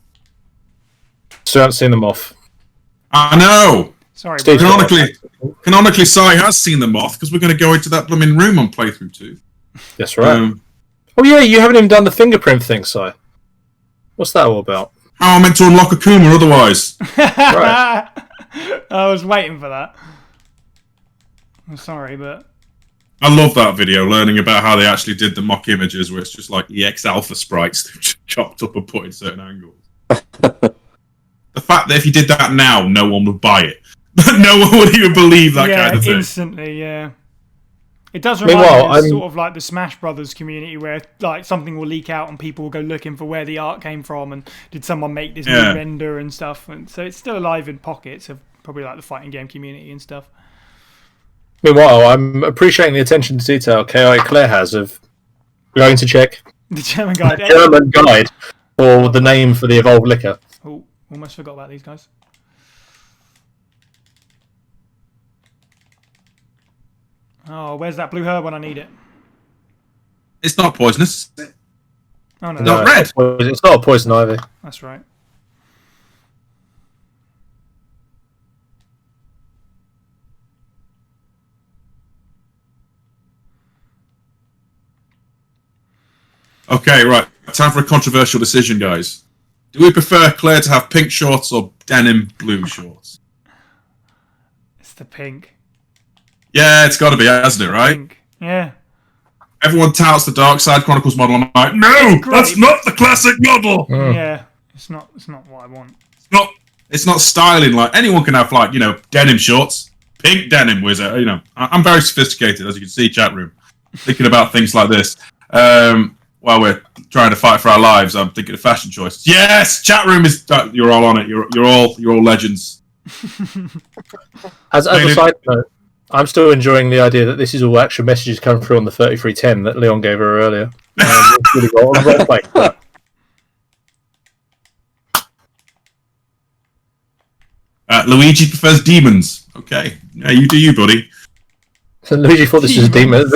Still haven't seen them off. I know. Sorry, Steve, bro. Canonically, Psy has seen them off because we're going to go into that blooming room on playthrough 2. That's right. Oh yeah, you haven't even done the fingerprint thing, Si. What's that all about? How am I meant to unlock a Kuma otherwise? Right. I was waiting for that. I'm sorry, but I love that video, learning about how they actually did the mock images where it's just like EX alpha sprites chopped up and put in certain angles. The fact that if you did that now, no one would buy it. No one would even believe that kind of thing. Instantly, yeah. It does remind me of sort of like the Smash Brothers community where like something will leak out and people will go looking for where the art came from and did someone make this new render and stuff. And so it's still alive in pockets of probably like the fighting game community and stuff. Meanwhile, I'm appreciating the attention to detail Chaotic Claire has of going to check The German guide. the German guide for the name for the evolved liquor. Oh, almost forgot about these guys. Oh, where's that blue herb when I need it? It's not poisonous. Oh no, Not red. It's not a poison ivy. that's right. Okay, right. Time for a controversial decision, guys. Do we prefer Claire to have pink shorts or denim blue shorts? It's the pink. Yeah, it's got to be, hasn't it, right? Pink. Yeah. Everyone touts the Dark Side Chronicles model. I'm like, no, that's not the classic model. Yeah. It's not what I want. It's not styling. Like anyone can have like denim shorts, pink denim wizard. I'm very sophisticated, as you can see, chat room. Thinking about things like this. While we're trying to fight for our lives, I'm thinking of fashion choices. Yes, chat room is. You're all on it. You're all legends. As a side note, I'm still enjoying the idea that this is all actual messages coming through on the 3310 that Leon gave her earlier. Really got on the right way. Luigi prefers demons. Okay, yeah, you do you, buddy. So Luigi thought this was a demon. I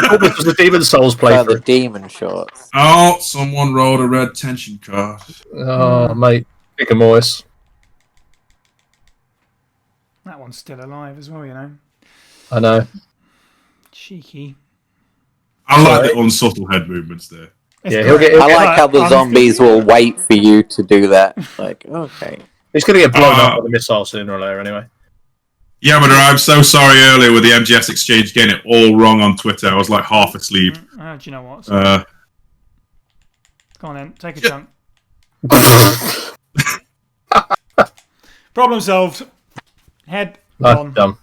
thought this was the Demon Souls The playthrough. demon shorts. Oh, someone rolled a red tension card. Oh, mate. Big and moist. That one's still alive as well, I know. Cheeky. I like the unsubtle head movements there. It's Yeah, great. he'll I like how the I'm zombies will wait for you to do that. Like, okay. He's going to get blown up by the missile sooner or later anyway. Yeah, but I'm so sorry earlier with the MGS exchange getting it all wrong on Twitter. I was like half asleep. Do you know what? Uh, Go on then, take a chunk. Problem solved. Head on. Dumb.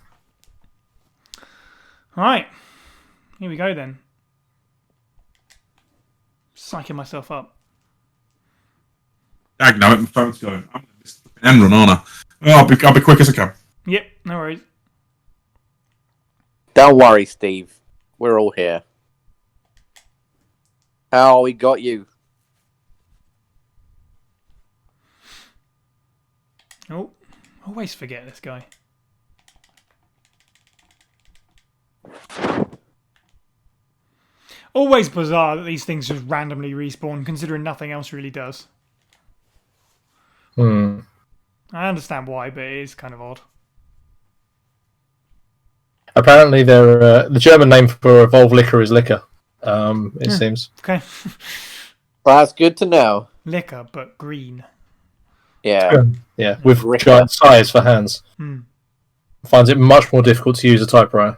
Alright. Here we go then. Psyching myself up. Dagnamit, my phone's going. I'm going to miss the end run, aren't I? Oh, I'll be quick as I can. Yep, no worries. Don't worry, Steve. We're all here. How we got you? Oh, always forget this guy. Always bizarre that these things just randomly respawn, considering nothing else really does. Hmm. I understand why, but it is kind of odd. Apparently, they're the German name for evolved liquor is liquor. It seems. Okay. Well, that's good to know. Liquor, but green. Yeah. Yeah, with Ricker. giant size for hands. Hmm. Finds it much more difficult to use a typewriter.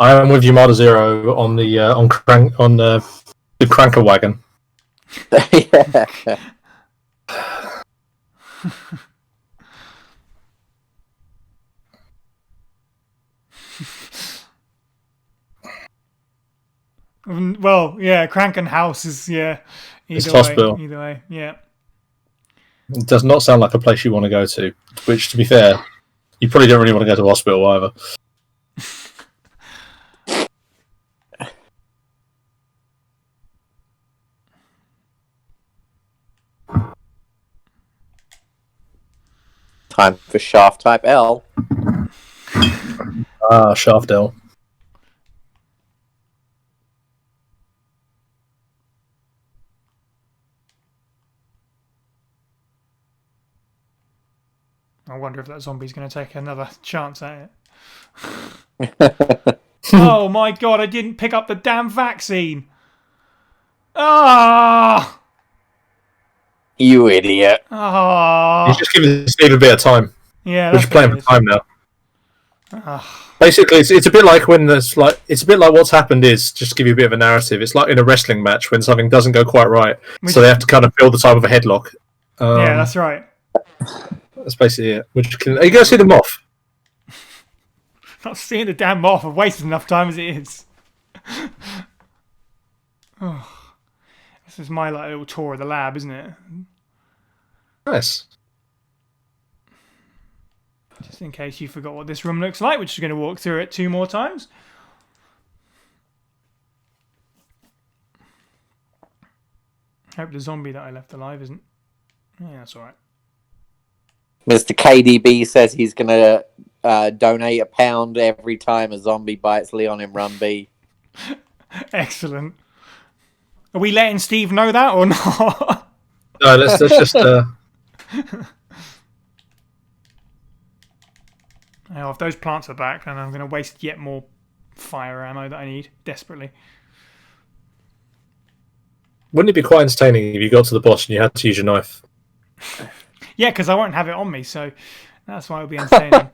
I am with you, Marder Zero, on the the cranker wagon. Yeah. Well, yeah, Cranken House is It's hospital. Either way, yeah. It does not sound like a place you want to go to. Which, to be fair, you probably don't really want to go to hospital either. Time for Shaft Type L. Shaft L. I wonder if that zombie's going to take another chance at it. Oh my god, I didn't pick up the damn vaccine! Ah! You idiot. Ah! He's just giving Steve a bit of time. Yeah, we're just playing for time now. Basically, it's a bit like when it's a bit like what's happened is just to give you a bit of a narrative. It's like in a wrestling match when something doesn't go quite right, so they have to kind of fill the time with a headlock. Yeah, that's right. That's basically it. Are you going to see the moth? Not seeing the damn moth. I've wasted enough time as it is. Oh, this is my little tour of the lab, isn't it? Nice. Just in case you forgot what this room looks like, we're just going to walk through it 2 more times. Hope the zombie that I left alive isn't. Yeah, that's alright. Mr. KDB says he's going to donate £1 every time a zombie bites Leon in Run B. Excellent. Are we letting Steve know that or not? No, let's just... Oh, if those plants are back, then I'm going to waste yet more fire ammo that I need desperately. Wouldn't it be quite entertaining if you got to the boss and you had to use your knife? Yeah, because I won't have it on me, so that's why it'll be entertaining.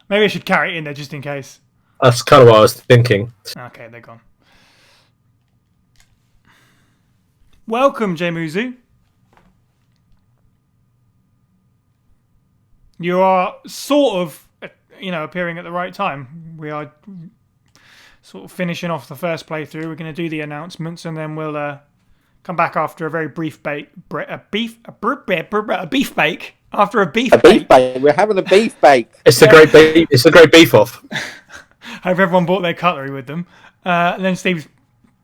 Maybe I should carry it in there just in case. That's kind of what I was thinking. Okay, they're gone. Welcome, Jemuzu. You are sort of, appearing at the right time. We are sort of finishing off the first playthrough. We're going to do the announcements, and then we'll come back after a very brief bake. A beef bake. After a beef bake. We're having a beef bake. It's the great beef. It's the great beef off. Hope everyone brought their cutlery with them. And then Steve's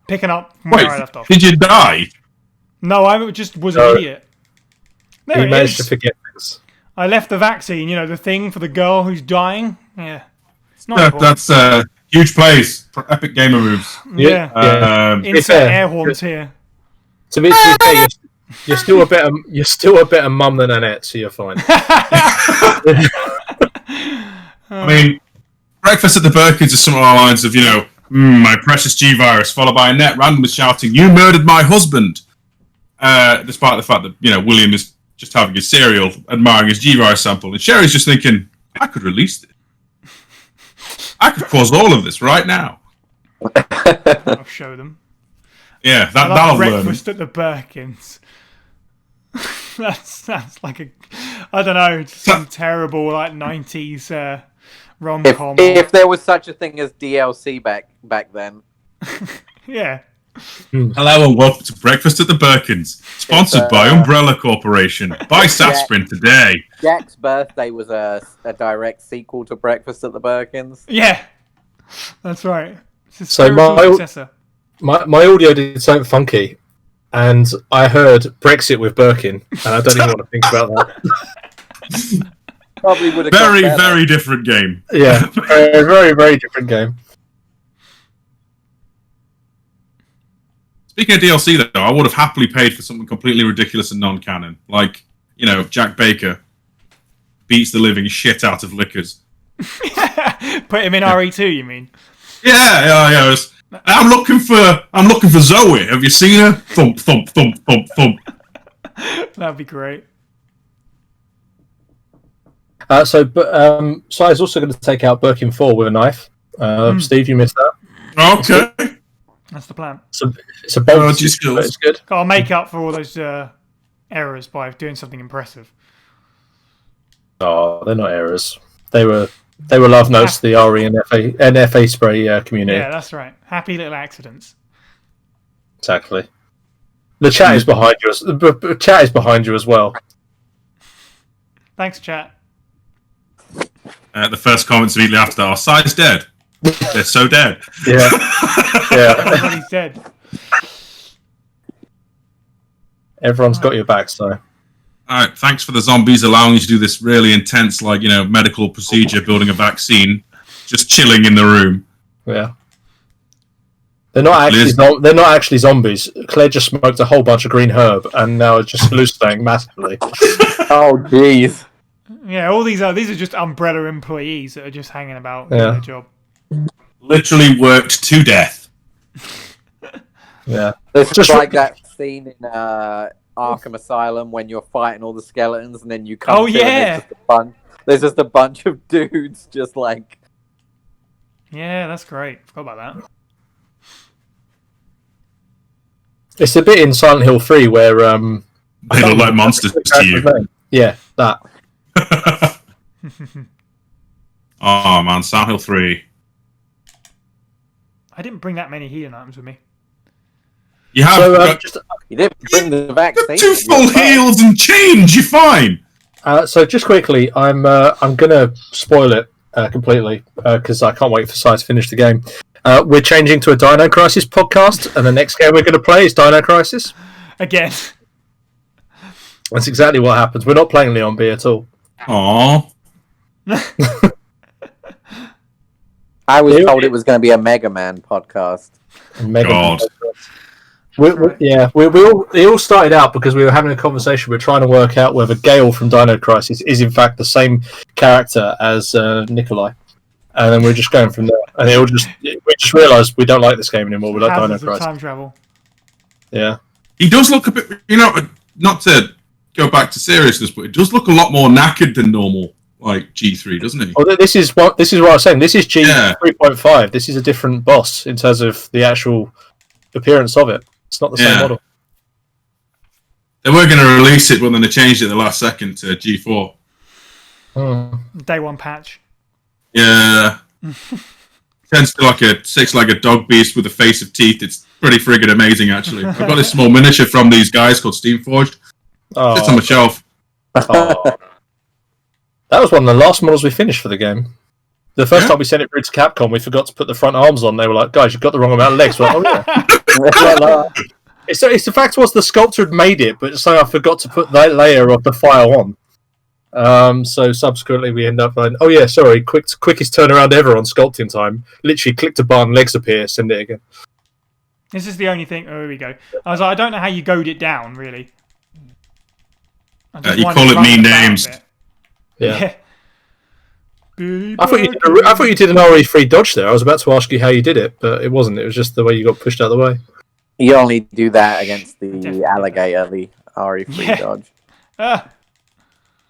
picking up where I left off. Did you die? No, I just was an idiot. There you managed to forget things. I left the vaccine, the thing for the girl who's dying. Yeah. It's not that's huge plays. Epic gamer moves. Yeah. Insert air horns here. To be fair, you're still a better mum than Annette, so you're fine. I mean, breakfast at the Birkins is some of our lines of, my precious G-Virus, followed by Annette randomly shouting, "You murdered my husband!" Despite the fact that, William is just having his cereal, admiring his G-Virus sample, and Sherry's just thinking, I could release this. I could cause all of this right now. I'll show them. Yeah, that'll learn. Breakfast at the Birkins. That's like I don't know, some terrible 90s rom-com. If there was such a thing as DLC back then. Yeah. Hello and welcome to Breakfast at the Birkins, sponsored by Umbrella Corporation. Buy Sasprin today. Jack's birthday was a direct sequel to Breakfast at the Birkins. Yeah, that's right. So my audio did something funky, and I heard Brexit with Birkin, and I don't even want to think about that. Probably would have very different game. Yeah, a very, very different game. Speaking of DLC, though, I would have happily paid for something completely ridiculous and non-canon. Like, Jack Baker beats the living shit out of liquors. Put him in RE2, you mean? Yeah. I'm looking for Zoe. Have you seen her? Thump, thump, thump, thump, thump. That'd be great. Psy's also going to take out Birkin 4 with a knife. Steve, you missed that. Okay. That's the plan. It's a bold skills. but it's good. I'll make up for all those errors by doing something impressive. Oh, they're not errors. They were love notes to the RE and FA spray community. Yeah, that's right. Happy little accidents. Exactly. The chat is behind you. The chat is behind you as well. Thanks, chat. The first comments immediately after that are Psy's dead. They're so dead. Yeah. Yeah. Everybody's dead. Everyone's got your back, so. Alright, thanks for the zombies allowing you to do this really intense, medical procedure, building a vaccine, just chilling in the room. Yeah. They're not actually zombies. Claire just smoked a whole bunch of green herb and now it's just hallucinating massively. Oh, jeez. Yeah, all these are just Umbrella employees that are just hanging about doing their job. Literally worked to death. Yeah. It's just like that scene in Arkham Asylum when you're fighting all the skeletons and then you come Oh, yeah! There's just a bunch of dudes just like... Yeah, that's great. Forgot about that. It's a bit in Silent Hill 3 where... they look like monsters to you. Yeah, that. Oh, man, Silent Hill 3. I didn't bring that many healing items with me. You have You didn't bring the vaccine. 2 full heals and change, you're fine. So just quickly, I'm gonna spoil it completely because I can't wait for Psy to finish the game. We're changing to a Dino Crisis podcast, and the next game we're going to play is Dino Crisis. Again. That's exactly what happens. We're not playing Leon B at all. Aww. I was told it was going to be a Mega Man podcast. God. It all started out because we were having a conversation. We were trying to work out whether Gale from Dino Crisis is in fact the same character as Nikolai, and then we're just going from there. And we just realised we don't like this game anymore. We like Dino Crisis. Time travel. Yeah, he does look a bit. Not to go back to seriousness, but it does look a lot more knackered than normal, like G3, doesn't he? Oh, this is what I was saying. This is G3.5. This is a different boss in terms of the actual appearance of it. It's not the same model. They were going to release it, but then they changed it the last second to G4. Day one patch. Yeah. Tends to like a 6-legged dog beast with a face of teeth. It's pretty friggin' amazing, actually. I've got this small miniature from these guys called Steamforged. It's on my shelf. Oh. That was one of the last models we finished for the game. The first time we sent it through to Capcom, we forgot to put the front arms on. They were like, guys, you've got the wrong amount of legs. We're like, oh, yeah. It's the fact was the sculptor had made it, but so I forgot to put that layer of the file on. So subsequently we end up going, oh yeah, sorry, quickest turnaround ever on sculpting time. Literally click to bar and legs appear, send it again. This is the only thing. Oh, here we go. I was like, I don't know how you goad it down, really. You call it mean names. Yeah. I thought you did an RE3 dodge there. I was about to ask you how you did it, but it wasn't. It was just the way you got pushed out of the way. You only do that against the alligator, the RE3 dodge.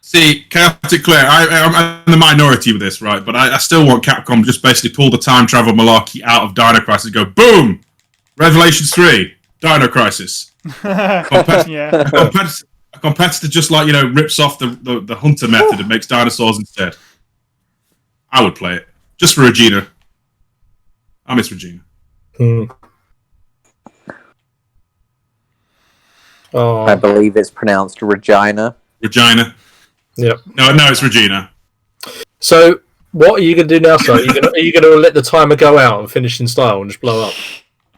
See, Chaotic Clear, I'm in the minority with this, right? But I still want Capcom to just basically pull the time travel malarkey out of Dino Crisis and go, boom! Revelations 3, Dino Crisis. A competitor just rips off the hunter method and makes dinosaurs instead. I would play it. Just for Regina. I miss Regina. Oh. I believe it's pronounced Regina. Regina. Yep. No, it's Regina. So, what are you going to do now, sir? Are you going to let the timer go out and finish in style and just blow up?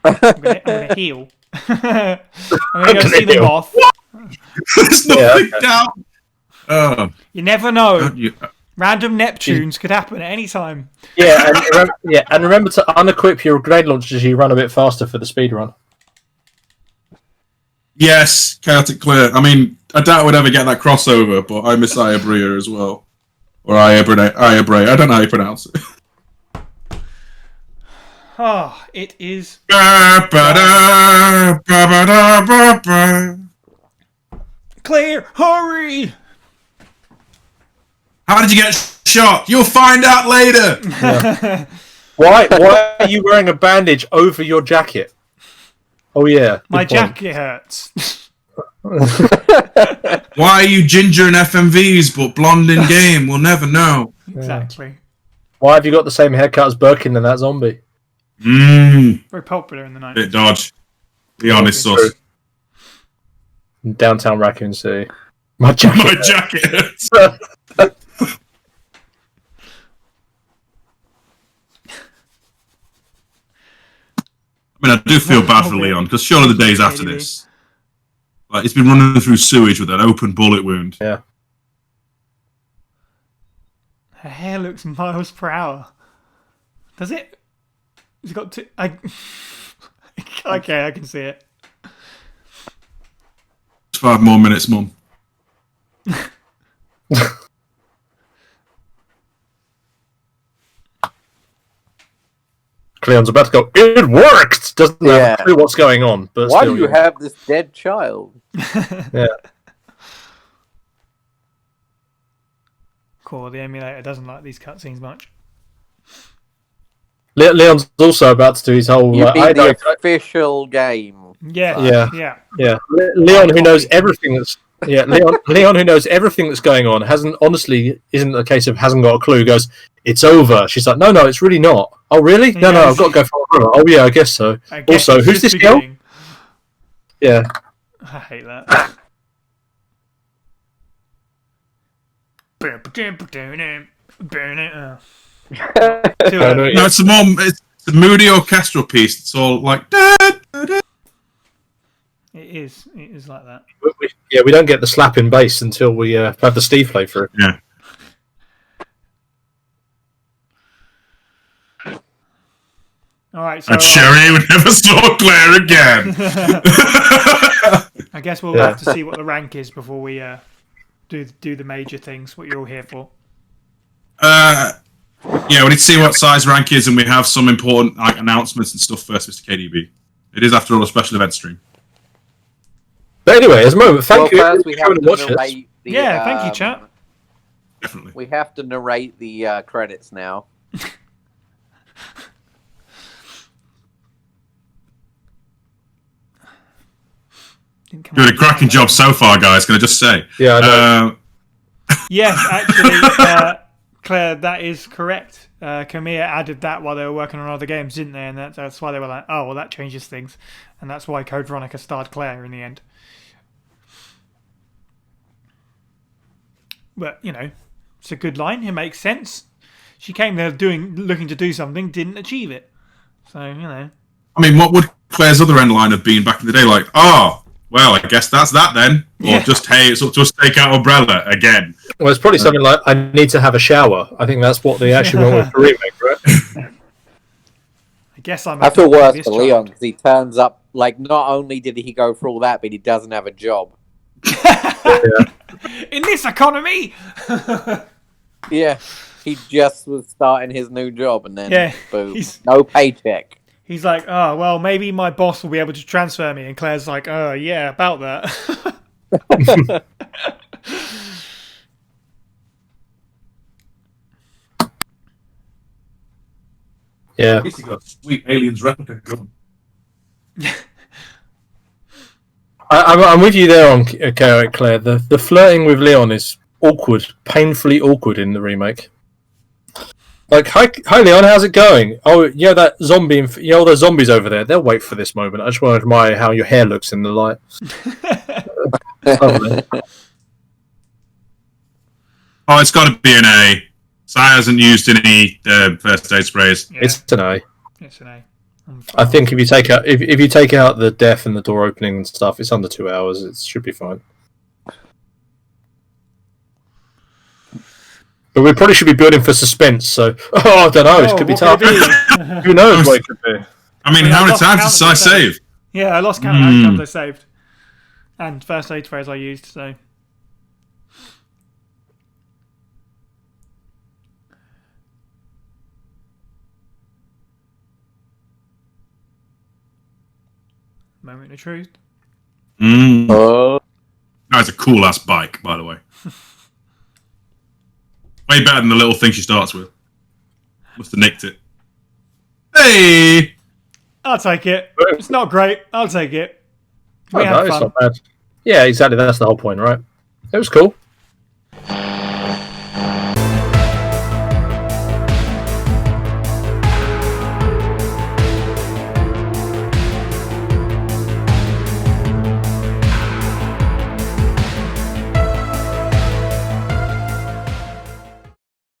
I'm going to heal. I'm going to go see the moth. There's nothing down. You never know. Random Neptunes could happen at any time. Yeah, and remember to unequip your grenade launchers as you run a bit faster for the speed run. Yes, Chaotic Clear. I mean, I doubt we'd ever get that crossover, but I miss Ayabria as well. Or Ayabray. I don't know how you pronounce it. Oh, it is. Clear, hurry! How did you get shot? You'll find out later. Yeah. Why are you wearing a bandage over your jacket? Oh yeah, My good point. jacket hurts. Why are you ginger in FMVs but blonde in game? We'll never know. Exactly. Why have you got the same haircut as Birkin and that zombie? Very popular in the 90s. Bit dodge. Be honest, sus. Downtown Raccoon City. My jacket. My jacket. I mean, I do feel bad for Leon, because surely the days after this, like, he's been running through sewage with an open bullet wound. Yeah. Her hair looks miles per hour. Does it? It's got to. Okay, I can see it. 5 more minutes, Mum. Cleon's about to go, it worked! Doesn't have a clue what's going on. But why do you have this dead child? Yeah. Cool, the emulator doesn't like these cutscenes much. Leon's also about to do his whole... You beat the official game. Yeah. Leon, who knows everything that's... Yeah, Leon, who knows everything that's going on, isn't a case of hasn't got a clue, goes, it's over. She's like, no, it's really not. Oh, really? No, I've got to go for it. Oh, yeah, I guess so. Also, who's this girl? Yeah. I hate that. No, it's a moody orchestral piece. It's all like... Da, da, da. It is like that. We don't get the slapping bass until we have the Steve playthrough. Yeah. All right, so and Sherry would never saw Claire again. I guess we'll have to see what the rank is before we do the major things. What you're all here for? Yeah, we need to see what size rank is, and we have some important announcements and stuff first, Mr. KDB. It is, after all, a special event stream. But anyway, as a moment, thank you. First we have to narrate the, thank you, chat. Definitely. We have to narrate the credits now. Doing a cracking job so far, guys. Can I just say? Yeah, I know. Yes, actually, Claire, that is correct. Kamiya added that while they were working on other games, didn't they? And that's why they were like, oh, well, that changes things. And that's why Code Veronica starred Claire in the end. But, it's a good line. It makes sense. She came there looking to do something, didn't achieve it. So, I mean, what would Claire's other end line have been back in the day? Like, well, I guess that's that then. Or just, hey, it's up to us to take out Umbrella again. Well, it's probably something like, I need to have a shower. I think that's what they actually went with the remake, right? I guess I feel worse for Leon because he turns up, like, not only did he go through all that, but he doesn't have a job. In this economy! Yeah, he just was starting his new job and then, boom, no paycheck. He's like, oh, well, maybe my boss will be able to transfer me. And Claire's like, oh, yeah, about that. Yeah. He's got a sweet aliens replica gun. I'm with you there on Claire. The flirting with Leon is awkward, painfully awkward in the remake. Like, hi Leon, how's it going? Oh, yeah, that zombie, the zombies over there. They'll wait for this moment. I just want to admire how your hair looks in the light. Oh, it's got to be an A. Psy hasn't used any first aid sprays. Yeah. It's an A. It's an A. I think if you take out if you take out the death and the door opening and stuff, it's under 2 hours. It should be fine. But we probably should be building for suspense. So, I don't know. It could be tough. Who knows what it could be? I mean, how many times did Psy save? Yeah, I lost count of how many times I saved, and first aid sprays I used. So. Moment of truth. That's a cool ass bike, by the way. Way better than the little thing she starts with. Must have nicked it. Hey! I'll take it. It's not great. I'll take it. We had It's fun. not bad. Yeah, exactly. That's the whole point, right? It was cool.